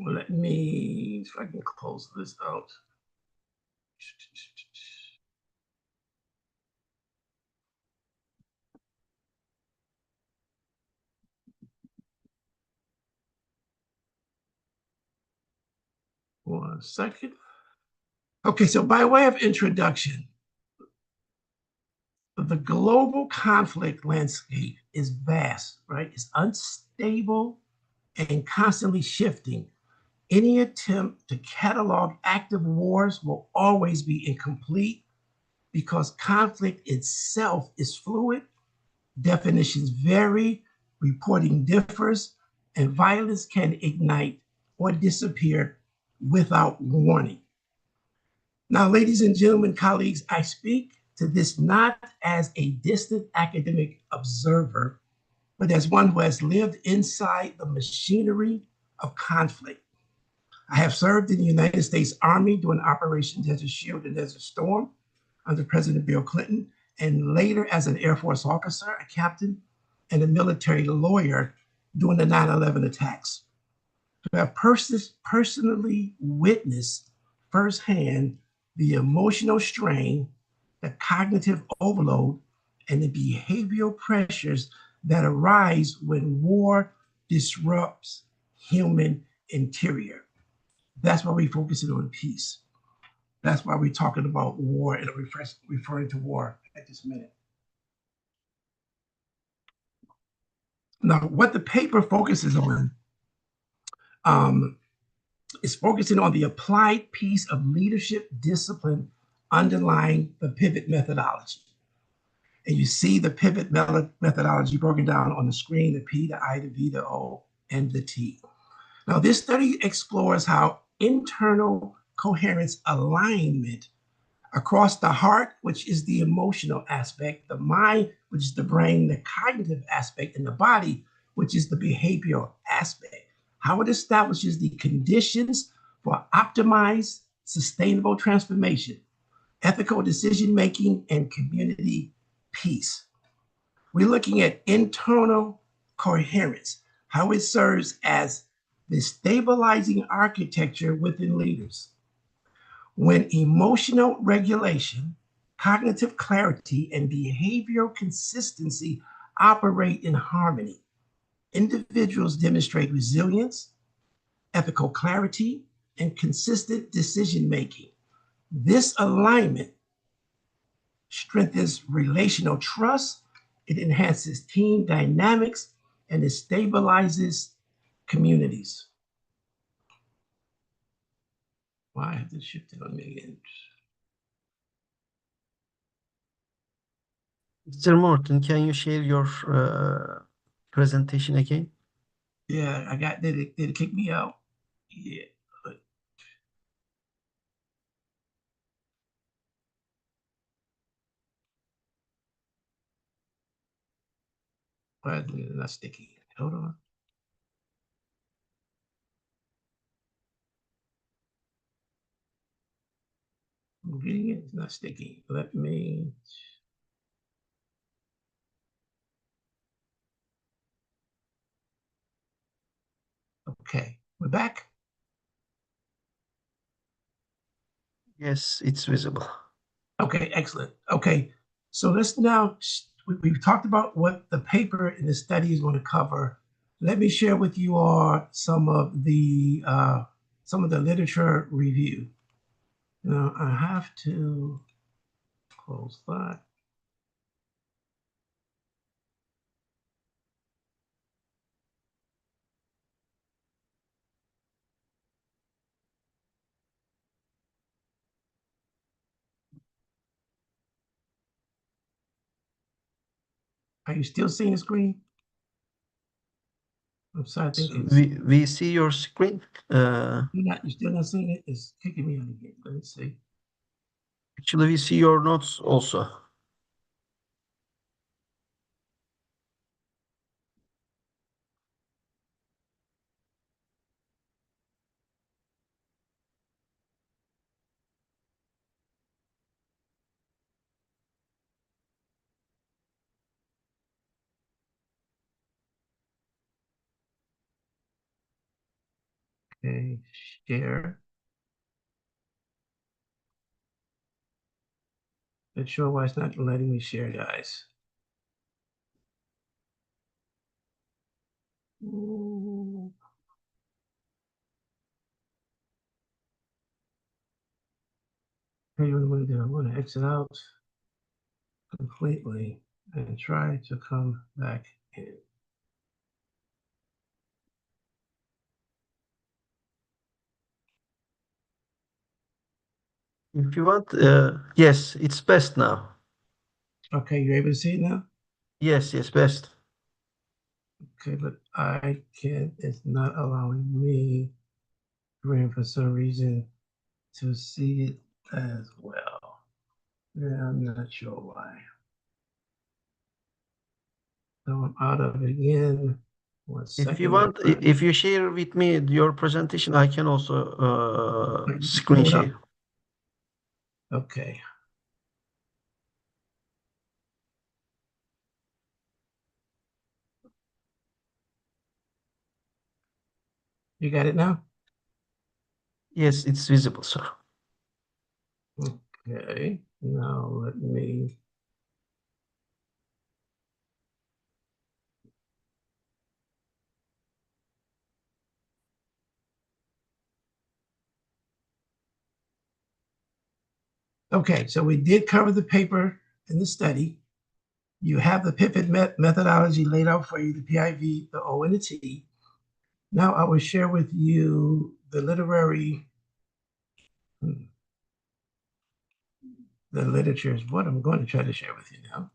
let me, if I can close this out. One second. Okay, so by way of introduction, the global conflict landscape is vast, right? It's unstable and constantly shifting. Any attempt to catalog active wars will always be incomplete because conflict itself is fluid, definitions vary, reporting differs, and violence can ignite or disappear without warning. Now, ladies and gentlemen, colleagues, I speak to this not as a distant academic observer, but as one who has lived inside the machinery of conflict. I have served in the United States Army during Operation Desert Shield and Desert Storm under President Bill Clinton, and later as an Air Force officer, a captain, and a military lawyer during the 9/11 attacks. To have personally witnessed firsthand the emotional strain, the cognitive overload, and the behavioral pressures that arise when war disrupts human interior. That's why we're focusing on peace. That's why we're talking about war and referring to war at this minute. Now, what the paper focuses on is focusing on the applied piece of leadership discipline underlying the pivot methodology. And you see the pivot methodology broken down on the screen, the P, the I, the V, the O, and the T. Now, this study explores how internal coherence alignment across the heart, which is the emotional aspect, the mind, which is the brain, the cognitive aspect, and the body, which is the behavioral aspect. How it establishes the conditions for optimized, sustainable transformation. ethical decision-making, and community peace. We're looking at internal coherence, how it serves as the stabilizing architecture within leaders. When emotional regulation, cognitive clarity, and behavioral consistency operate in harmony, individuals demonstrate resilience, ethical clarity, and consistent decision-making. This alignment strengthens relational trust, it enhances team dynamics, and it stabilizes communities. Why have this shifted on me again? Mr. Morton, can you share your presentation again? Yeah, I got, did it kick me out? Yeah. Why is it not sticky? Hold on. I'm getting it, it's not sticky. Let me. Okay, we're back. Yes, it's visible. Okay, excellent. Okay, so let's now, we've talked about what the paper in the study is going to cover. Let me share with you all some of the literature review. Now I have to close that. Are you still seeing the screen? I'm sorry, I think it's, We see your screen. you're still not seeing it? It's kicking me out again. Let me see. Actually, we see your notes also. Okay, share. Not sure why it's not letting me share, guys. Ooh. Hey, what I'm going to do, I'm going to exit out completely and try to come back in. If you want, yes, it's best now. Okay, you're able to see it now? Yes, best. Okay, but I can't, it's not allowing me, for some reason, to see it as well. Yeah, I'm not sure why. So I'm out of it again. 1 second. If you want, if you share with me your presentation, I can also screen Hold up. share. Okay. You got it now? Yes, it's visible, sir. Okay, now let me. Okay, so we did cover the paper in the study. You have the pivot methodology laid out for you, the PIV, the O, and the T. Now I will share with you the literary, the literature is what I'm going to try to share with you now.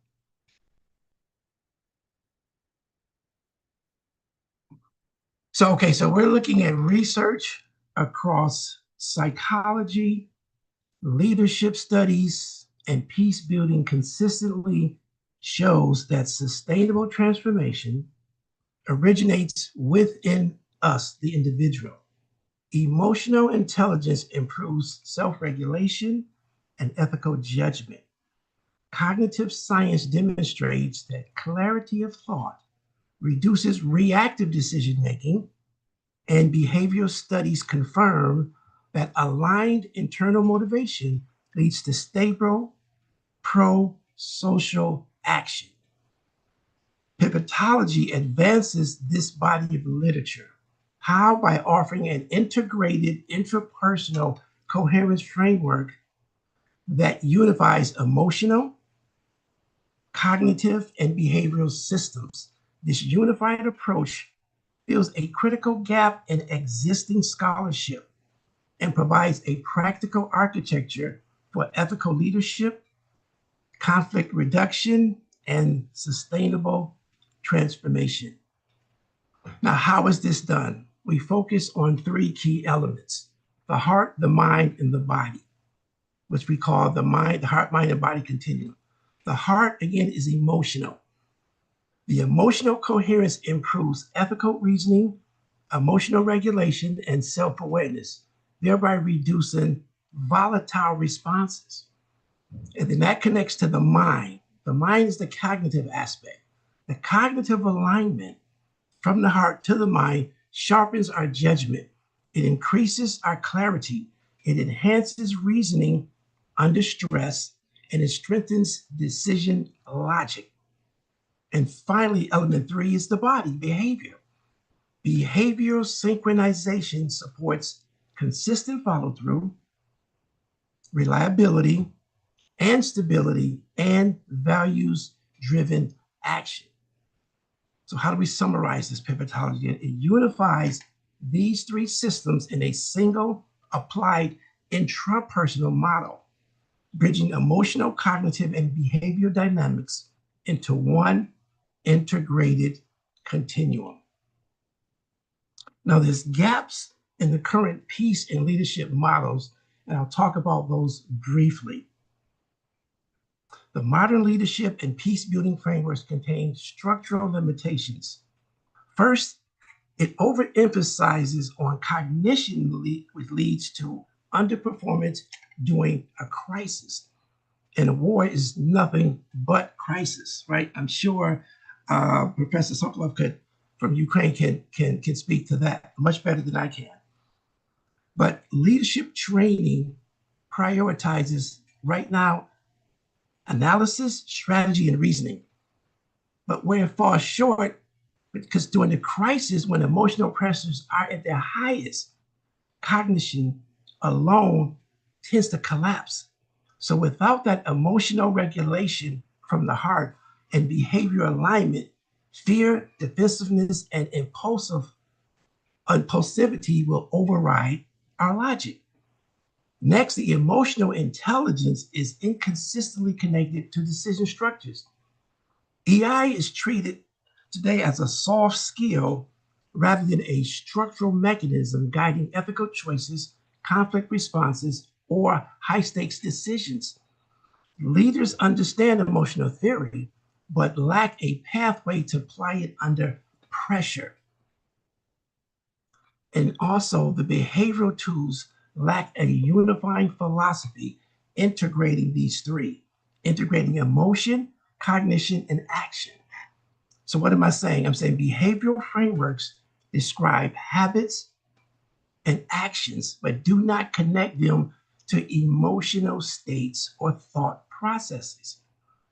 So, okay, so we're looking at research across psychology, leadership studies, and peace building consistently shows that sustainable transformation originates within us, the individual. Emotional intelligence improves self regulation, and ethical judgment. Cognitive science demonstrates that clarity of thought reduces reactive decision making, and behavioral studies confirm that aligned internal motivation leads to stable, pro-social action. Pivotology advances this body of literature. How? By offering an integrated intrapersonal coherence framework that unifies emotional, cognitive, and behavioral systems. This unified approach fills a critical gap in existing scholarship and provides a practical architecture for ethical leadership, conflict reduction, and sustainable transformation. Now, how is this done? We focus on three key elements: the heart, the mind, and the body, which we call the heart, mind, and body continuum. The heart, again, is emotional. The emotional coherence improves ethical reasoning, emotional regulation, and self-awareness, thereby reducing volatile responses. And then that connects to the mind. The mind is the cognitive aspect. The cognitive alignment from the heart to the mind sharpens our judgment. It increases our clarity. It enhances reasoning under stress, and it strengthens decision logic. And finally, element 3 is the body, behavior. Behavioral synchronization supports consistent follow-through, reliability, and stability, and values-driven action. So how do we summarize this pivotology? It unifies these three systems in a single applied intrapersonal model, bridging emotional, cognitive, and behavioral dynamics into one integrated continuum. Now, there's gaps in the current peace and leadership models, and I'll talk about those briefly. The modern leadership and peace-building frameworks contain structural limitations. First, it overemphasizes on cognition, which leads to underperformance during a crisis. And a war is nothing but crisis, right? I'm sure Professor Sokolov from Ukraine can speak to that much better than I can. But leadership training prioritizes right now analysis, strategy, and reasoning. But where it falls short, because during the crisis, when emotional pressures are at their highest, cognition alone tends to collapse. So without that emotional regulation from the heart and behavioral alignment, fear, defensiveness, and impulsivity will override our logic. Next, the emotional intelligence is inconsistently connected to decision structures. EI is treated today as a soft skill rather than a structural mechanism guiding ethical choices, conflict responses, or high-stakes decisions. Leaders understand emotional theory, but lack a pathway to apply it under pressure. And also, the behavioral tools lack a unifying philosophy integrating these three, integrating emotion, cognition, and action. So what am I saying? I'm saying behavioral frameworks describe habits and actions, but do not connect them to emotional states or thought processes.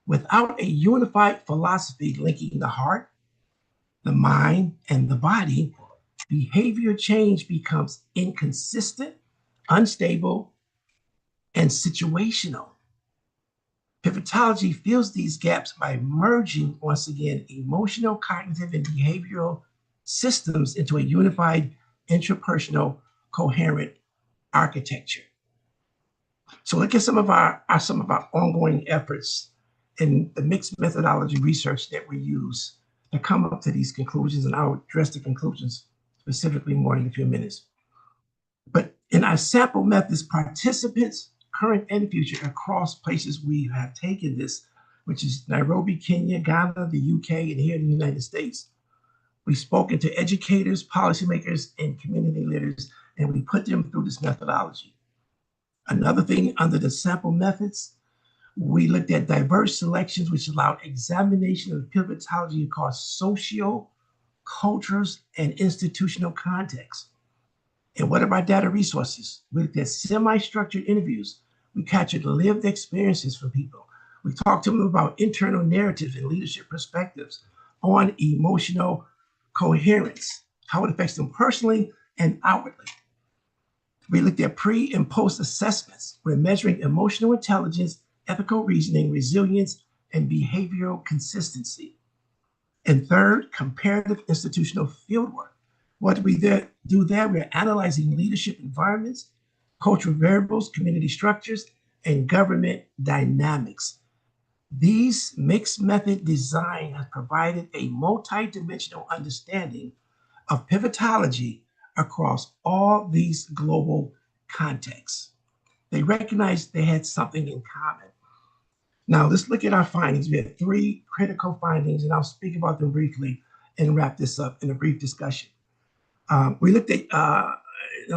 Without a unified philosophy linking the heart, the mind, and the body, behavior change becomes inconsistent, unstable, and situational. Pivotology fills these gaps by merging, once again, emotional, cognitive, and behavioral systems into a unified, intrapersonal, coherent architecture. So look at some of our ongoing efforts in the mixed methodology research that we use to come up to these conclusions, and I'll address the conclusions specifically more in a few minutes. But in our sample methods, participants, current and future, across places we have taken this, which is Nairobi, Kenya, Ghana, the UK, and here in the United States. We've spoken to educators, policymakers, and community leaders, and we put them through this methodology. Another thing under the sample methods, we looked at diverse selections, which allowed examination of pivotology across social, cultures, and institutional contexts. And what about data resources? We looked at semi-structured interviews. We captured lived experiences from people. We talked to them about internal narratives and leadership perspectives on emotional coherence, how it affects them personally and outwardly. We looked at pre and post assessments. We're measuring emotional intelligence, ethical reasoning, resilience, and behavioral consistency. And third, comparative institutional fieldwork. What do we do there? We're analyzing leadership environments, cultural variables, community structures, and government dynamics. These mixed method design has provided a multi-dimensional understanding of pivotology across all these global contexts. They recognized they had something in common. Now let's look at our findings. We have 3 critical findings, and I'll speak about them briefly and wrap this up in a brief discussion. We looked at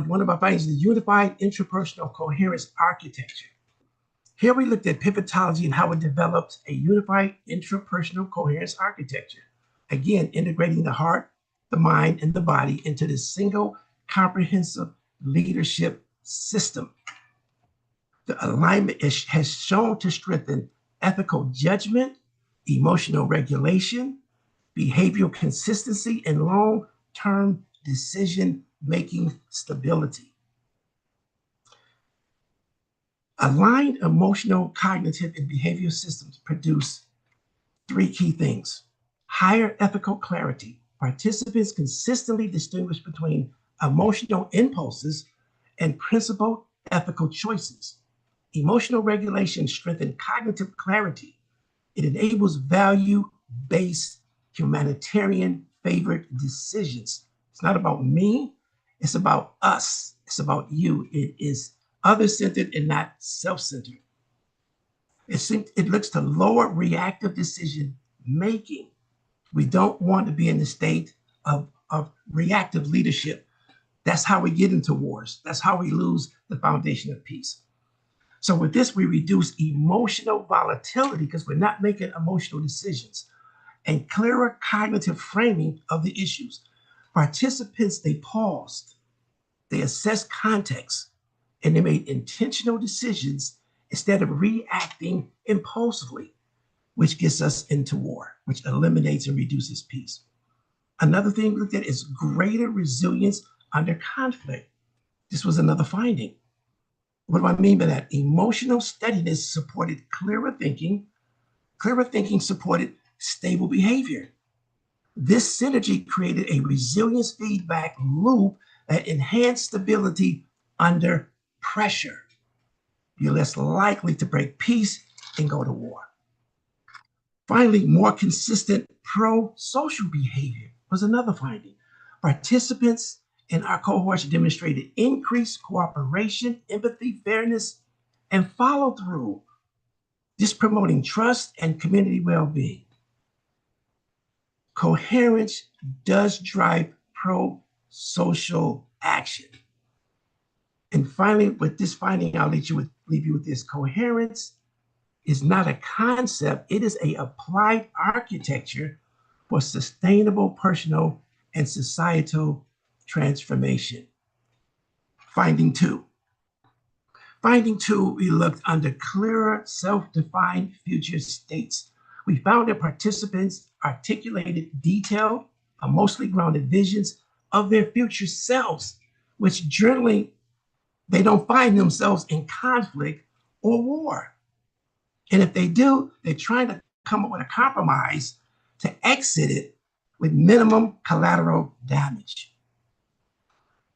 one of our findings, the unified interpersonal coherence architecture. Here we looked at pivotology and how it developed a unified interpersonal coherence architecture. Again, integrating the heart, the mind, and the body into this single comprehensive leadership system. The alignment has shown to strengthen ethical judgment, emotional regulation, behavioral consistency, and long-term decision-making stability. Aligned emotional, cognitive, and behavioral systems produce 3 key things. Higher ethical clarity. Participants consistently distinguish between emotional impulses and principled ethical choices. Emotional regulation strengthens cognitive clarity. It enables value-based, humanitarian-favored decisions. It's not about me, it's about us, it's about you. It is other-centered and not self-centered. It looks to lower reactive decision making. We don't want to be in the state of reactive leadership. That's how we get into wars. That's how we lose the foundation of peace. So with this, we reduce emotional volatility because we're not making emotional decisions, and clearer cognitive framing of the issues. Participants, they paused, they assessed context, and they made intentional decisions instead of reacting impulsively, which gets us into war, which eliminates and reduces peace. Another thing we looked at is greater resilience under conflict. This was another finding. What do I mean by that? Emotional steadiness supported clearer thinking. Clearer thinking supported stable behavior. This synergy created a resilience feedback loop that enhanced stability under pressure. You're less likely to break peace and go to war. Finally, more consistent pro-social behavior was another finding. Participants in our cohorts demonstrated increased cooperation, empathy, fairness, and follow-through, this promoting trust and community well-being. Coherence does drive pro-social action. And finally, with this finding, I'll leave you with this. Coherence is not a concept, it is an applied architecture for sustainable personal and societal transformation. Finding 2. Finding 2, we looked under clearer self-defined future states. We found that participants articulated detailed, emotionally grounded visions of their future selves, which generally they don't find themselves in conflict or war. And if they do, they're trying to come up with a compromise to exit it with minimum collateral damage.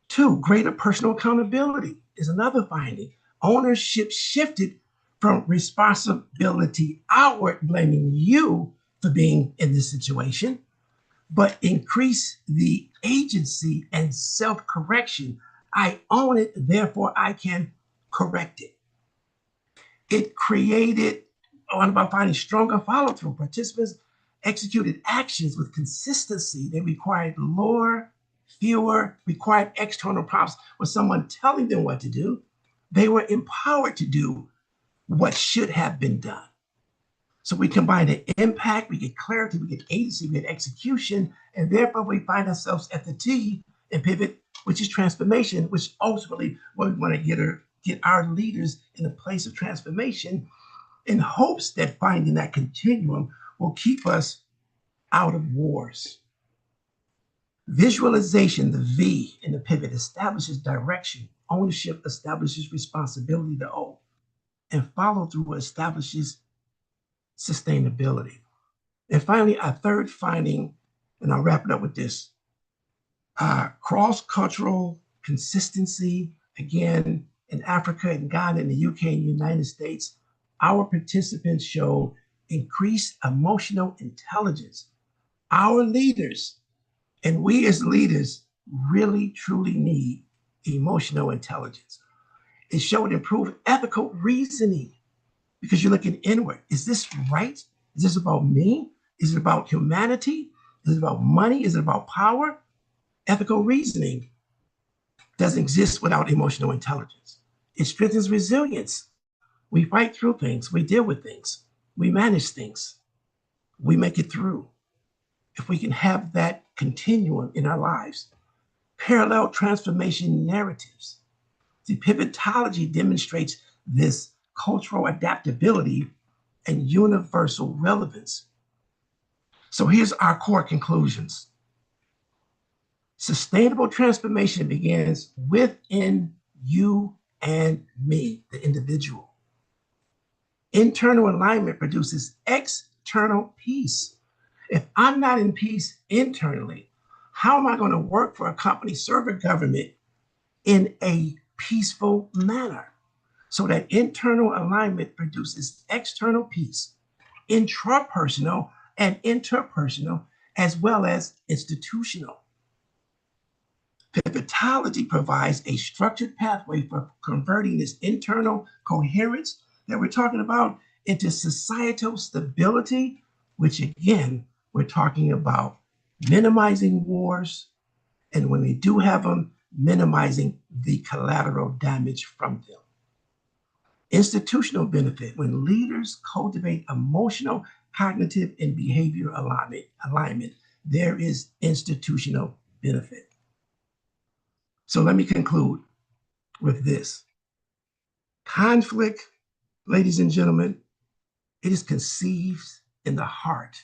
2, greater personal accountability is another finding. Ownership shifted from responsibility outward, blaming you for being in this situation, but increase the agency and self-correction. I own it, therefore I can correct it. It created, one about finding stronger follow-through. Participants executed actions with consistency. They required fewer required external prompts with someone telling them what to do, They were empowered to do what should have been done. So we combine the impact, we get clarity, we get agency, we get execution, and therefore we find ourselves at the T and pivot, which is transformation, which ultimately what we want to get our leaders in a place of transformation in hopes that finding that continuum will keep us out of wars. Visualization, the V in the pivot, establishes direction. Ownership establishes responsibility, the O. And follow through establishes sustainability. And finally, our third finding, and I'll wrap it up with this, cross-cultural consistency, again, in Africa and Ghana, in the UK and United States, our participants show increased emotional intelligence. Our leaders, and we as leaders, really, truly need emotional intelligence. It showed improved ethical reasoning because you're looking inward. Is this right? Is this about me? Is it about humanity? Is it about money? Is it about power? Ethical reasoning doesn't exist without emotional intelligence. It strengthens resilience. We fight through things. We deal with things. We manage things. We make it through. If we can have that continuum in our lives, parallel transformation narratives. The pivotology demonstrates this cultural adaptability and universal relevance. So here's our core conclusions. Sustainable transformation begins within you and me, the individual. Internal alignment produces external peace. If I'm not in peace internally, how am I going to work for a company, serve a government in a peaceful manner? So that internal alignment produces external peace, intrapersonal and interpersonal, as well as institutional. Pivotology provides a structured pathway for converting this internal coherence that we're talking about into societal stability, which again, we're talking about minimizing wars, and when we do have them, minimizing the collateral damage from them. Institutional benefit, when leaders cultivate emotional, cognitive, and behavior alignment, there is institutional benefit. So let me conclude with this. Conflict, ladies and gentlemen, it is conceived in the heart.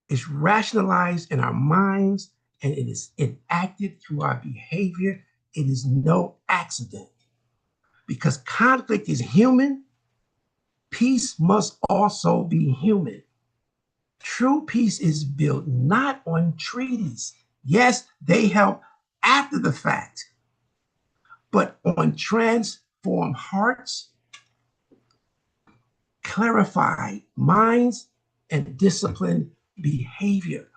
It's rationalized in our minds, and it is enacted through our behavior. It is no accident. Because conflict is human, peace must also be human. True peace is built not on treaties. Yes, they help after the fact, but on transformed hearts, clarified minds, and disciplined behavior.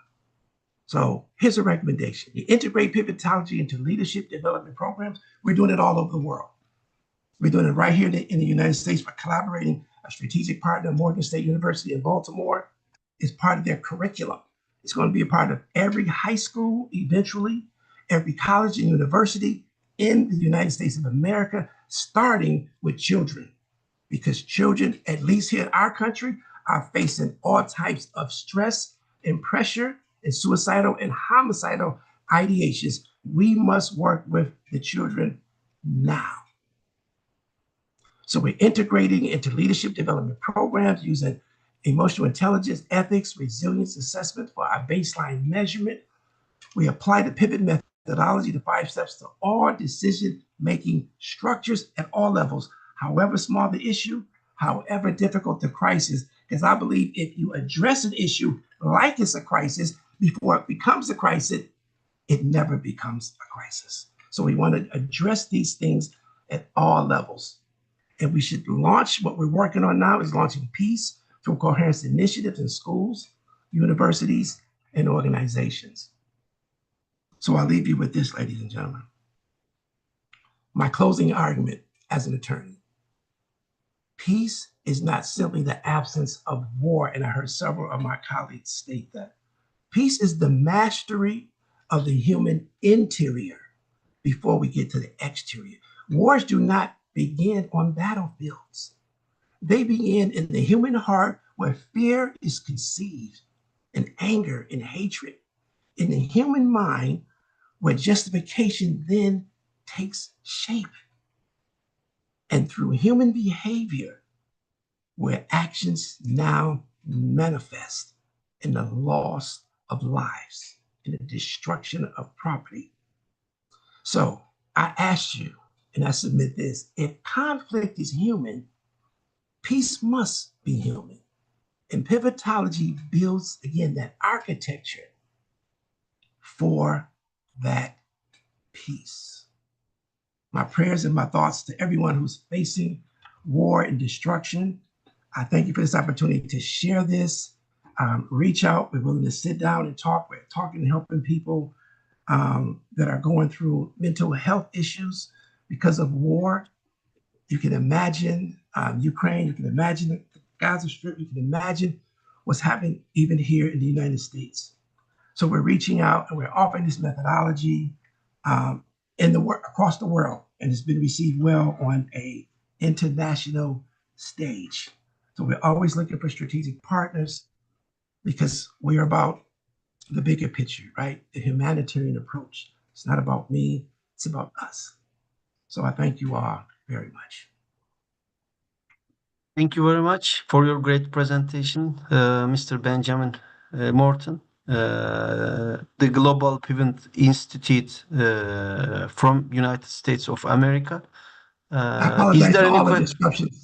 So here's a recommendation. You integrate pivotology into leadership development programs. We're doing it all over the world. We're doing it right here in the United States by collaborating. A strategic partner, Morgan State University in Baltimore, is part of their curriculum. It's going to be a part of every high school, eventually, every college and university in the United States of America, starting with children. Because children, at least here in our country, are facing all types of stress and pressure and suicidal and homicidal ideations. We must work with the children now. So we're integrating into leadership development programs using emotional intelligence, ethics, resilience assessment for our baseline measurement. We apply the pivot methodology, the 5 steps, to all decision-making structures at all levels, however small the issue, however difficult the crisis, because I believe if you address an issue like it's a crisis before it becomes a crisis, it never becomes a crisis. So we want to address these things at all levels. And we should launch, what we're working on now is launching peace through coherence initiatives in schools, universities, and organizations. So I'll leave you with this, ladies and gentlemen. My closing argument as an attorney. Peace is not simply the absence of war, and I heard several of my colleagues state that. Peace is the mastery of the human interior before we get to the exterior. Wars do not begin on battlefields. They begin in the human heart where fear is conceived, and anger and hatred. In the human mind where justification then takes shape. And through human behavior where actions now manifest in the loss of lives, in the destruction of property. So I ask you, and I submit this, if conflict is human, peace must be human. And pivotology builds, again, that architecture for that peace. My prayers and my thoughts to everyone who's facing war and destruction. I thank you for this opportunity to share this. Reach out. We're willing to sit down and talk. We're talking and helping people that are going through mental health issues because of war. You can imagine Ukraine. You can imagine the Gaza Strip. You can imagine what's happening even here in the United States. So we're reaching out and we're offering this methodology across the world, and it's been received well on a international stage. So we're always looking for strategic partners because we're about the bigger picture, right? The humanitarian approach. It's not about me, it's about us. So I thank you all very much. Thank you very much for your great presentation, Mr. Benjamin Morton, the Global Pivot Institute from United States of America. I apologize for all the disruptions.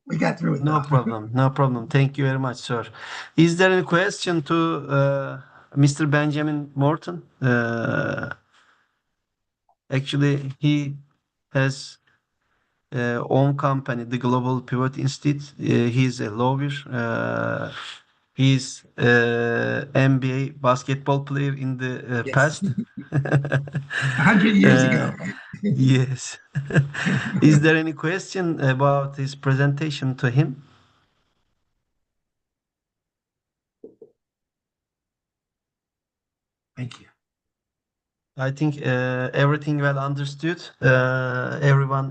We got through it. No problem, no problem. Thank you very much, sir. Is there any question to Mr. Benjamin Morton? Actually, he has own company, the Global Pivot Institute. He's a lawyer. He's NBA basketball player in the Yes. past. 100 years ago. Yes. Is there any question about his presentation to him? Thank you. I think everything well understood. Everyone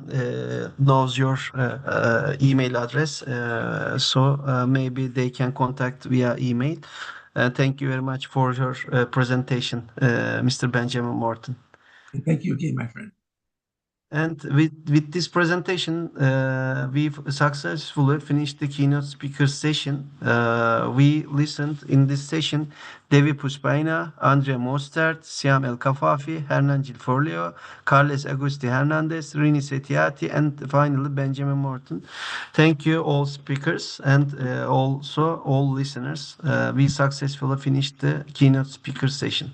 knows your email address, so maybe they can contact via email. Thank you very much for your presentation, Mr. Benjamin Morton. Thank you again, my friend. And with this presentation, we've successfully finished the keynote speaker session. We listened in this session Devi Puspaina, Andrea Mostert, Siam El Kafafi, Hernan Gilforleo, Carles Agusti Hernandez, Rini Setiati, and finally Benjamin Morton. Thank you all speakers and also all listeners. We successfully finished the keynote speaker session.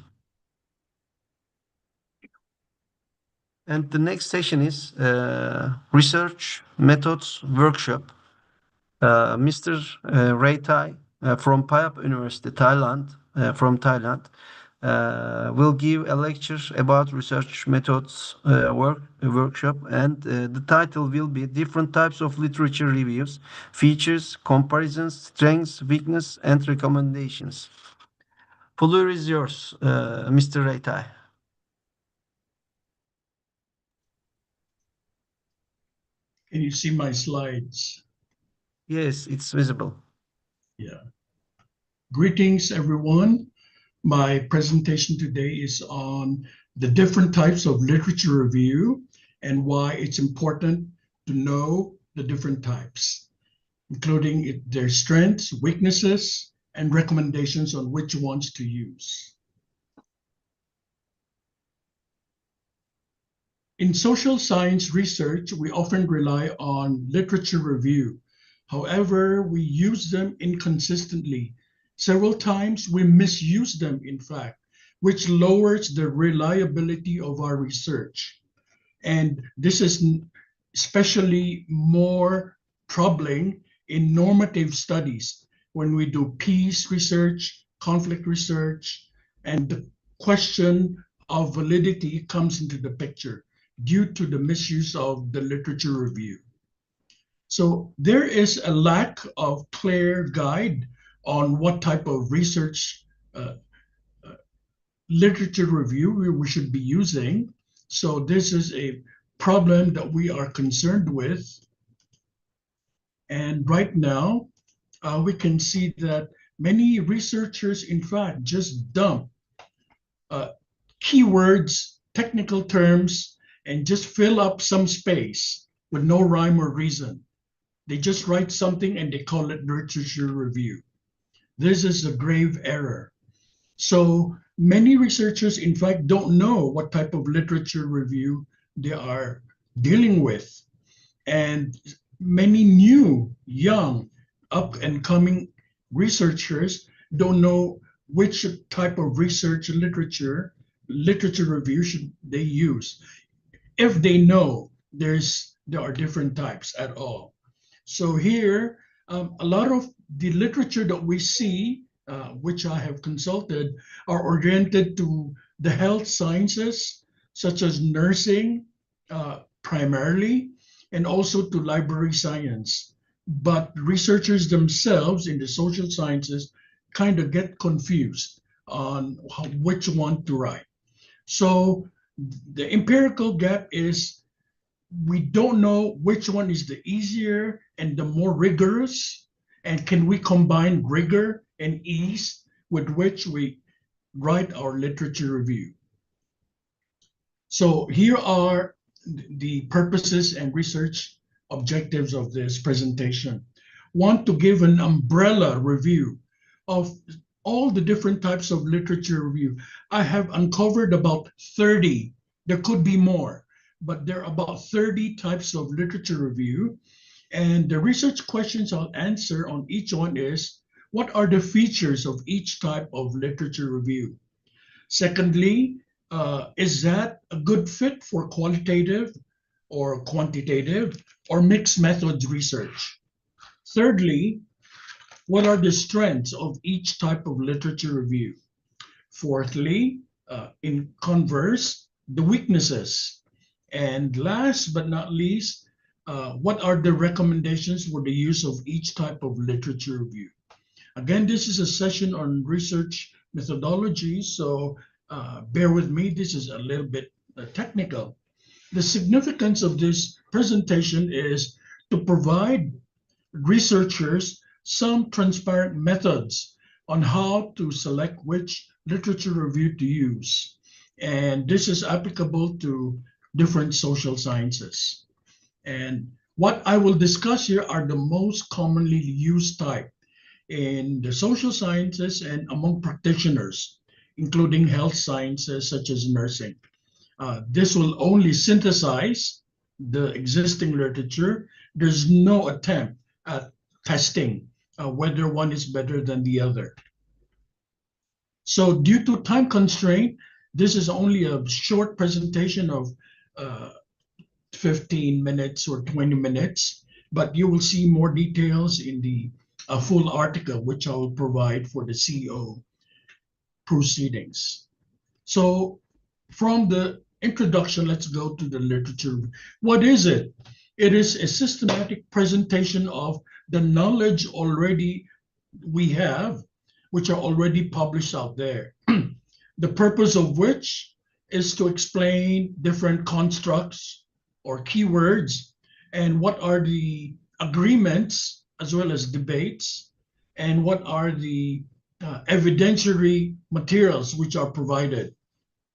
And the next session is Research Methods Workshop. Mr. Ray Tai from Payap University, Thailand, will give a lecture about research methods workshop, and the title will be Different Types of Literature Reviews, Features, Comparisons, Strengths, Weakness, and Recommendations. Floor is yours, Mr. Ray Tai. Can you see my slides? Yes, it's visible. Yeah. Greetings, everyone. My presentation today is on the different types of literature review and why it's important to know the different types, including their strengths, weaknesses, and recommendations on which ones to use. In social science research, we often rely on literature review. However, we use them inconsistently. Several times we misuse them, in fact, which lowers the reliability of our research. And this is especially more troubling in normative studies when we do peace research, conflict research, and the question of validity comes into the picture due to the misuse of the literature review. So there is a lack of clear guide on what type of research literature review we should be using. So this is a problem that we are concerned with. And right now, we can see that many researchers, in fact, just dump keywords, technical terms, and just fill up some space with no rhyme or reason. They just write something and they call it literature review. This is a grave error. So many researchers, in fact, don't know what type of literature review they are dealing with. And many new, young, up and coming researchers don't know which type of literature review should they use. If they know there are different types at all. So here, a lot of the literature that we see, which I have consulted, are oriented to the health sciences, such as nursing, primarily, and also to library science. But researchers themselves in the social sciences kind of get confused on which one to write. So the empirical gap is we don't know which one is the easier and the more rigorous, and can we combine rigor and ease with which we write our literature review. So here are the purposes and research objectives of this presentation. One, to give an umbrella review of all the different types of literature review. I have uncovered about 30. There could be more, but there are about 30 types of literature review. And the research questions I'll answer on each one is, what are the features of each type of literature review? Secondly, is that a good fit for qualitative or quantitative or mixed methods research? Thirdly, what are the strengths of each type of literature review? Fourthly, in converse, the weaknesses. And last but not least, what are the recommendations for the use of each type of literature review? Again, this is a session on research methodology, so bear with me, this is a little bit technical. The significance of this presentation is to provide researchers some transparent methods on how to select which literature review to use. And this is applicable to different social sciences. And what I will discuss here are the most commonly used type in the social sciences and among practitioners, including health sciences such as nursing. This will only synthesize the existing literature. There's no attempt at testing whether one is better than the other. So due to time constraint, this is only a short presentation of 15 minutes or 20 minutes, but you will see more details in the full article, which I will provide for the CEO proceedings. So from the introduction, let's go to the literature. What is it? It is a systematic presentation of the knowledge already we have, which are already published out there. The purpose of which is to explain different constructs or keywords and what are the agreements as well as debates and what are the evidentiary materials which are provided.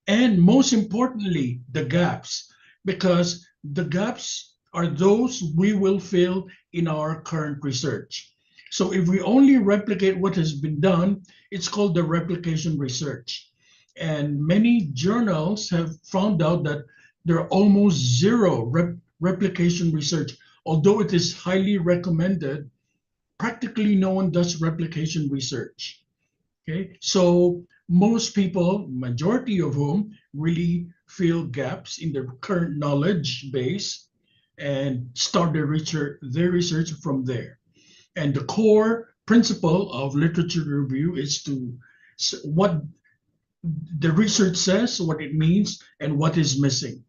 And most importantly, the gaps, because the gaps are those we will fill in our current research. So if we only replicate what has been done, it's called the replication research. And many journals have found out that there are almost zero replication research. Although it is highly recommended, practically no one does replication research. Okay, so most people, majority of whom, really fill gaps in their current knowledge base and start their research from there. And the core principle of literature review is to what the research says, what it means, and what is missing.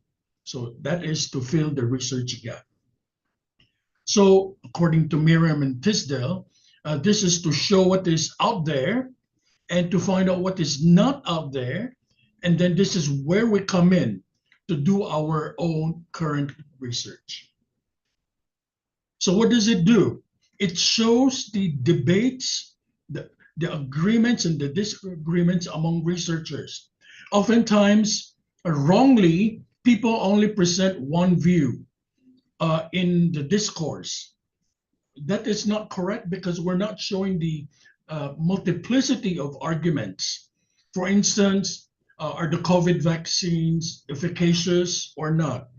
So that is to fill the research gap. So according to Miriam and Tisdale, this is to show what is out there and to find out what is not out there. And then this is where we come in to do our own current research. So what does it do? It shows the debates, the agreements and the disagreements among researchers. Oftentimes, wrongly, people only present one view in the discourse. That is not correct because we're not showing the multiplicity of arguments. For instance, are the COVID vaccines efficacious or not?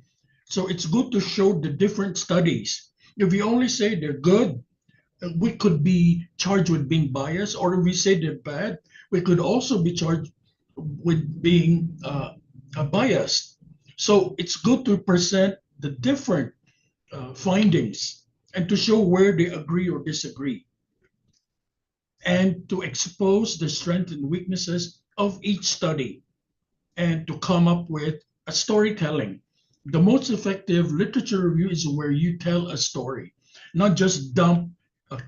So it's good to show the different studies. If we only say they're good, we could be charged with being biased, or if we say they're bad, we could also be charged with being biased. So it's good to present the different findings and to show where they agree or disagree, and to expose the strengths and weaknesses of each study, and to come up with a storytelling. The most effective literature review is where you tell a story, not just dump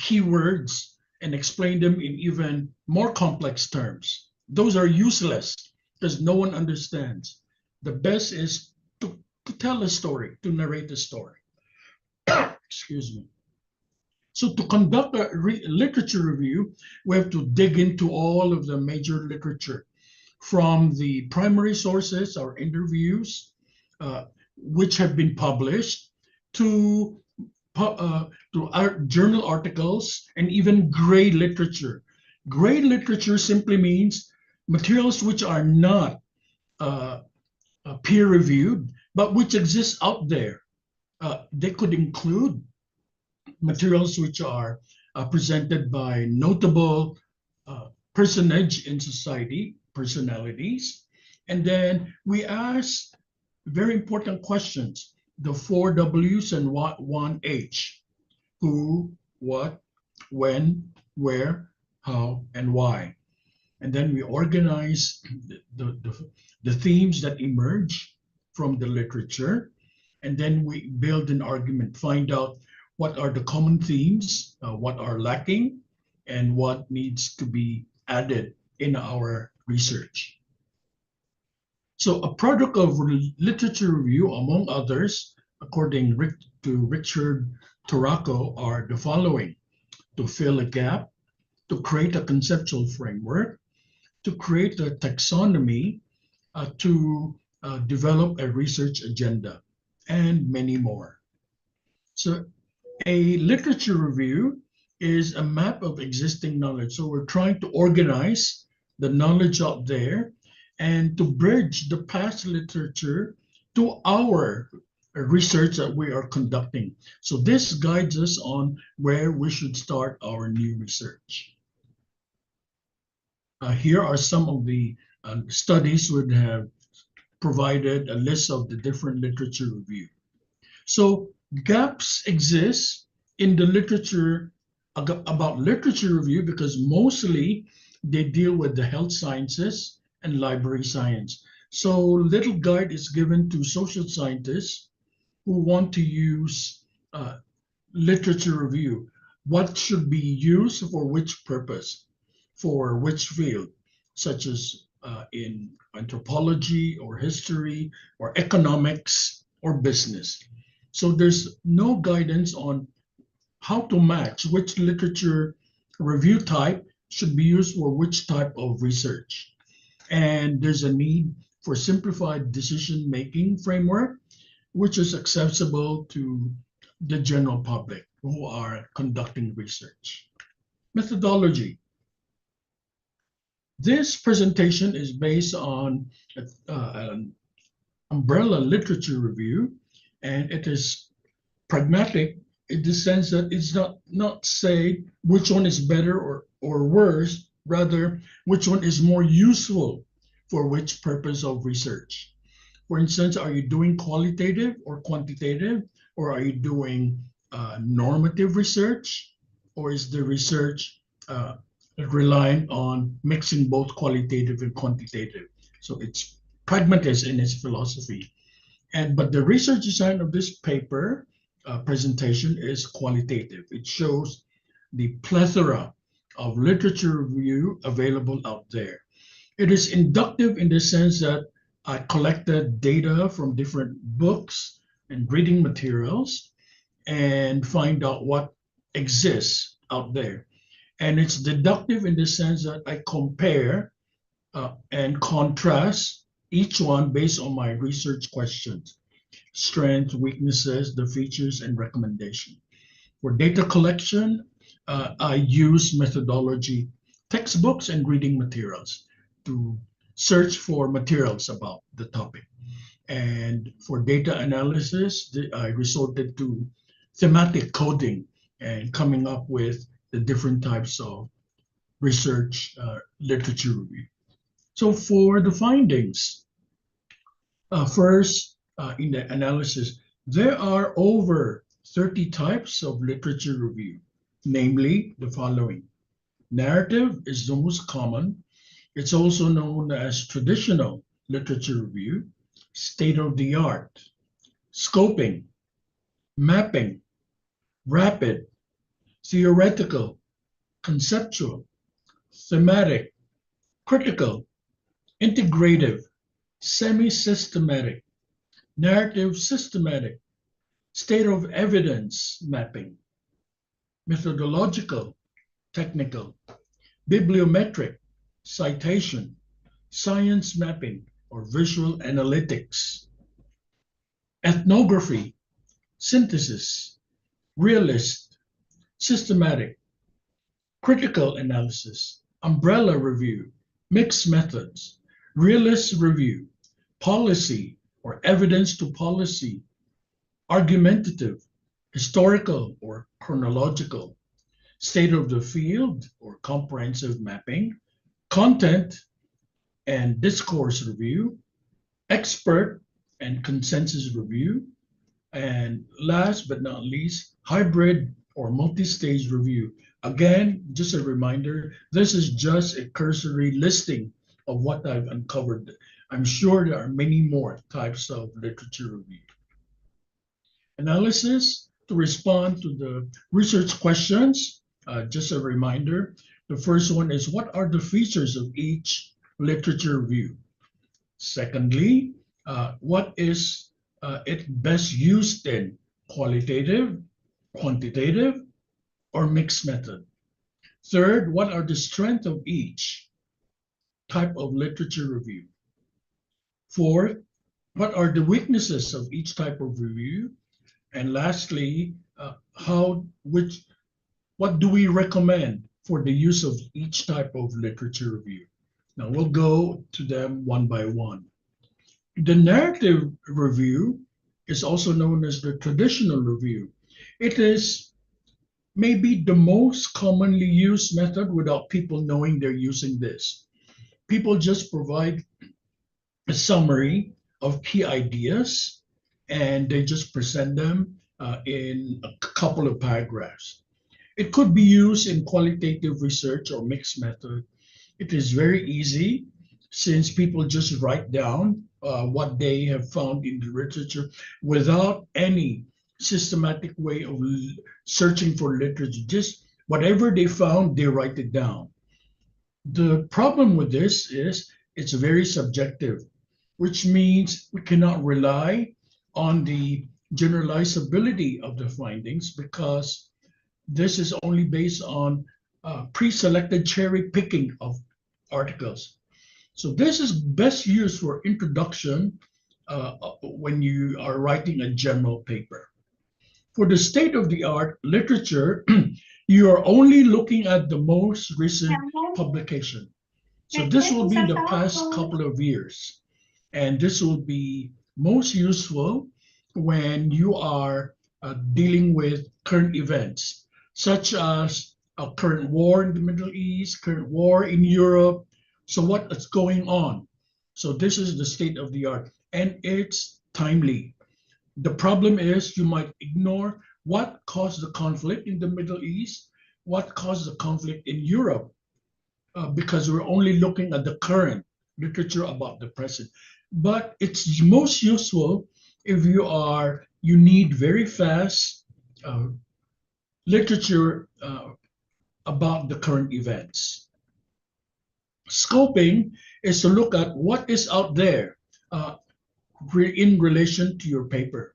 keywords and explain them in even more complex terms. Those are useless because no one understands. The best is to tell a story, to narrate a story. Excuse me. So to conduct a literature review, we have to dig into all of the major literature, from the primary sources or interviews, which have been published, to our journal articles, and even gray literature. Gray literature simply means materials which are not peer-reviewed, but which exist out there. They could include materials which are presented by notable personage in society, personalities. And then we ask very important questions, the 4 W's and 1 H: who, what, when, where, how, and why. And then we organize the themes that emerge from the literature. And then we build an argument, find out what are the common themes, what are lacking, and what needs to be added in our research. So a product of literature review, among others, according to Richard Torraco, are the following: to fill a gap, to create a conceptual framework, to create a taxonomy, to develop a research agenda, and many more. So a literature review is a map of existing knowledge. So we're trying to organize the knowledge out there and to bridge the past literature to our research that we are conducting. So this guides us on where we should start our new research. Here are some of the studies would have provided a list of the different literature review. So gaps exist in the literature about literature review because mostly they deal with the health sciences and library science. So little guide is given to social scientists who want to use literature review. What should be used for which purpose, for which field, such as in anthropology or history or economics or business. So there's no guidance on how to match which literature review type should be used for which type of research. And there's a need for simplified decision-making framework, which is accessible to the general public who are conducting research. Methodology. This presentation is based on an umbrella literature review, and it is pragmatic in the sense that it's not say which one is better or worse, rather which one is more useful for which purpose of research. For instance, are you doing qualitative or quantitative, or are you doing normative research, or is the research relying on mixing both qualitative and quantitative? So it's pragmatist in its philosophy. But the research design of this paper presentation is qualitative. It shows the plethora of literature review available out there. It is inductive in the sense that I collected data from different books and reading materials and find out what exists out there. And it's deductive in the sense that I compare and contrast each one based on my research questions, strengths, weaknesses, the features, and recommendation. For data collection, I use methodology, textbooks, and reading materials to search for materials about the topic. And for data analysis, I resorted to thematic coding and coming up with the different types of research literature review. So for the findings, first, in the analysis, there are over 30 types of literature review, namely the following. Narrative is the most common. It's also known as traditional literature review, state-of-the-art, scoping, mapping, rapid, theoretical, conceptual, thematic, critical, integrative, semi-systematic, narrative systematic, state of evidence mapping, methodological, technical, bibliometric, citation, science mapping, or visual analytics, ethnography, synthesis, realist, systematic, critical analysis, umbrella review, mixed methods, realist review, policy or evidence to policy, argumentative, historical or chronological, state of the field or comprehensive mapping, content and discourse review, expert and consensus review, and last but not least, hybrid or multi-stage review. Again, just a reminder, this is just a cursory listing of what I've uncovered. I'm sure there are many more types of literature review. Analysis to respond to the research questions. Just a reminder, the first one is what are the features of each literature review? Secondly, what is it best used in? Qualitative, quantitative, or mixed method? Third, what are the strengths of each type of literature review? Fourth, what are the weaknesses of each type of review? And lastly, what do we recommend for the use of each type of literature review? Now we'll go to them one by one. The narrative review is also known as the traditional review. It is maybe the most commonly used method without people knowing they're using this. People just provide a summary of key ideas and they just present them in a couple of paragraphs. It could be used in qualitative research or mixed method. It is very easy since people just write down what they have found in the literature without any systematic way of searching for literature. Just whatever they found, they write it down. The problem with this is it's very subjective, which means we cannot rely on the generalizability of the findings because this is only based on pre-selected cherry picking of articles. So this is best used for introduction when you are writing a general paper. For the state-of-the-art literature, you are only looking at the most recent publication. So this will be the past couple of years. And this will be most useful when you are dealing with current events, such as a current war in the Middle East, current war in Europe. So what is going on? So this is the state of the art, and it's timely. The problem is you might ignore what caused the conflict in the Middle East, what caused the conflict in Europe, because we're only looking at the current literature about the present. But it's most useful if you need very fast literature about the current events. Scoping is to look at what is out there, uh, in relation to your paper.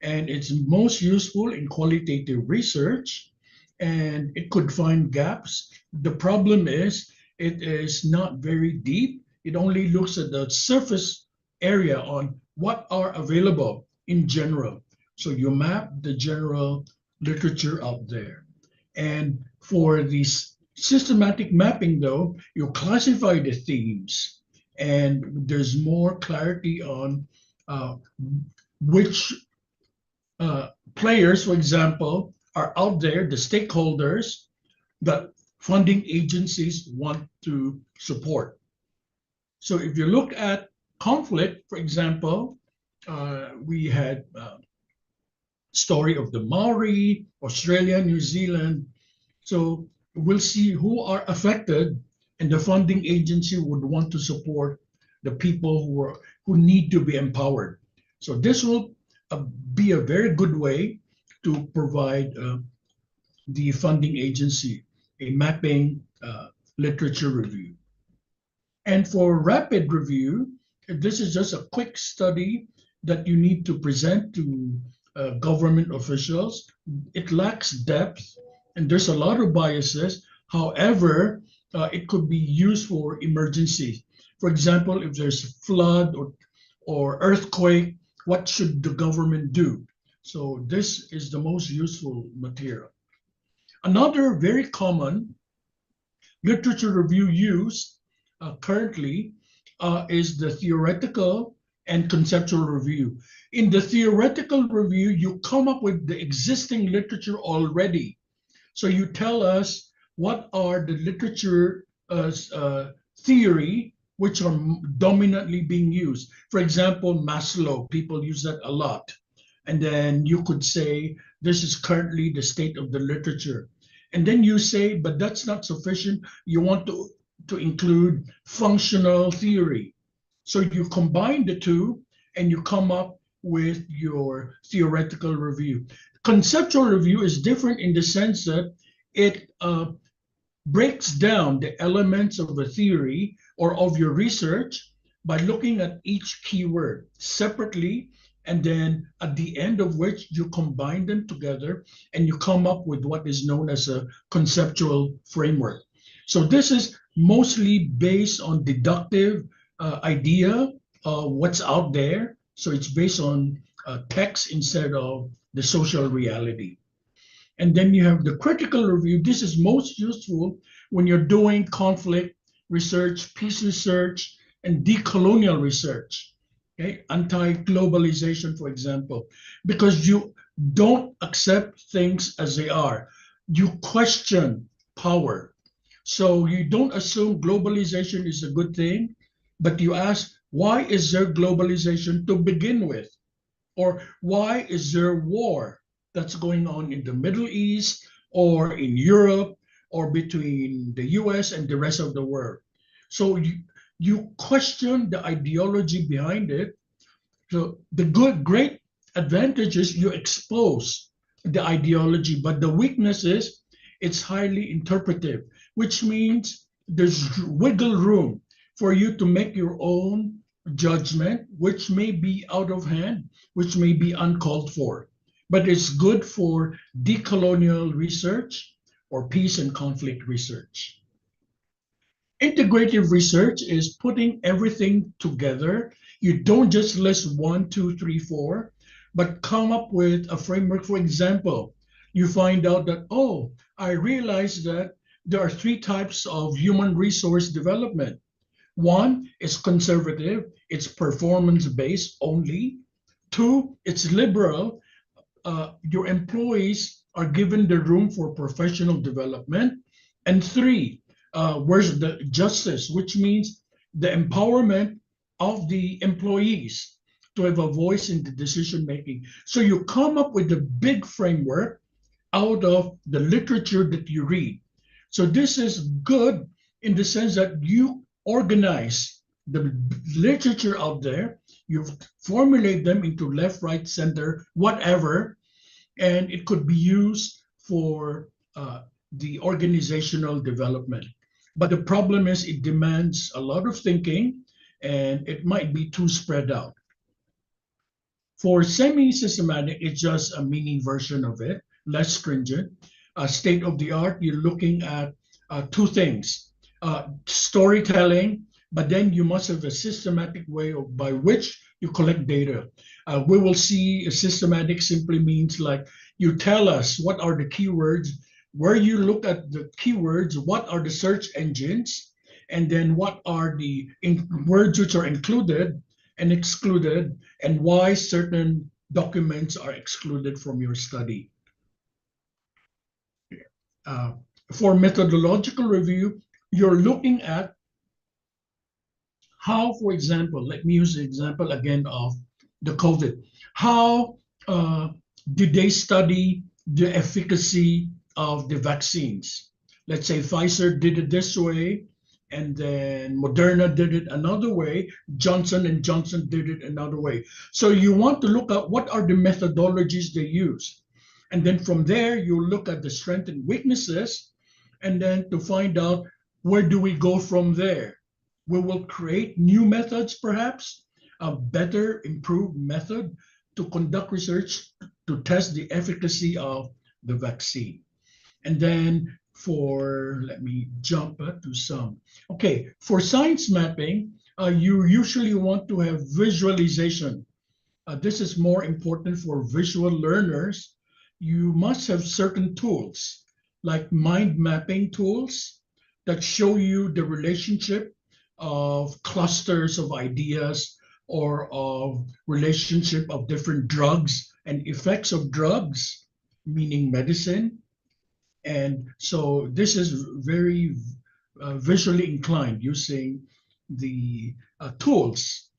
And it's most useful in qualitative research, and it could find gaps. The problem is it is not very deep. It only looks at the surface area on what are available in general. So you map the general literature out there. And for this systematic mapping, though, you classify the themes, and there's more clarity on uh, which players, for example, are out there, the stakeholders that funding agencies want to support. So if you look at conflict, for example, we had story of the Maori, Australia, New Zealand. So we'll see who are affected, and the funding agency would want to support the people who need to be empowered. So this will be a very good way to provide the funding agency a mapping literature review. And for rapid review, this is just a quick study that you need to present to government officials. It lacks depth, and there's a lot of biases. However, it could be used for emergency. For example, if there's flood or earthquake, what should the government do? So this is the most useful material. Another very common literature review used currently is the theoretical and conceptual review. In the theoretical review, you come up with the existing literature already. So you tell us what are the literature theory which are dominantly being used. For example, Maslow, people use that a lot. And then you could say, this is currently the state of the literature. And then you say, but that's not sufficient. You want to include functional theory. So you combine the two and you come up with your theoretical review. Conceptual review is different in the sense that it breaks down the elements of a theory or of your research by looking at each keyword separately, and then at the end of which you combine them together and you come up with what is known as a conceptual framework. So this is mostly based on deductive idea of what's out there. So it's based on text instead of the social reality. And then you have the critical review. This is most useful when you're doing conflict research, peace research, and decolonial research, okay? Anti-globalization, for example, because you don't accept things as they are. You question power. So you don't assume globalization is a good thing, but you ask, why is there globalization to begin with? Or why is there war that's going on in the Middle East or in Europe or between the US and the rest of the world? So you question the ideology behind it. So the great advantage is you expose the ideology, but the weakness is it's highly interpretive, which means there's wiggle room for you to make your own judgment, which may be out of hand, which may be uncalled for. But it's good for decolonial research or peace and conflict research. Integrative research is putting everything together. You don't just list 1, 2, 3, 4, but come up with a framework. For example, you find out that, oh, I realized that there are 3 types of human resource development. One is conservative, it's performance-based only. 2, it's liberal. Your employees are given the room for professional development. And 3, where's the justice, which means the empowerment of the employees to have a voice in the decision making. So you come up with a big framework out of the literature that you read. So this is good in the sense that you organize the literature out there, you formulate them into left, right, center, whatever, and it could be used for the organizational development. But the problem is it demands a lot of thinking, and it might be too spread out. For semi-systematic, it's just a mini version of it, less stringent. State of the art, you're looking at two things, storytelling, but then you must have a systematic way by which you collect data. We will see a systematic simply means like you tell us what are the keywords, where you look at the keywords, what are the search engines, and then what are the words which are included and excluded, and why certain documents are excluded from your study. For methodological review, you're looking at how, for example, let me use the example again of the COVID. How did they study the efficacy of the vaccines? Let's say Pfizer did it this way, and then Moderna did it another way, Johnson & Johnson did it another way. So you want to look at what are the methodologies they use. And then from there, you look at the strengths and weaknesses, and then to find out where do we go from there. We will create new methods, perhaps, a better, improved method to conduct research to test the efficacy of the vaccine. And then let me jump to some. Okay, for science mapping, you usually want to have visualization. This is more important for visual learners. You must have certain tools, like mind mapping tools that show you the relationship of clusters of ideas or of relationship of different drugs and effects of drugs, meaning medicine. And so this is very visually inclined using the tools,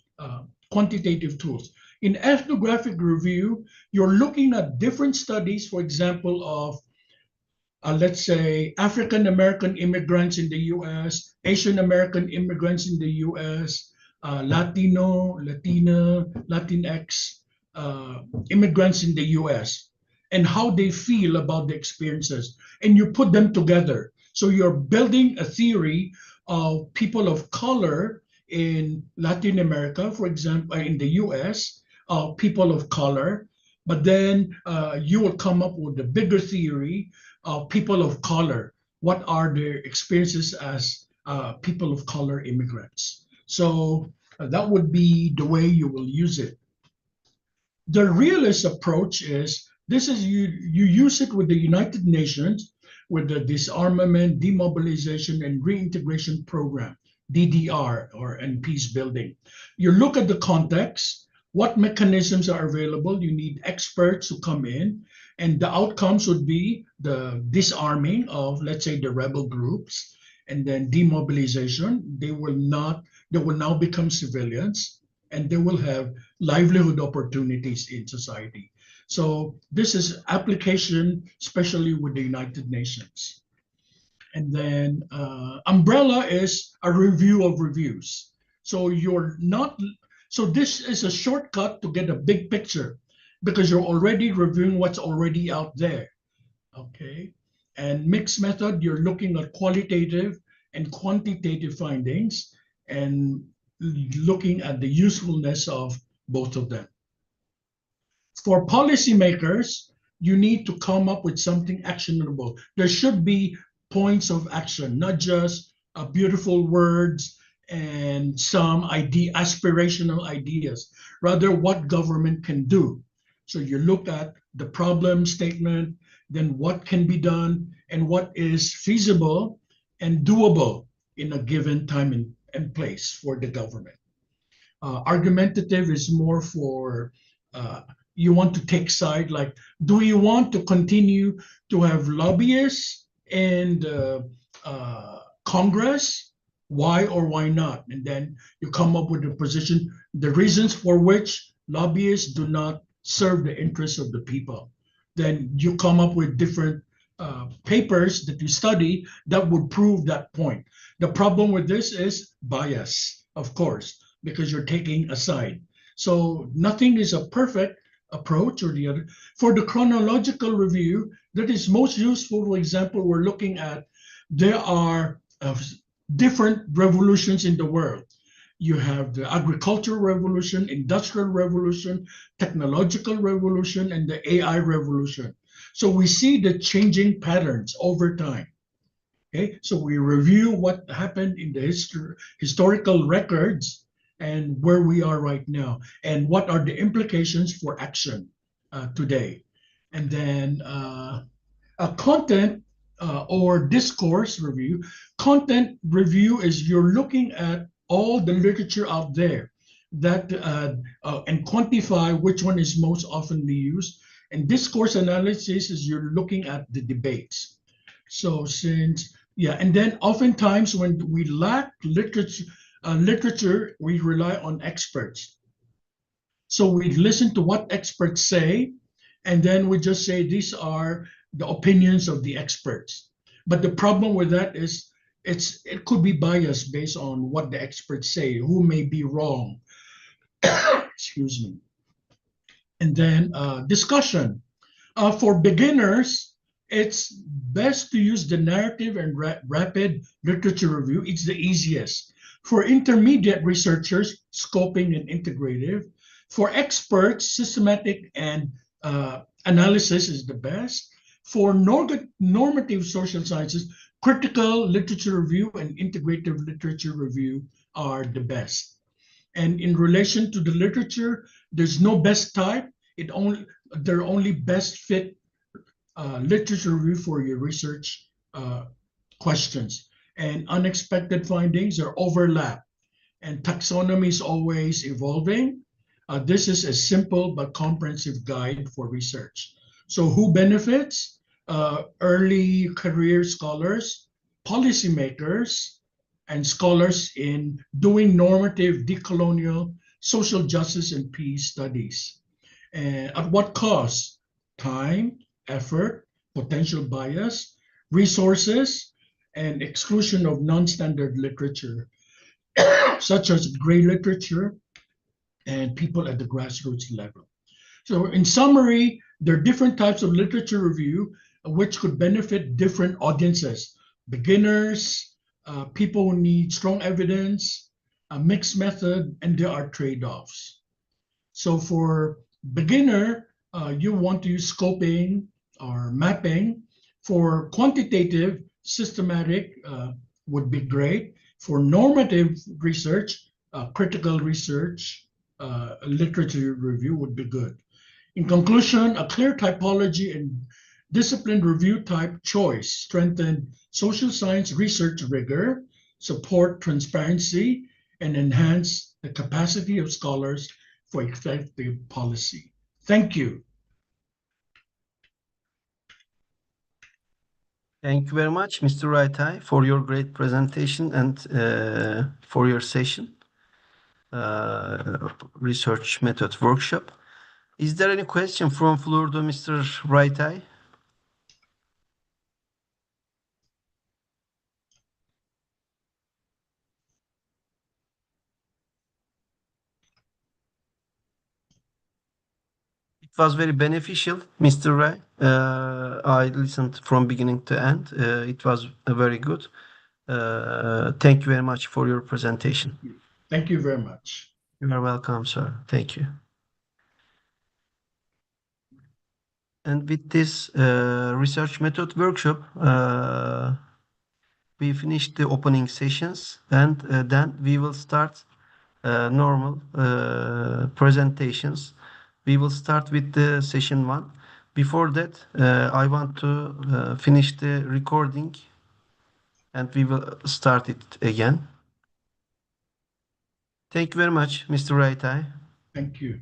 quantitative tools. In ethnographic review, you're looking at different studies, for example, of let's say African American immigrants in the US, Asian American immigrants in the US, Latino, Latina, Latinx immigrants in the US, and how they feel about the experiences. And you put them together. So you're building a theory of people of color in Latin America, for example, in the US, people of color. But then you will come up with a bigger theory of people of color. What are their experiences as people of color immigrants? So that would be the way you will use it. The realist approach is you use it with the United Nations with the Disarmament, Demobilization, and Reintegration Program, DDR, and peace building. You look at the context, what mechanisms are available. You need experts to come in, and the outcomes would be the disarming of, let's say, the rebel groups, and then demobilization. They will now become civilians, and they will have livelihood opportunities in society. So this is application, especially with the United Nations. And then umbrella is a review of reviews. So this is a shortcut to get a big picture because you're already reviewing what's already out there. Okay. And mixed method, you're looking at qualitative and quantitative findings and looking at the usefulness of both of them. For policymakers, you need to come up with something actionable. There should be points of action, not just beautiful words and some aspirational ideas, rather what government can do. So you look at the problem statement, then what can be done and what is feasible and doable in a given time and place for the government. Argumentative is more for you want to take side, like, do you want to continue to have lobbyists in Congress? Why or why not? And then you come up with a position, the reasons for which lobbyists do not serve the interests of the people. Then you come up with different papers that you study that would prove that point. The problem with this is bias, of course, because you're taking a side. So nothing is a perfect approach or the other. For the chronological review, that is most useful. For example, we're looking at there are different revolutions in the world. you have the agricultural revolution, industrial revolution, technological revolution, and the AI revolution. So we see the changing patterns over time. Okay, so we review what happened in the historical records and where we are right now, and what are the implications for action today. And then a content or discourse review. Content review is you're looking at all the literature out there that and quantify which one is most oftenly used. And discourse analysis is you're looking at the debates. So since yeah, and then oftentimes when we lack literature, we rely on experts. So we listen to what experts say, and then we just say these are the opinions of the experts. But the problem with that is it could be biased based on what the experts say, who may be wrong. Excuse me. And then discussion. For beginners, it's best to use the narrative and rapid literature review. It's the easiest. For intermediate researchers, scoping and integrative. For experts, systematic and analysis is the best. For normative social sciences, critical literature review and integrative literature review are the best. And in relation to the literature, there's no best type. They're only best fit literature review for your research questions. And unexpected findings are overlap. And taxonomy is always evolving. This is a simple but comprehensive guide for research. So who benefits? Early career scholars, policymakers, and scholars in doing normative, decolonial, social justice, and peace studies. At what cost? Time, effort, potential bias, resources, and exclusion of non-standard literature, such as gray literature and people at the grassroots level. So in summary, there are different types of literature review which could benefit different audiences: beginners, people who need strong evidence, a mixed method, and there are trade-offs. So for beginner, you want to use scoping or mapping. For quantitative, systematic would be great. For normative research, critical research, literature review would be good. In conclusion, a clear typology and disciplined review type choice strengthen social science research rigor, support transparency, and enhance the capacity of scholars for effective policy. Thank you. Thank you very much, Mr. Raitai, for your great presentation and for your session, research method workshop. Is there any question from floor to Mr. Raitai? It was very beneficial, Mr. Rai. I listened from beginning to end. It was very good. Thank you very much for your presentation. Thank you very much. You are welcome, sir. Thank you. And with this research method workshop, we finished the opening sessions, and then we will start normal presentations. We will start with the session 1. Before that, I want to finish the recording, and we will start it again. Thank you very much, Mr. Raitai. Thank you.